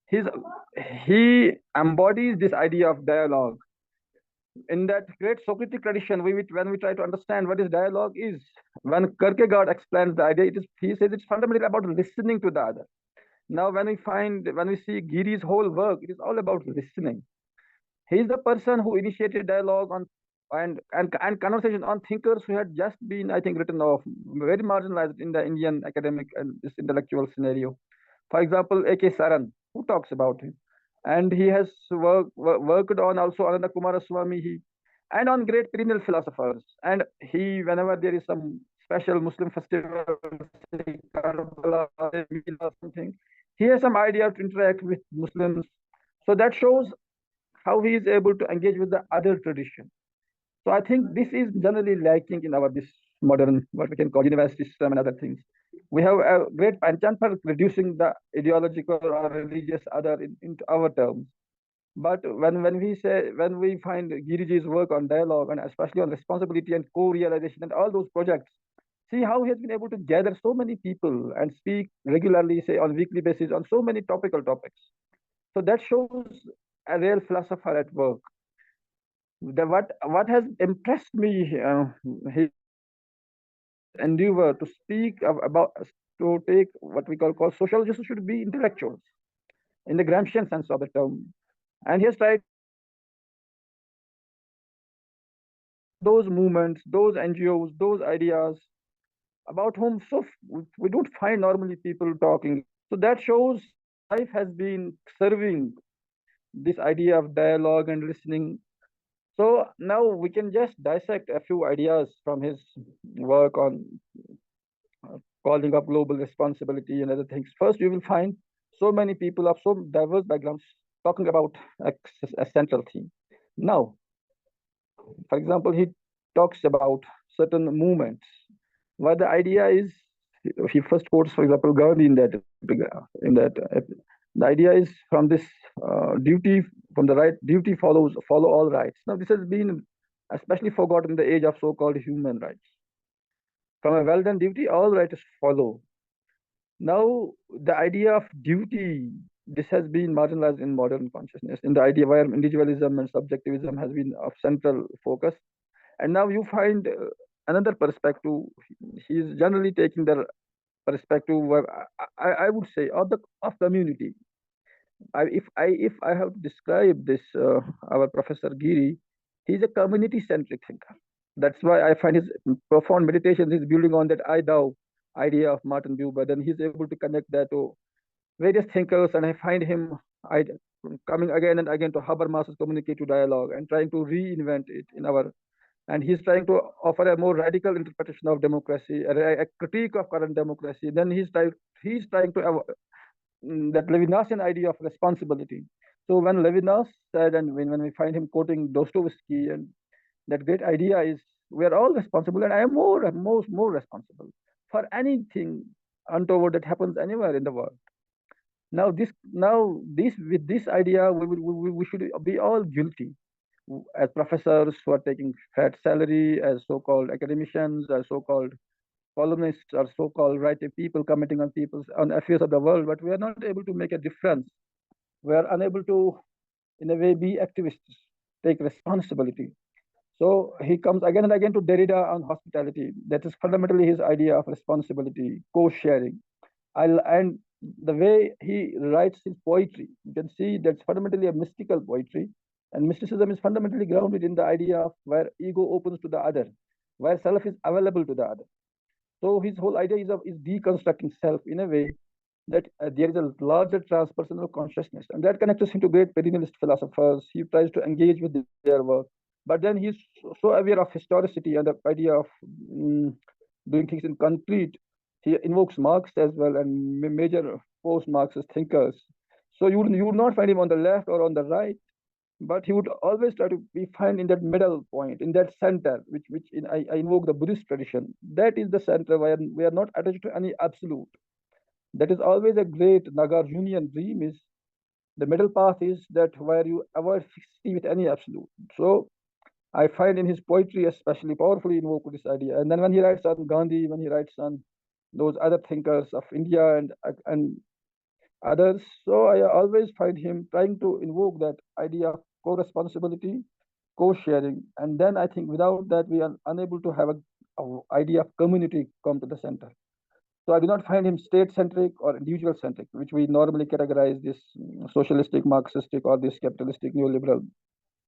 he embodies this idea of dialogue. In that great Socratic tradition, when we try to understand what is dialogue is, when Kierkegaard explains the idea, he says it's fundamentally about listening to the other. Now, when we see Giri's whole work, it is all about listening. He is the person who initiated dialogue and conversation on thinkers who had just been, I think, written off, very marginalized in the Indian academic and this intellectual scenario. For example, A.K. Saran, who talks about him? And he has worked on also Ananta Kumar Giri and on great perennial philosophers. And whenever there is some special Muslim festival, or something, he has some idea to interact with Muslims. So that shows how he is able to engage with the other tradition. So I think this is generally lacking in this modern, what we can call university system and other things. We have a great penchant for reducing the ideological or religious other into our terms. But when we find Giriji's work on dialogue and especially on responsibility and co-realization and all those projects, see how he has been able to gather so many people and speak regularly, say on weekly basis on so many topical topics. So that shows a real philosopher at work. What has impressed me, his endeavor to speak to take what we call sociologists should be intellectuals in the Gramscian sense of the term, and he has tried those movements, those NGOs, those ideas about whom we don't find normally people talking. So that shows life has been serving this idea of dialogue and listening. So now we can just dissect a few ideas from his work on calling up global responsibility and other things. First, you will find so many people of so diverse backgrounds talking about a central theme. Now, for example, he talks about certain movements where the idea is, he first quotes, for example, Gandhi in that the idea is from this duty, from the right, duty follow all rights. Now, this has been especially forgotten in the age of so-called human rights. From a well-done duty, all rights follow. Now, the idea of duty, this has been marginalized in modern consciousness, in the idea where individualism and subjectivism has been of central focus. And now you find another perspective. He is generally taking the perspective where I would say of community. If I have to describe this, our Professor Giri, he's a community-centric thinker. That's why I find his profound meditation is building on that I thou idea of Martin Buber. Then he's able to connect that to various thinkers, and I find him I, coming again and again to Habermas's communicative dialogue and trying to reinvent it in our. And he's trying to offer a more radical interpretation of democracy, a critique of current democracy. Then he's trying to that Levinasian idea of responsibility. So when Levinas said, and when we find him quoting Dostoevsky, and that great idea is we are all responsible, and I am more responsible for anything untoward that happens anywhere in the world. Now with this idea, we should be all guilty as professors who are taking fat salary, as so-called academicians, as so-called columnists, or so-called writing people commenting on affairs of the world, but we are not able to make a difference. We are unable to, in a way, be activists, take responsibility. So he comes again and again to Derrida on hospitality. That is fundamentally his idea of responsibility, co-sharing. And the way he writes his poetry, you can see that's fundamentally a mystical poetry. And mysticism is fundamentally grounded in the idea of where ego opens to the other, where self is available to the other. So his whole idea is deconstructing self in a way that there is a larger transpersonal consciousness, and that connects us into great perennialist philosophers. He tries to engage with their work, but then he's so aware of historicity and the idea of doing things in concrete. He invokes Marx as well and major post-Marxist thinkers. So you would not find him on the left or on the right, but he would always try to be found in that middle point, in that center, I invoke the Buddhist tradition. That is the center where we are not attached to any absolute. That is always a great Nagarjunian dream, is the middle path is that where you avoid fixity with any absolute. So I find in his poetry especially powerfully invoked this idea. And then when he writes on Gandhi, when he writes on those other thinkers of India and others, so I always find him trying to invoke that idea of co-responsibility, co-sharing. And then I think without that, we are unable to have a idea of community come to the center. So I do not find him state-centric or individual-centric, which we normally categorize this socialistic, Marxistic, or this capitalistic neoliberal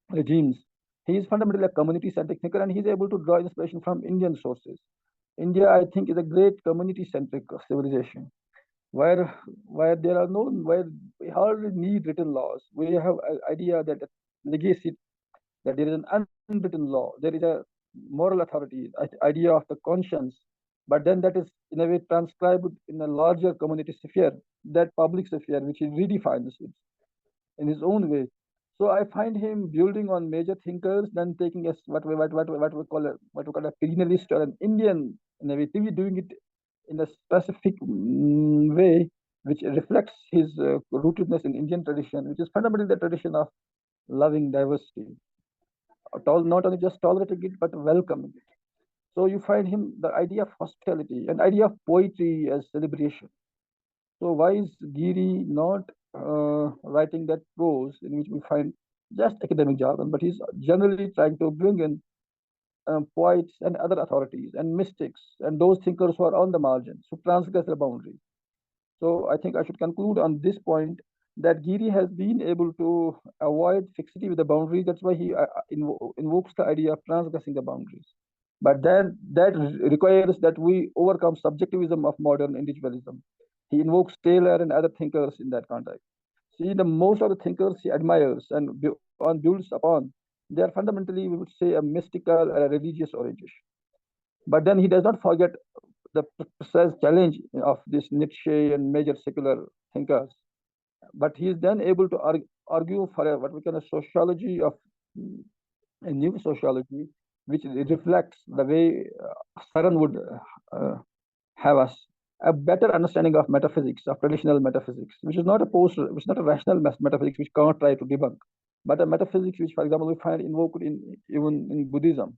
regimes. He is fundamentally a community-centric thinker, and he's able to draw inspiration from Indian sources. India, I think, is a great community-centric civilization, where we hardly need written laws. We have an idea that legacy, that there is an unwritten law, there is a moral authority, idea of the conscience, but then that is in a way transcribed in a larger community sphere, that public sphere, which he redefines it in his own way. So I find him building on major thinkers, then taking us what we call a perennialist or an Indian in a way, doing it in a specific way, which reflects his rootedness in Indian tradition, which is fundamentally the tradition of loving diversity, not only just tolerating it but welcoming it. So you find him the idea of hospitality and idea of poetry as celebration. So why is Giri not writing that prose in which we find just academic jargon, but he's generally trying to bring in poets and other authorities and mystics and those thinkers who are on the margins, who transgress the boundaries. So I think I should conclude on this point that Giri has been able to avoid fixity with the boundaries. That's why he invokes the idea of transgressing the boundaries. But then that requires that we overcome subjectivism of modern individualism. He invokes Taylor and other thinkers in that context. See, the most of the thinkers he admires and builds upon, they are fundamentally, we would say, a mystical or a religious orientation. But then he does not forget the precise challenge of this Nietzsche and major secular thinkers. But he is then able to argue for what we call a sociology of a new sociology, which reflects the way Saran would have us a better understanding of metaphysics, of traditional metaphysics, which is not a rational metaphysics which cannot try to debunk, but a metaphysics which, for example, we find invoked even in Buddhism,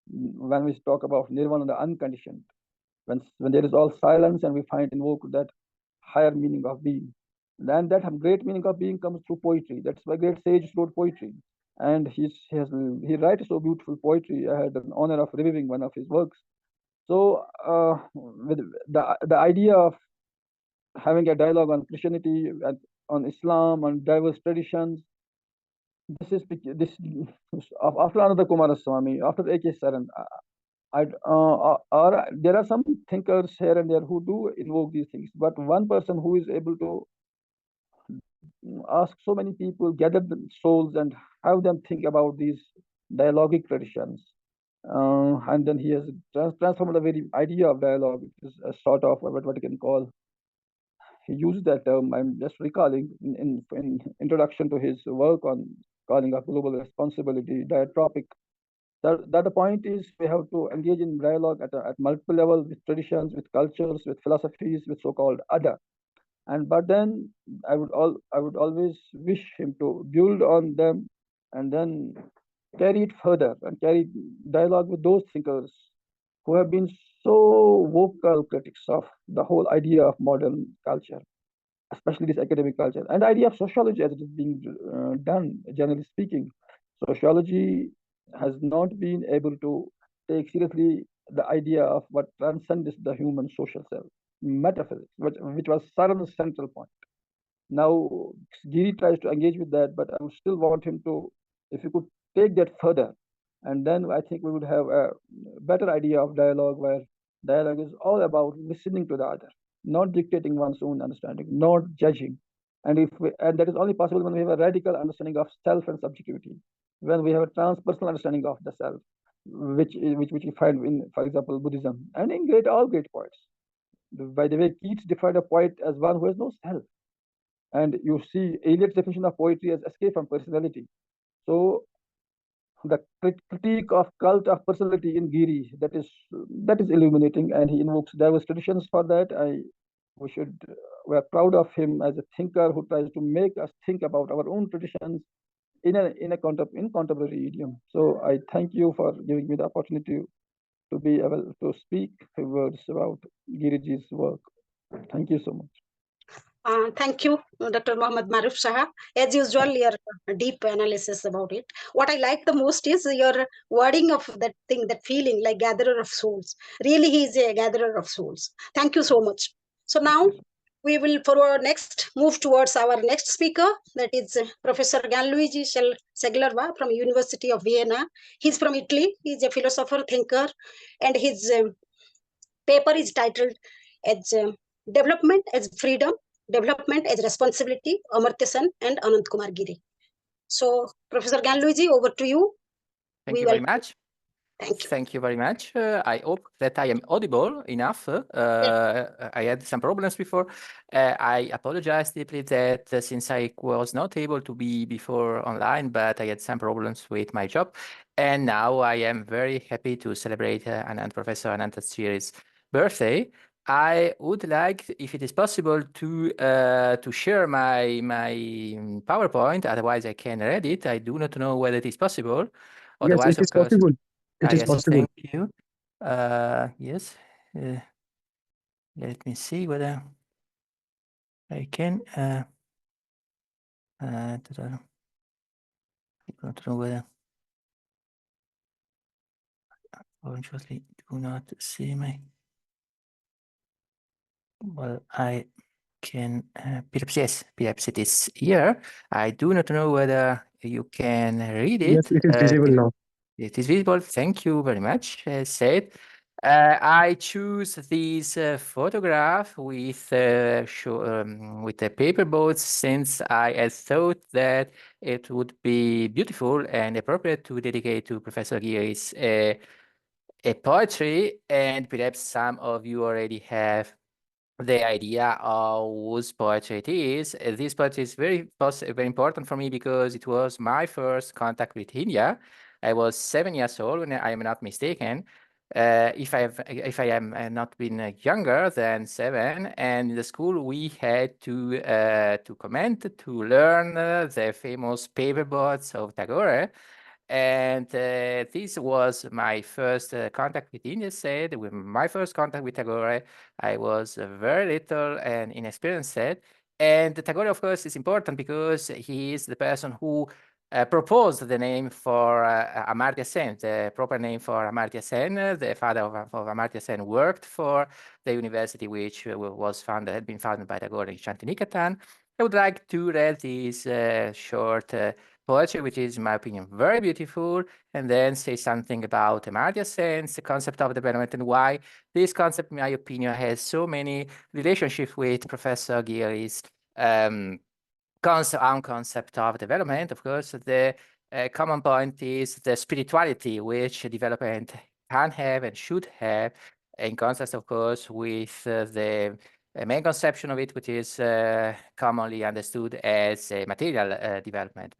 when we talk about nirvana, the unconditioned, when there is all silence, and we find invoked that higher meaning of being. Then that great meaning of being comes through poetry. That's why great sages wrote poetry, and he writes so beautiful poetry. I had an honor of reviewing one of his works. So with the idea of having a dialogue on Christianity, on Islam, on diverse traditions, this is after Ananta Kumar Swami, after A.K. Saran. There are some thinkers here and there who do invoke these things, but one person who is able to ask so many people, gather the souls, and have them think about these dialogic traditions. And then he has transformed the very idea of dialogue, which is a sort of what you can call. He used that term. I'm just recalling in introduction to his work on calling of global responsibility, diatropic. That the point is we have to engage in dialogue at multiple levels with traditions, with cultures, with philosophies, with so-called other. But then I would always wish him to build on them and then carry it further and carry dialogue with those thinkers who have been so vocal critics of the whole idea of modern culture, especially this academic culture, and the idea of sociology as it is being done, generally speaking. Sociology has not been able to take seriously the idea of what transcends the human social self, metaphysics, which was Saran's central point. Now, Giri tries to engage with that, but I would still want him to, if he could take that further, and then I think we would have a better idea of dialogue, where dialogue is all about listening to the other, not dictating one's own understanding, not judging. And that is only possible when we have a radical understanding of self and subjectivity, when we have a transpersonal understanding of the self, which we find in, for example, Buddhism and in all great poets. By the way, Keats defined a poet as one who has no self. And you see Eliot's definition of poetry as escape from personality. So the critique of cult of personality in Giri, that is illuminating, and he invokes diverse traditions for that. We're proud of him as a thinker who tries to make us think about our own traditions in contemporary idiom. So I thank you for giving me the opportunity to be able to speak a few words about Giriji's work. Thank you so much. Thank you, Dr. Mohammad Maruf Shah. As usual, your deep analysis about it. What I like the most is your wording of that thing, that feeling like gatherer of souls. Really, he is a gatherer of souls. Thank you so much. So now we will, for our next, move towards our next speaker. That is Professor Gianluigi Seglerva from University of Vienna. He's from Italy. He's a philosopher, thinker, and his paper is titled as Development as Freedom, Development as Responsibility, Amartya Sen and Ananta Kumar Giri. So, Professor Gianluigi, over to you. Thank you very much. Thank you. Thank you very much. I hope that I am audible enough. I had some problems before. I apologize deeply that since I was not able to be before online, but I had some problems with my job. And now I am very happy to celebrate Professor Ananta Giri's birthday. I would like, if it is possible, to share my PowerPoint. Otherwise, I can read it. I do not know whether it is possible. Otherwise, yes, it is possible. It is yes, possible. thank you. Yes. Let me see whether I can. I don't know whether. Unfortunately, do not see my. Well, I can. Perhaps it is here. I do not know whether you can read it. Yes, it is visible now. It is visible. Thank you very much. As said, I choose this photograph with the paper boats since I had thought that it would be beautiful and appropriate to dedicate to Professor Giri's a poetry, and perhaps some of you already have the idea of whose poetry it is. This poetry is very important for me because it was my first contact with India. I was 7 years old when I am not mistaken. If I am not been younger than 7, and in the school we had to comment, to learn the famous paper boats of Tagore. And this was my first contact with India. Said with my first contact with Tagore, I was very little and inexperienced. And Tagore, of course, is important because he is the person who proposed the name for Amartya Sen, the proper name for Amartya Sen. The father of Amartya Sen worked for the university which had been founded by Tagore in Shantiniketan. I would like to read this short poetry, which is, in my opinion, very beautiful, and then say something about Amartya Sen's the concept of development and why this concept, in my opinion, has so many relationships with Professor Giri's concept of development. Of course, the common point is the spirituality which development can have and should have, in contrast, of course, with the main conception of it, which is commonly understood as a material development.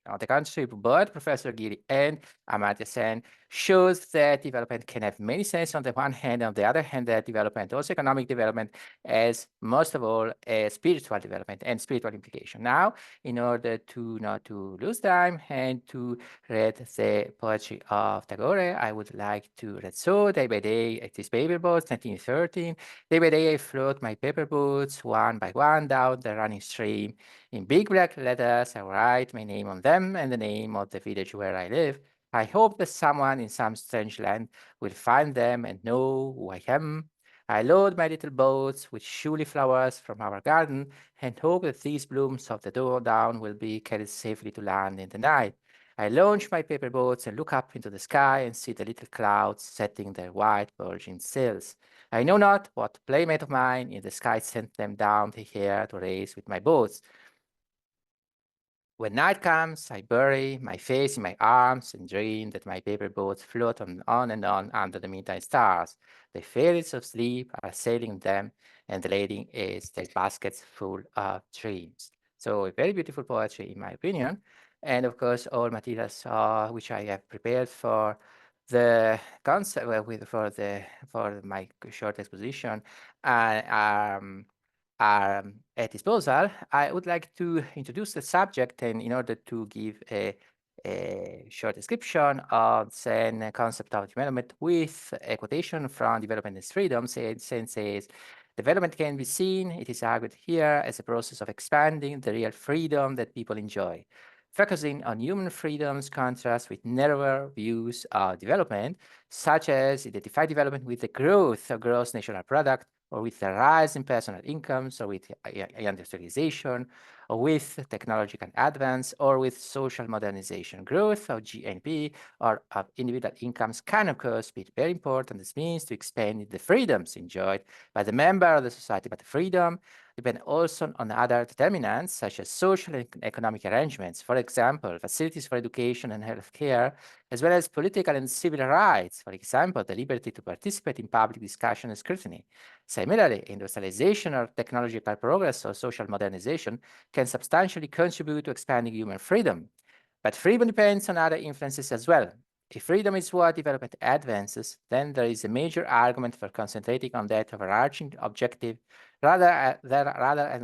On the contrary, both Professor Giri and Amartya Sen shows that development can have many senses on the one hand, on the other hand, that development, also economic development, as most of all a spiritual development and spiritual implication. Now, in order to not to lose time and to read the poetry of Tagore, I would like to read so day by day at these paper boats, 1913. Day by day I float my paper boats one by one down the running stream. In big black letters, I write my name on them and the name of the village where I live. I hope that someone in some strange land will find them and know who I am. I load my little boats with showy flowers from our garden and hope that these blooms of the down will be carried safely to land in the night. I launch my paper boats and look up into the sky and see the little clouds setting their white virgin sails. I know not what playmate of mine in the sky sent them down here to race with my boats. When night comes, I bury my face in my arms and dream that my paper boats float on and on under the midnight stars. The fairies of sleep are sailing them, and the lading is their baskets full of dreams. So a very beautiful poetry, in my opinion. And of course, all materials which I have prepared for the concept for my short exposition are at disposal. I would like to introduce the subject, and in order to give a short description of the concept of development with a quotation from Development and Freedom, says, development can be seen, it is argued here, as a process of expanding the real freedom that people enjoy. Focusing on human freedoms contrasts with narrower views of development, such as identify development with the growth of gross national product, or with the rise in personal incomes, or with industrialization, or with technological advance, or with social modernization. Growth of GNP or of individual incomes can, of course, be very important as means to expand the freedoms enjoyed by the member of the society, but the freedom depend also on other determinants, such as social and economic arrangements, for example, facilities for education and healthcare, as well as political and civil rights, for example, the liberty to participate in public discussion and scrutiny. Similarly, industrialization or technological progress or social modernization can substantially contribute to expanding human freedom. But freedom depends on other influences as well. If freedom is what development advances, then there is a major argument for concentrating on that overarching objective rather than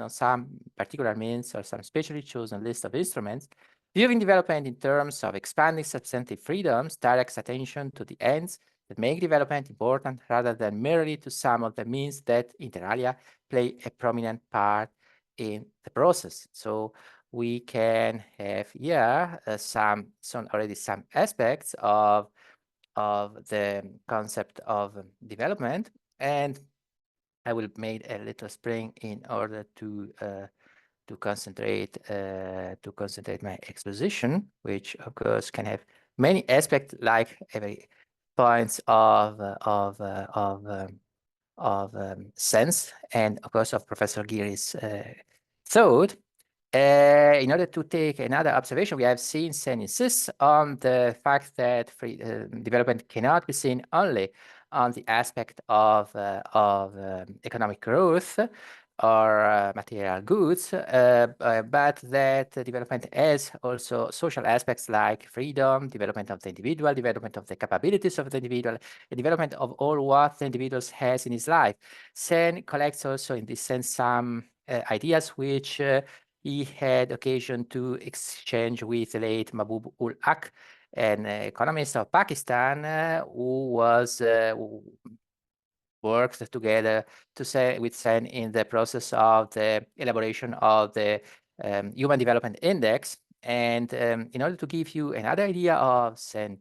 on some particular means or some specially chosen list of instruments. Viewing development in terms of expanding substantive freedoms directs attention to the ends that make development important rather than merely to some of the means that, inter alia, play a prominent part in the process. So we can have here some aspects of the concept of development, and I will make a little spring in order to concentrate my exposition, which of course can have many aspects, like every points of sense, and of course of Professor Giri's thought. In order to take another observation, we have seen Sen insists on the fact that development cannot be seen only on the aspect of economic growth or material goods, but that development has also social aspects like freedom, development of the individual, development of the capabilities of the individual, the development of all what the individual has in his life. Sen collects also in this sense some ideas which he had occasion to exchange with the late Mahbub ul Haq, an economist of Pakistan, who worked together with Sen in the process of the elaboration of the Human Development Index. And in order to give you another idea of Sen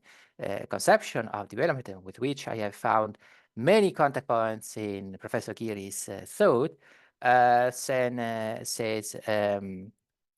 conception of development, with which I have found many contact points in Professor Giri's thought, Sen says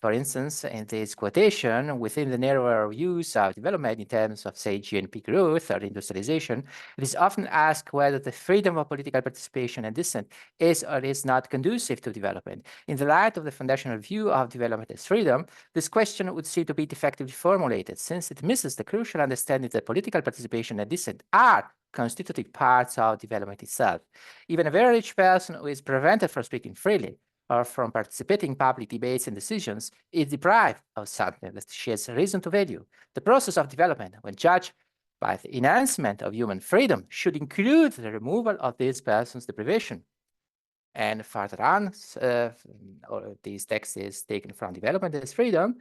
For instance, in this quotation, within the narrower views of development in terms of, say, GNP growth or industrialization, it is often asked whether the freedom of political participation and dissent is or is not conducive to development. In the light of the foundational view of development as freedom, this question would seem to be defectively formulated, since it misses the crucial understanding that political participation and dissent are constitutive parts of development itself. Even a very rich person who is prevented from speaking freely or from participating in public debates and decisions is deprived of something that she has reason to value. The process of development, when judged by the enhancement of human freedom, should include the removal of this person's deprivation. And further on, this text is taken from Development as Freedom,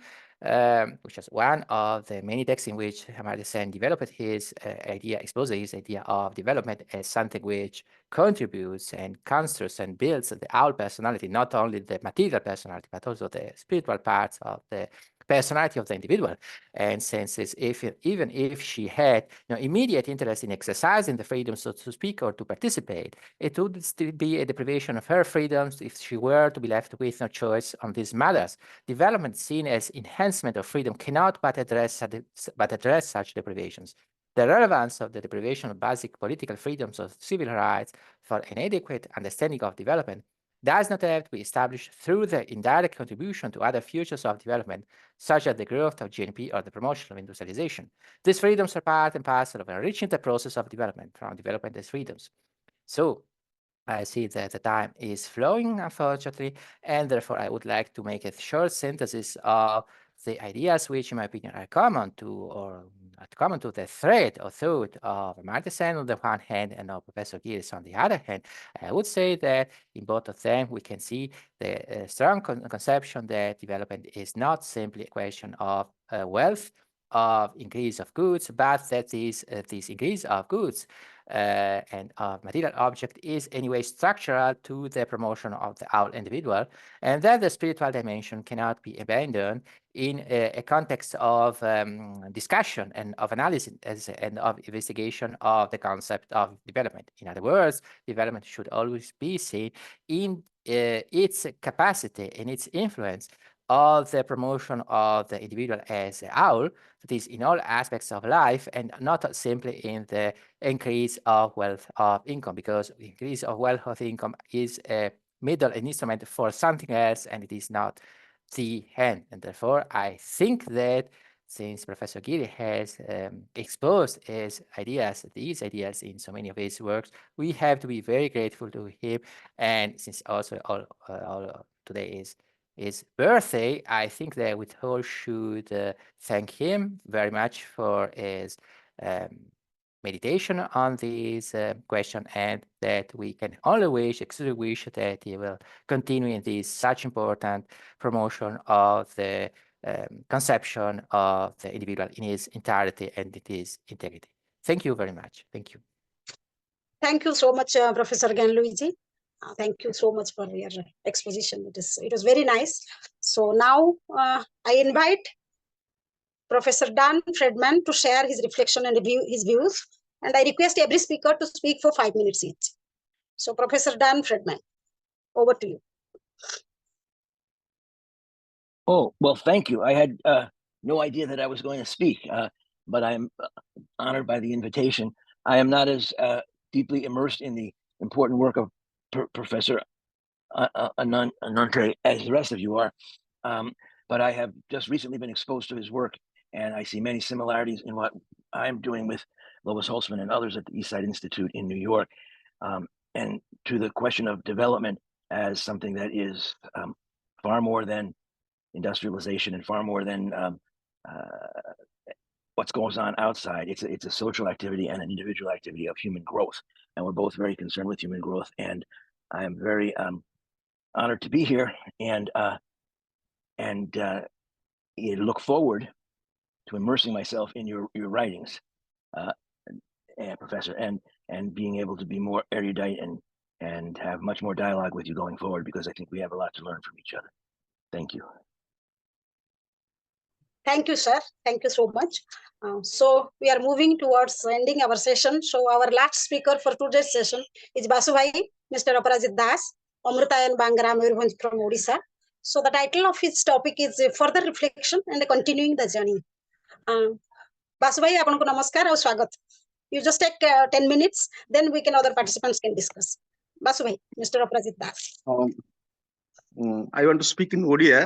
which is one of the many texts in which Amartya Sen developed his idea, exposed his idea of development as something which contributes and constructs and builds the whole personality, not only the material personality, but also the spiritual parts of the personality of the individual. And since even if she had immediate interest in exercising the freedom, so to speak, or to participate, it would still be a deprivation of her freedoms if she were to be left with no choice on these matters. Development seen as enhancement of freedom cannot but address such deprivations. The relevance of the deprivation of basic political freedoms of civil rights for an adequate understanding of development does not have to be established through the indirect contribution to other futures of development, such as the growth of GNP or the promotion of industrialization. These freedoms are part and parcel of enriching the process of development from development as freedoms. So I see that the time is flowing, unfortunately, and therefore I would like to make a short synthesis of the ideas which, in my opinion, are common to the thread or thought of Amartya Sen on the one hand and of Professor Giri on the other hand. I would say that in both of them we can see the strong conception that development is not simply a question of wealth, of increase of goods, but that this increase of goods and of material object is anyway structural to the promotion of the whole individual, and that the spiritual dimension cannot be abandoned in a context of discussion and of analysis and of investigation of the concept of development. In other words, development should always be seen in its capacity and its influence of the promotion of the individual as a whole, that is in all aspects of life, and not simply in the increase of wealth of income, because increase of wealth of income is a middle, an instrument for something else, and it is not the end. And therefore, I think that since Professor Giri has exposed these ideas in so many of his works, we have to be very grateful to him. And since also all today is his birthday, I think that we all should thank him very much for his meditation on this question, and that we can only wish, exclusively wish, that he will continue in this such important promotion of the conception of the individual in his entirety and in his integrity. Thank you very much. Thank you. Thank you so much, Professor Gianluigi. Thank you so much for your exposition. It was very nice. So now I invite Professor Dan Friedman to share his reflection and his views. And I request every speaker to speak for 5 minutes each. So Professor Dan Friedman, over to you. Oh, well, thank you. I had no idea that I was going to speak, but I'm honored by the invitation. I am not as deeply immersed in the important work of Professor Ananta as the rest of you are, but I have just recently been exposed to his work, and I see many similarities in what I'm doing with Lois Holtzman and others at the Eastside Institute in New York, and to the question of development as something that is far more than industrialization and far more than what's going on outside. It's a social activity and an individual activity of human growth, and we're both very concerned with human growth. And I am very honored to be here, and look forward to immersing myself in your writings, Professor, and being able to be more erudite and have much more dialogue with you going forward, because I think we have a lot to learn from each other. Thank you. Thank you, sir. Thank you so much. So we are moving towards ending our session. So our last speaker for today's session is Basubhai, Mr. Aparajit Das, Amrutayan Bangara, Mayurbhanj from Odisha. So the title of his topic is Further Reflection and Continuing the Journey. Basu bhai, apanku namaskar aur swagat. You just take 10 minutes, then we can other participants can discuss. Basu bhai, Mr. Aprajit Das. I want to speak in Odia.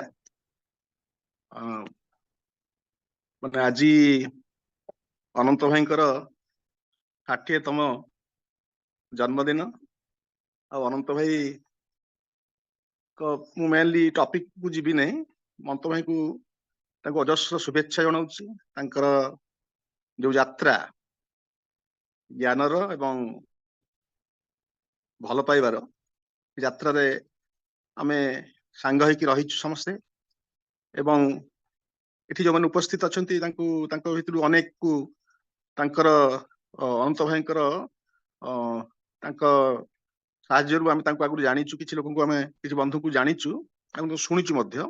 ମାନେ ଆଜି ଅନନ୍ତ ଭାଇଙ୍କର 60ତମ ଜନ୍ମଦିନ ଆଉ ଅନନ୍ତ ଭାଇ ମୁଁ mainly topic କୁ ଯିବି ନାହିଁ ଅନନ୍ତ ଭାଇକୁ ତାଙ୍କୁ ଅଜସ୍ର ଶୁଭେଚ୍ଛା ଜଣାଉଛି ତାଙ୍କର ଯୋଉ ଯାତ୍ରା ଜ୍ଞାନର ଏବଂ ଭଲ ପାଇବାର ଯାତ୍ରାରେ ଆମେ ସାଙ୍ଗ ହେଇକି ରହିଛୁ ସମସ୍ତେ ଏବଂ ଏଠି ଯୋଉମାନେ ଉପସ୍ଥିତ ଅଛନ୍ତି ତାଙ୍କ ଭିତରୁ ଅନେକକୁ ତାଙ୍କର ଅନନ୍ତ ଭାଇଙ୍କର ତାଙ୍କ ସାହାଯ୍ୟରୁ ଆମେ ତାଙ୍କୁ ଆଗରୁ ଜାଣିଛୁ କିଛି ଲୋକଙ୍କୁ ଆମେ କିଛି ବନ୍ଧୁକୁ ଜାଣିଛୁ ଏବଂ ଶୁଣିଛୁ ମଧ୍ୟ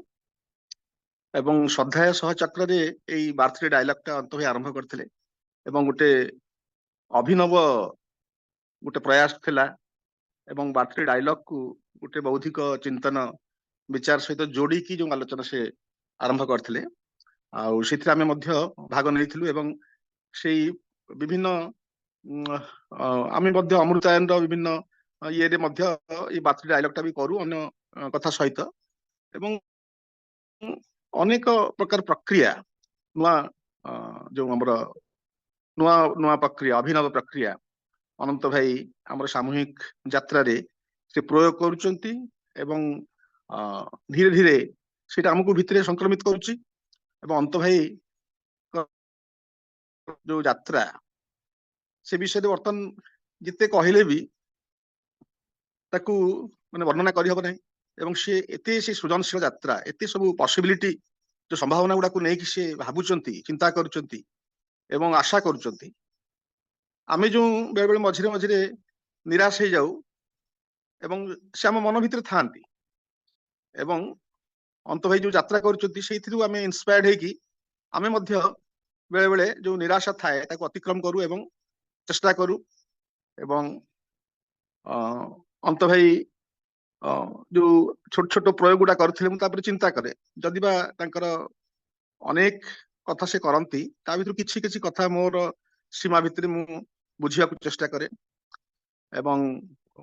ଏବଂ ଶ୍ରଦ୍ଧାୟ ସହଚକ୍ରରେ ଏଇ ବାର୍ଥଡେ ଡାଇଲଗଟା ଅନନ୍ତ ଭାଇ ଆରମ୍ଭ କରିଥିଲେ ଏବଂ ଗୋଟେ ଅଭିନବ ଗୋଟେ ପ୍ରୟାସ ଥିଲା ଏବଂ ବାର୍ଥଡେ ଡାଇଲଗକୁ ଗୋଟେ ବୌଦ୍ଧିକ ଚିନ୍ତନ ବିଚାର ସହିତ ଯୋଡ଼ିକି ଯୋଉ ଆଲୋଚନା ସେ ଆରମ୍ଭ କରିଥିଲେ ଆଉ ସେଥିରେ ଆମେ ମଧ୍ୟ ଭାଗ ନେଇଥିଲୁ ଏବଂ ସେଇ ବିଭିନ୍ନ ଆମେ ମଧ୍ୟ ଅମୃତାୟନର ବିଭିନ୍ନ ଇଏରେ ମଧ୍ୟ ଏଇ ବାର୍ଥଡେ ଡାଇଲଗଟା ବି କରୁ ଅନ୍ୟ କଥା ସହିତ ଏବଂ ଅନେକ ପ୍ରକାର ପ୍ରକ୍ରିୟା ନୂଆ ଯୋଉ ଆମର ନୂଆ ନୂଆ ପ୍ରକ୍ରିୟା ଅଭିନବ ପ୍ରକ୍ରିୟା ଅନନ୍ତ ଭାଇ ଆମର ସାମୂହିକ ଯାତ୍ରାରେ ସେ ପ୍ରୟୋଗ କରୁଛନ୍ତି ଏବଂ ଧୀରେ ଧୀରେ ସେଇଟା ଆମକୁ ଭିତରେ ସଂକ୍ରମିତ କରୁଛି ଏବଂ ଅନନ୍ତ ଭାଇ ଯୋଉ ଯାତ୍ରା ସେ ବିଷୟରେ ବର୍ତ୍ତମାନ ଯେତେ କହିଲେ ବି ତାକୁ ମାନେ ବର୍ଣ୍ଣନା କରିହବ ନାହିଁ ଏବଂ ସେ ଏତେ ସେ ସୃଜନଶୀଳ ଯାତ୍ରା ଏତେ ସବୁ ପସିବିଲିଟି ଯୋଉ ସମ୍ଭାବନା ଗୁଡାକୁ ନେଇକି ସେ ଭାବୁଛନ୍ତି ଚିନ୍ତା କରୁଛନ୍ତି ଏବଂ ଆଶା କରୁଛନ୍ତି ଆମେ ଯୋଉ ବେଳେବେଳେ ମଝିରେ ମଝିରେ ନିରାଶ ହେଇଯାଉ ଏବଂ ସେ ଆମ ମନ ଭିତରେ ଥାଆନ୍ତି ଏବଂ ଅନନ୍ତ ଭାଇ ଯୋଉ ଯାତ୍ରା କରୁଛନ୍ତି ସେଇଥିରୁ ଆମେ ଇନ୍ସପାୟାର୍ଡ ହେଇକି ଆମେ ମଧ୍ୟ ବେଳେବେଳେ ଯୋଉ ନିରାଶା ଥାଏ ତାକୁ ଅତିକ୍ରମ କରୁ ଏବଂ ଚେଷ୍ଟା କରୁ ଏବଂ ଅନନ୍ତ ଭାଇ ଯୋଉ ଛୋଟ ଛୋଟ ପ୍ରୟୋଗ ଗୁଡା କରିଥିଲେ ମୁଁ ତାପରେ ଚିନ୍ତା କରେ ଯଦି ବା ତାଙ୍କର ଅନେକ କଥା ସେ କରନ୍ତି ତା ଭିତରୁ କିଛି କିଛି କଥା ମୋର ସୀମା ଭିତରେ ମୁଁ ବୁଝିବାକୁ ଚେଷ୍ଟା କରେ ଏବଂ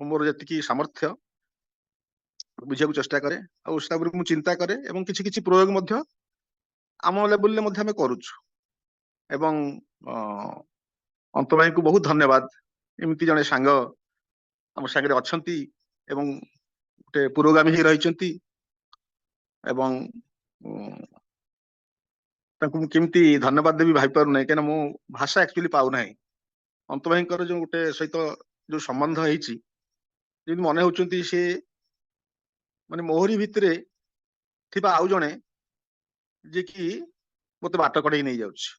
ମୋର ଯେତିକି ସାମର୍ଥ୍ୟ ବୁଝିବାକୁ ଚେଷ୍ଟା କରେ ଆଉ ତାପରେ ମୁଁ ଚିନ୍ତା କରେ ଏବଂ କିଛି କିଛି ପ୍ରୟୋଗ ମଧ୍ୟ ଆମ ଲେବୁଲରେ ମଧ୍ୟ ଆମେ କରୁଛୁ ଏବଂ ଅନନ୍ତ ଭାଇଙ୍କୁ ବହୁତ ଧନ୍ୟବାଦ ଏମିତି ଜଣେ ସାଙ୍ଗ ଆମ ସାଙ୍ଗରେ ଅଛନ୍ତି ଏବଂ ଗୋଟେ ପୁରୋଗାମୀ ହେଇ ରହିଛନ୍ତି ଏବଂ ତାଙ୍କୁ ମୁଁ କେମିତି ଧନ୍ୟବାଦ ଦେବି ଭାବିପାରୁନାହିଁ କାହିଁକିନା ମୁଁ ଭାଷା ଆକ୍ଚୁଆଲି ପାଉନାହିଁ ଅନନ୍ତ ଭାଇଙ୍କର ଯୋଉ ଗୋଟେ ସହିତ ଯୋଉ ସମ୍ବନ୍ଧ ହେଇଛି ଯେମିତି ମନେ ହଉଛନ୍ତି ସେ ମାନେ ମୋହରି ଭିତରେ ଥିବା ଆଉ ଜଣେ ଯେ କି ମତେ ବାଟ କଢେଇ ନେଇଯାଉଛି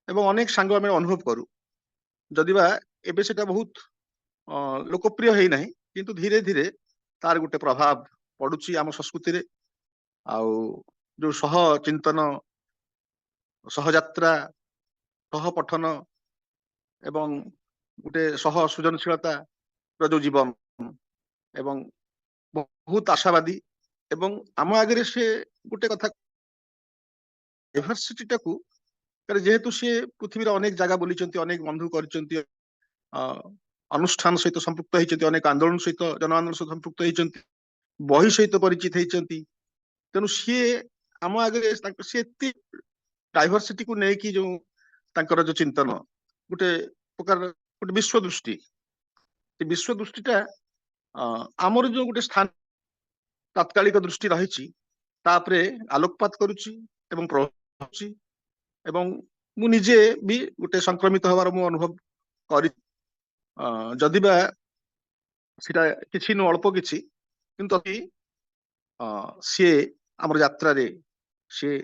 ଏବଂ ଅନେକ ସାଙ୍ଗ ଆମେ ଅନୁଭବ କରୁ ଯଦିବା ଏବେ ସେଟା ବହୁତ ଲୋକପ୍ରିୟ ହେଇନାହିଁ କିନ୍ତୁ ଧୀରେ ଧୀରେ ତାର ଗୋଟେ ପ୍ରଭାବ ପଡୁଛି ଆମ ସଂସ୍କୃତିରେ ଆଉ ଯୋଉ ସହ ଚିନ୍ତନ ସହଯାତ୍ରା ସହ ପଠନ ଏବଂ ଗୋଟେ ସହ ସୃଜନଶୀଳତାର ଯୋଉ ଜୀବନ ଏବଂ ବହୁତ ଆଶାବାଦୀ ଏବଂ ଆମ ଆଗରେ ସେ ଗୋଟେ କଥା ଡାଇଭରସିଟିଟାକୁ ଯେହେତୁ ସେ ପୃଥିବୀର ଅନେକ ଜାଗା ବୁଲିଛନ୍ତି ଅନେକ ବନ୍ଧୁ କରିଛନ୍ତି ଅନୁଷ୍ଠାନ ସହିତ ସମ୍ପୃକ୍ତ ହେଇଛନ୍ତି ଅନେକ ଆନ୍ଦୋଳନ ସହିତ ଜନ ଆନ୍ଦୋଳନ ସହିତ ସମ୍ପୃକ୍ତ ହେଇଛନ୍ତି ବହି ସହିତ ପରିଚିତ ହେଇଛନ୍ତି ତେଣୁ ସିଏ ଆମ ଆଗରେ ସେ ଏତେ ଡାଇଭରସିଟିକୁ ନେଇକି ଯୋଉ ତାଙ୍କର ଯୋଉ ଚିନ୍ତନ ଗୋଟେ ପ୍ରକାର ଗୋଟେ ବିଶ୍ୱ ଦୃଷ୍ଟି ସେ ବିଶ୍ୱ ଦୃଷ୍ଟିଟା ଆମର ଯୋଉ ଗୋଟେ ସ୍ଥାନ ତାତ୍କାଳିକ ଦୃଷ୍ଟି ରହିଛି ତାପରେ ଆଲୋକପାତ କରୁଛି ଏବଂ ପ୍ରଭାବ କରୁଛି ଏବଂ ମୁଁ ନିଜେ ବି ଗୋଟେ ସଂକ୍ରମିତ ହବାର ମୁଁ ଅନୁଭବ କରି ଯଦିବା ସେଟା କିଛି ନୁ ଅଳ୍ପ କିଛି କିନ୍ତୁ ସିଏ ଆମର ଯାତ୍ରାରେ ସିଏ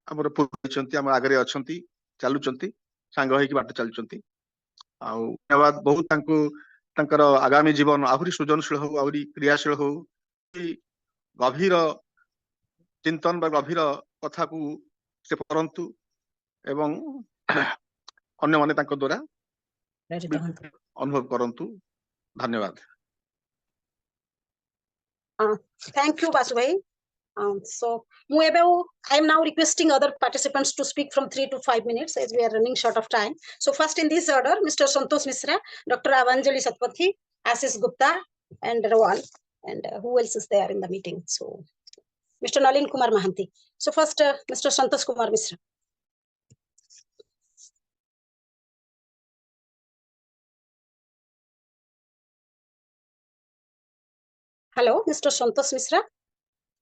ଆମର ପୂର୍ବ ଆମ ଆଗରେ ଅଛନ୍ତି ଚାଲୁଛନ୍ତି ସାଙ୍ଗ ହେଇକି ବାଟ ଚାଲୁଛନ୍ତି ଆଉ ଧନ୍ୟବାଦ ବହୁତ ତାଙ୍କୁ ତାଙ୍କର ଆଗାମୀ ଜୀବନ ଆହୁରି ସୃଜନଶୀଳ ହଉ ଆହୁରି କ୍ରିୟାଶୀଳ ହଉ ଗଭୀର ଚିନ୍ତନ ବା ଗଭୀର କଥାକୁ ସେ କରନ୍ତୁ ଏବଂ ଅନ୍ୟମାନେ ତାଙ୍କ ଦ୍ୱାରା ଅନୁଭବ କରନ୍ତୁ ଧନ୍ୟବାଦ Thank you, Basu bhai. So I am now requesting other participants to speak from 3 to 5 minutes as we are running short of time. So first in this order, Mr. Santosh Misra, Dr. Avanjali Satpathy, Ashish Gupta, and Rawan, and who else is there in the meeting? So Mr. Nalin Kumar Mahanti. So first, Mr. Santosh Kumar Misra. Hello, Mr. Santosh Misra.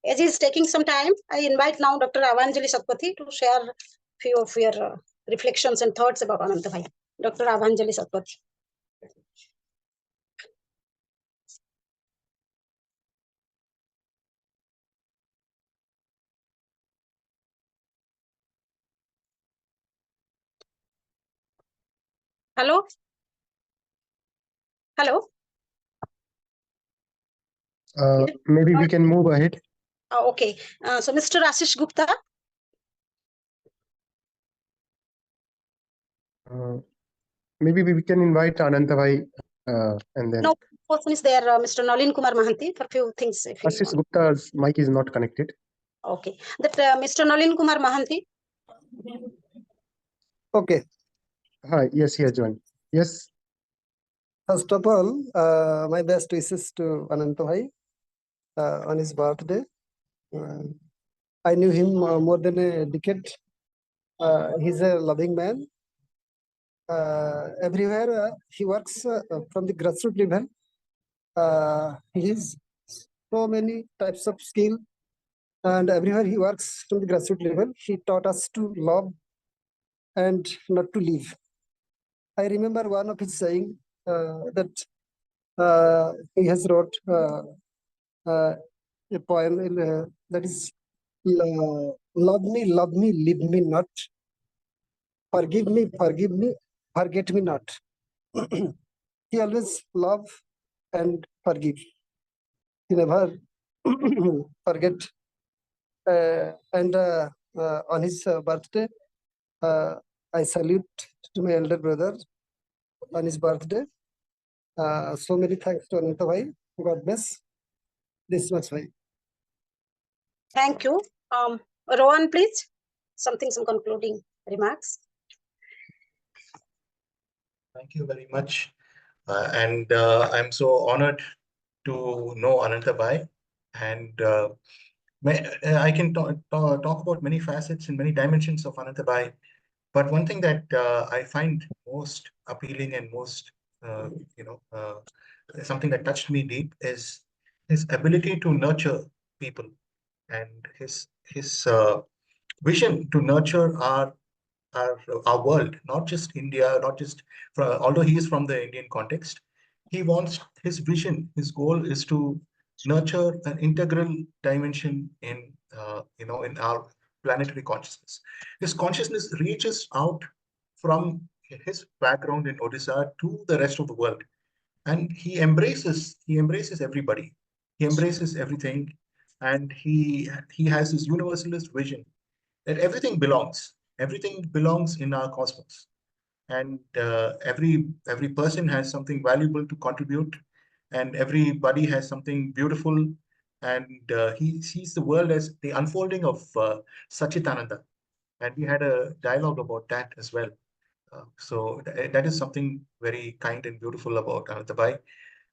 As he is taking some time, I invite now Dr. Avanjali Satpathy to share few of your reflections and thoughts about Ananta Bhai. Dr. Avanjali Satpathy. Hello? Hello? Maybe we can move ahead. Okay. So Mr. Ashish Gupta. Maybe we can invite Ananta Bhai and then. No person is there, Mr. Nalin Kumar Mahanti, for few things. If Ashish Gupta's mic is not connected. Okay. That Mr. Nalin Kumar Mahanti. Okay. Hi. Yes, he has joined. Yes. First of all, my best wishes to Ananta Bhai on his birthday. I knew him more than a decade. He's a loving man. Everywhere he works from the grassroots level. He has so many types of skill, and everywhere he works from the grassroots level. He taught us to love and not to live. I remember one of his saying that he has wrote a poem that is love me, leave me not. Forgive me, forget me not. He always love and forgive. He never forget. And on his birthday, I salute to my elder brother on his birthday. So many thanks to Ananta Bhai. God bless. This much, Bhai. Thank you. Rohan, please. Some concluding remarks. Thank you very much. And I'm so honored to know Ananta Bhai. And I can talk about many facets and many dimensions of Ananta Bhai. But one thing that I find most appealing and most, something that touched me deep is his ability to nurture people and his vision to nurture our world, not just India, not just although he is from the Indian context, he wants his vision, his goal is to nurture an integral dimension in in our planetary consciousness. His consciousness reaches out from his background in Odisha to the rest of the world, and he embraces everybody, he embraces everything, and he has this universalist vision that everything belongs in our cosmos, and every person has something valuable to contribute, and everybody has something beautiful, and he sees the world as the unfolding of Sachitananda, and we had a dialogue about that as well. So that is something very kind and beautiful about Ananta Bhai.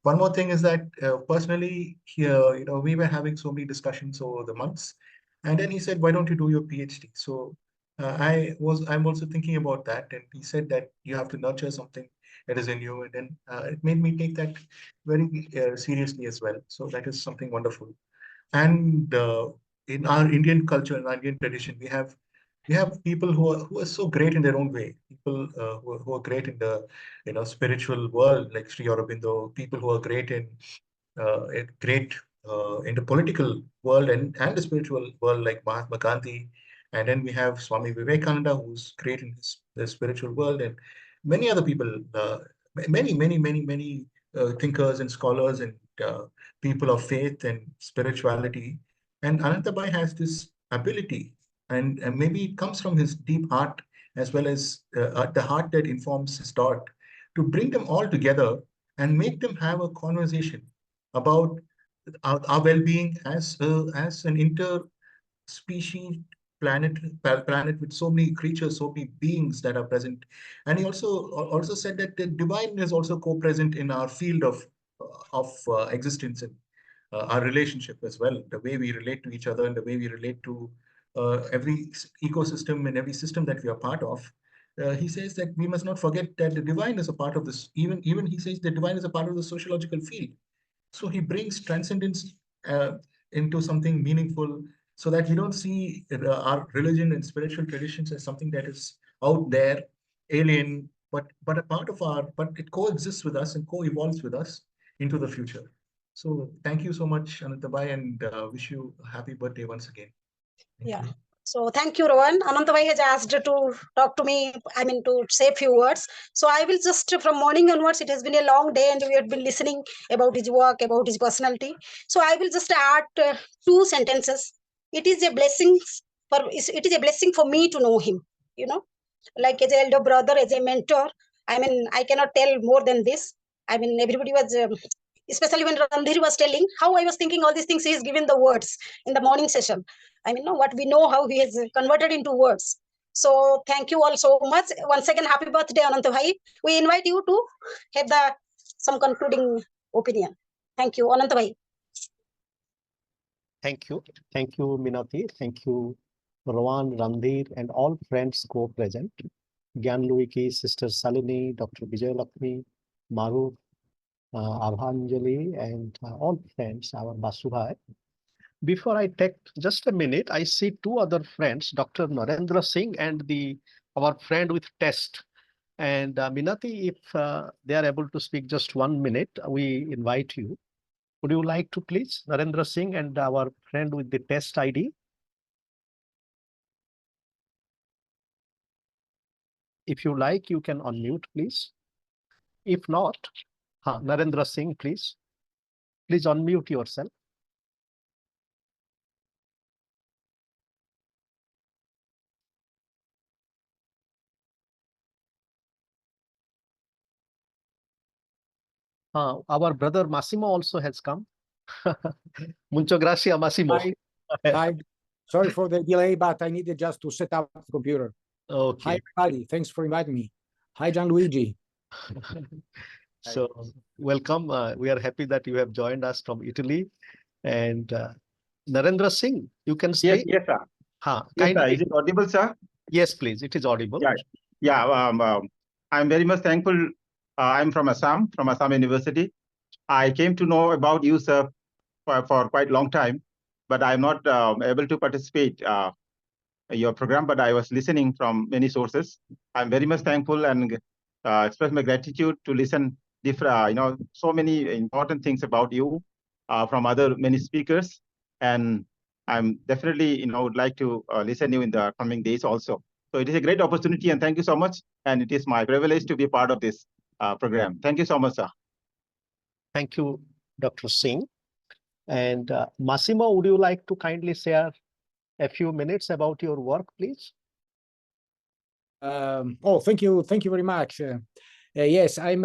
One more thing is that personally, here, we were having so many discussions over the months, and then he said, "Why don't you do your PhD?" So I'm also thinking about that, and he said that you have to nurture something that is in you, and then it made me take that very seriously as well. So that is something wonderful. And in our Indian culture, in our Indian tradition, we have people who are so great in their own way. People who are great in the spiritual world, like Sri Aurobindo. People who are great in the political world and the spiritual world, like Mahatma Gandhi. And then we have Swami Vivekananda, who's great in the spiritual world, and many other people, many thinkers and scholars and people of faith and spirituality. And Ananta Bhai has this ability, and maybe it comes from his deep heart as well as the heart that informs his thought, to bring them all together and make them have a conversation about our well-being as an species planet with so many creatures, so many beings that are present. And he also said that the divine is also co-present in our field of existence and our relationship as well, the way we relate to each other and the way we relate to every ecosystem and every system that we are part of. He says that we must not forget that the divine is a part of this. Even he says the divine is a part of the sociological field. So he brings transcendence into something meaningful, so that we don't see our religion and spiritual traditions as something that is out there, alien, but a part of but it coexists with us and co-evolves with us into the future. So thank you so much, Anantabai, and wish you a happy birthday once again. Yeah. So thank you, Rohan. Anantabhai has asked to talk to me, to say a few words. So I will just, from morning onwards, it has been a long day and we have been listening about his work, about his personality. So I will just add 2 sentences. It is a blessing for me to know him, like as an elder brother, as a mentor. I cannot tell more than this. Everybody was, especially when Randhir was telling how I was thinking all these things, he is given the words in the morning session. What we know, how he has converted into words. So thank you all so much. Once again, happy birthday, Ananta Bhai. We invite you to have some concluding opinion. Thank you, Ananta Bhai. Thank you. Thank you, Minati. Thank you, Rohan, Randhir, and all friends co-present. Gyan Luiki, Sister Salini, Dr. Vijay Lakshmi, Maru, Abhanjali, and all friends, our Basubhai. Before I take just a minute, I see 2 other friends, Dr. Narendra Singh and our friend with test. And Minati, if they are able to speak just 1 minute, we invite you. Would you like to please, Narendra Singh and our friend with the test ID? If you like, you can unmute, please. If not, Narendra Singh, please. Please unmute yourself. Our brother Massimo also has come. Mucho gracias, Massimo. Hi. Sorry for the delay, but I needed just to set up the computer. Okay. Hi, everybody. Thanks for inviting me. Hi, Gianluigi. So welcome. We are happy that you have joined us from Italy. And Narendra Singh, you can speak. Yes, sir. Yes, sir. Is it audible, sir? Yes, please. It is audible. Yeah. I'm very much thankful. I'm from Assam University. I came to know about you, sir, for quite a long time, but I'm not able to participate your program, but I was listening from many sources. I'm very much thankful and express my gratitude to listen different, so many important things about you from many speakers. And I'm definitely, would like to listen to you in the coming days also. So it is a great opportunity and thank you so much. And it is my privilege to be part of this program. Thank you so much, sir. Thank you, Dr. Singh. And Massimo, would you like to kindly share a few minutes about your work, please? Thank you very much. Yes, I'm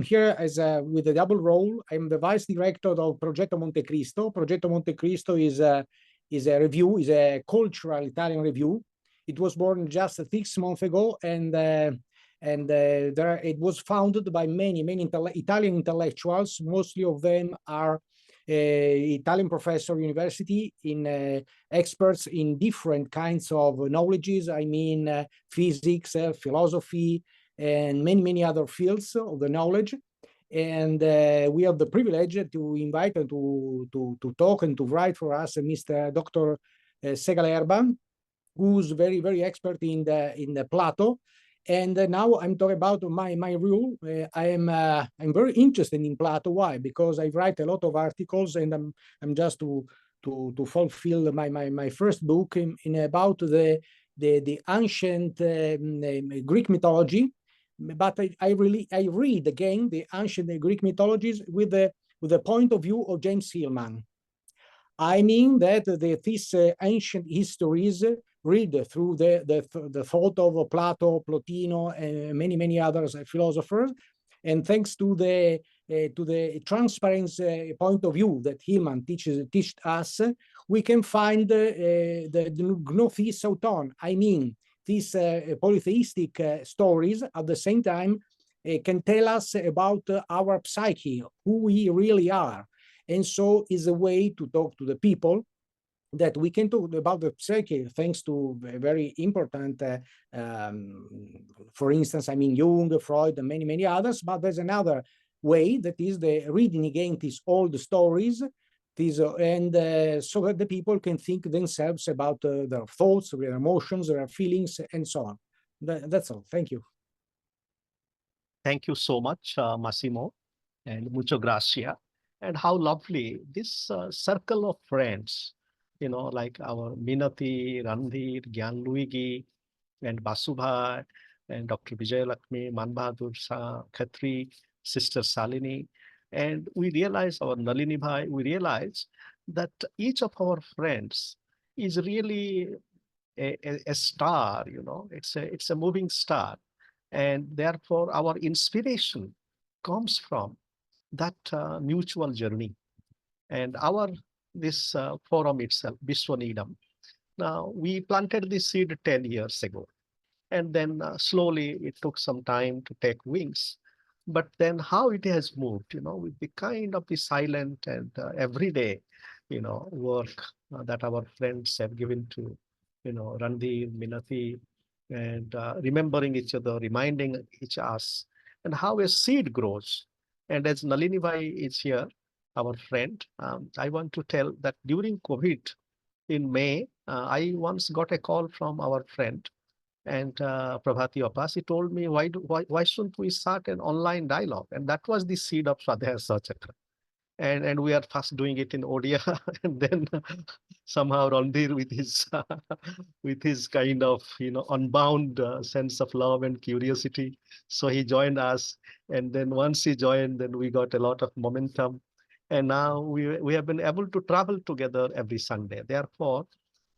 here as with a double role. I'm the vice director of Progetto Monte Cristo. Progetto Monte Cristo is a review, is a cultural Italian review. It was born just 6 months ago, and it was founded by many Italian intellectuals. Mostly of them are Italian professor university in experts in different kinds of knowledges. Physics, philosophy, and many other fields of the knowledge. And we have the privilege to invite and to talk and to write for us Mr. Dr. Segalerba, who's very expert in the Plato. And now I'm talking about my role. I'm very interested in Plato. Why? Because I write a lot of articles, and I'm just to fulfill my first book in about the ancient Greek mythology. But I read again the ancient Greek mythologies with the point of view of James Hillman. I mean that these ancient histories read through the thought of Plato, Plotino, and many others philosophers, and thanks to the to the transparency point of view that Hillman teach us, we can find the gnosis auton. I mean, these polytheistic stories at the same time can tell us about our psyche, who we really are. And so is a way to talk to the people that we can talk about the psyche thanks to very important, for instance, I mean, Jung, Freud, and many, many others, but there's another way that is the reading again these old stories, and so that the people can think themselves about their thoughts, their emotions, their feelings, and so on. That's all. Thank you. Thank you so much, Massimo, and mucho gracia. And how lovely this circle of friends, you know, like our Minati, Randhir, Gyan Luigi, and Basubhai, and Dr. Vijay Lakshmi, Manbahadur Khatri, Sister Salini. And we realize, our Nalini Bhai, we realize that each of our friends is really a star, you know, it's a moving star. And therefore, our inspiration comes from that mutual journey. And this forum itself, Biswanidam. Now, we planted this seed 10 years ago. And then slowly it took some time to take wings. But then how it has moved, you know, with the kind of the silent and everyday, you know, work that our friends have given to, you know, Randhir, Minati, and remembering each other, reminding each us, and how a seed grows. And as Nalini Bhai is here, our friend, I want to tell that during COVID in May, I once got a call from our friend, and Prabhati Apas, he told me, why shouldn't we start an online dialogue? And that was the seed of Swadhyaya Sachakra. And we are first doing it in Odia, and then somehow Randhir with his kind of, you know, unbound sense of love and curiosity. So he joined us, and then once he joined, then we got a lot of momentum. And now we have been able to travel together every Sunday. Therefore,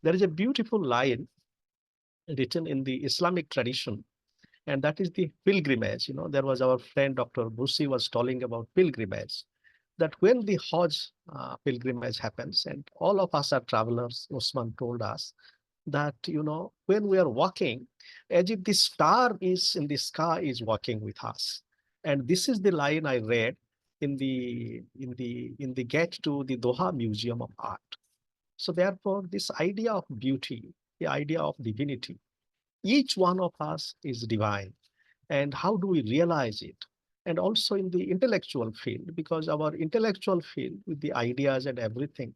there is a beautiful line written in the Islamic tradition, and that is the pilgrimage. You know, there was our friend Dr. Busi was telling about pilgrimage, that when the Hajj pilgrimage happens, and all of us are travelers, Osman told us, that, you know, when we are walking, as if the star is in the sky is walking with us. And this is the line I read in the gate to the Doha Museum of Art. So therefore, this idea of beauty, the idea of divinity, each one of us is divine. And how do we realize it? And also in the intellectual field, because our intellectual field with the ideas and everything,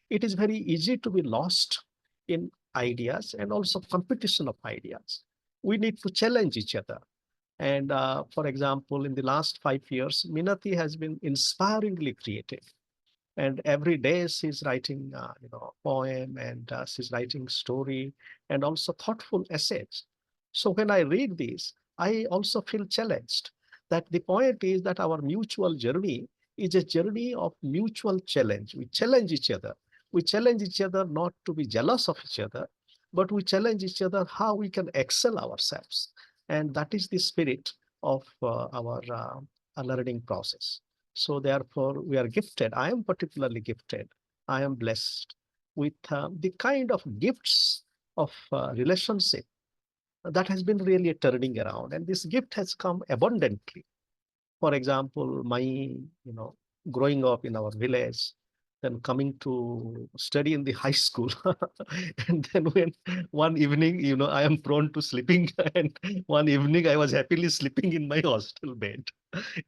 it is very easy to be lost in ideas and also competition of ideas. We need to challenge each other. And for example, in the last 5 years, Minati has been inspiringly creative. And every day she's writing, you know, poem, and she's writing story, and also thoughtful essays. So when I read this, I also feel challenged. That the point is that our mutual journey is a journey of mutual challenge. We challenge each other. We challenge each other not to be jealous of each other, but we challenge each other how we can excel ourselves. And that is the spirit of our learning process. So therefore, we are gifted. I am particularly gifted. I am blessed with the kind of gifts of relationship that has been really turning around. And this gift has come abundantly. For example, my, you know, growing up in our village, then coming to study in the high school. And then when one evening, you know, I am prone to sleeping. And one evening I was happily sleeping in my hostel bed.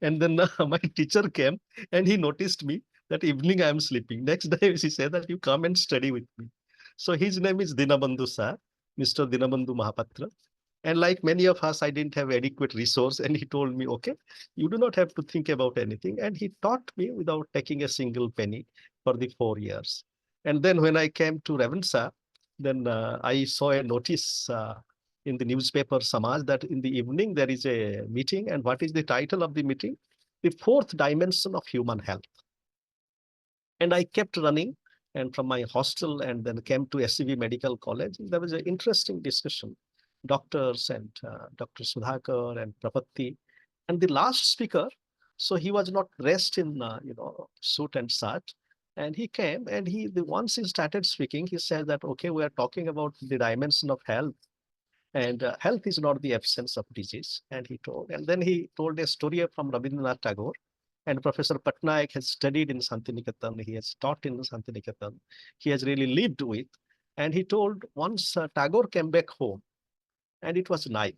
And then my teacher came and he noticed me that evening I am sleeping. Next day she said that you come and study with me. So his name is Dinabandhu sir, Mr. Dinabandhu Mahapatra. And like many of us, I didn't have adequate resource. And he told me, okay, you do not have to think about anything. And he taught me without taking a single penny for the 4 years. And then when I came to Ravensa, then I saw a notice in the newspaper Samaj that in the evening there is a meeting. And what is the title of the meeting? The fourth dimension of human health. And I kept running, and from my hostel, and then came to SCV Medical College. There was an interesting discussion. Doctors and Dr. Sudhakar and Prapatti. And the last speaker So he was not dressed in, suit and shirt. And he came and once he started speaking, he said that, okay, we are talking about the dimension of health. And health is not the absence of disease. And then he told a story from Rabindranath Tagore. And Professor Patnaik has studied in Santiniketan. He has taught in Santiniketan. He has really lived with. And he told once Tagore came back home and it was night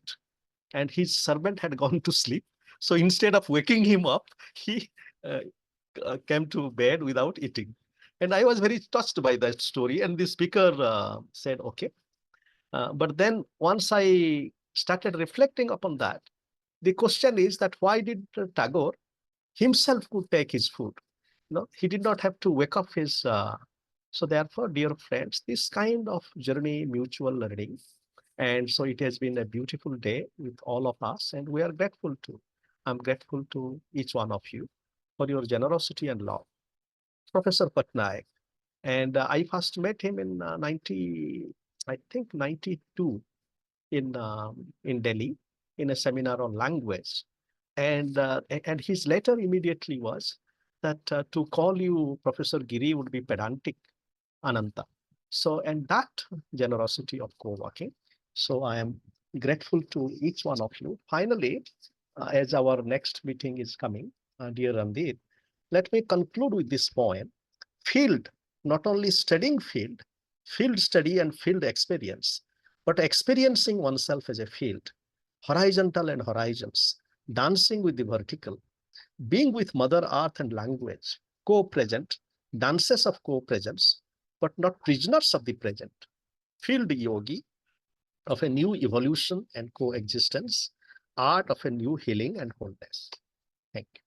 and his servant had gone to sleep. So instead of waking him up, he came to bed without eating. And I was very touched by that story. And the speaker said, okay. But then once I started reflecting upon that, the question is that why did Tagore himself could take his food? He did not have to wake up his. So therefore, dear friends, this kind of journey, mutual learning. And so it has been a beautiful day with all of us, and we are grateful to. I'm grateful to each one of you for your generosity and love. Professor Patnaik, and I first met him in 92 in Delhi in a seminar on language. And his letter immediately was that to call you Professor Giri would be pedantic, Ananta. So, and that generosity of co-working. So I am grateful to each one of you. Finally, as our next meeting is coming, dear Randeep, let me conclude with this poem. Field, not only studying field study and field experience, but experiencing oneself as a field, horizontal and horizons, dancing with the vertical, being with Mother Earth and language, co-present, dances of co-presence, but not prisoners of the present, field yogi of a new evolution and coexistence, art of a new healing and wholeness. Thank you.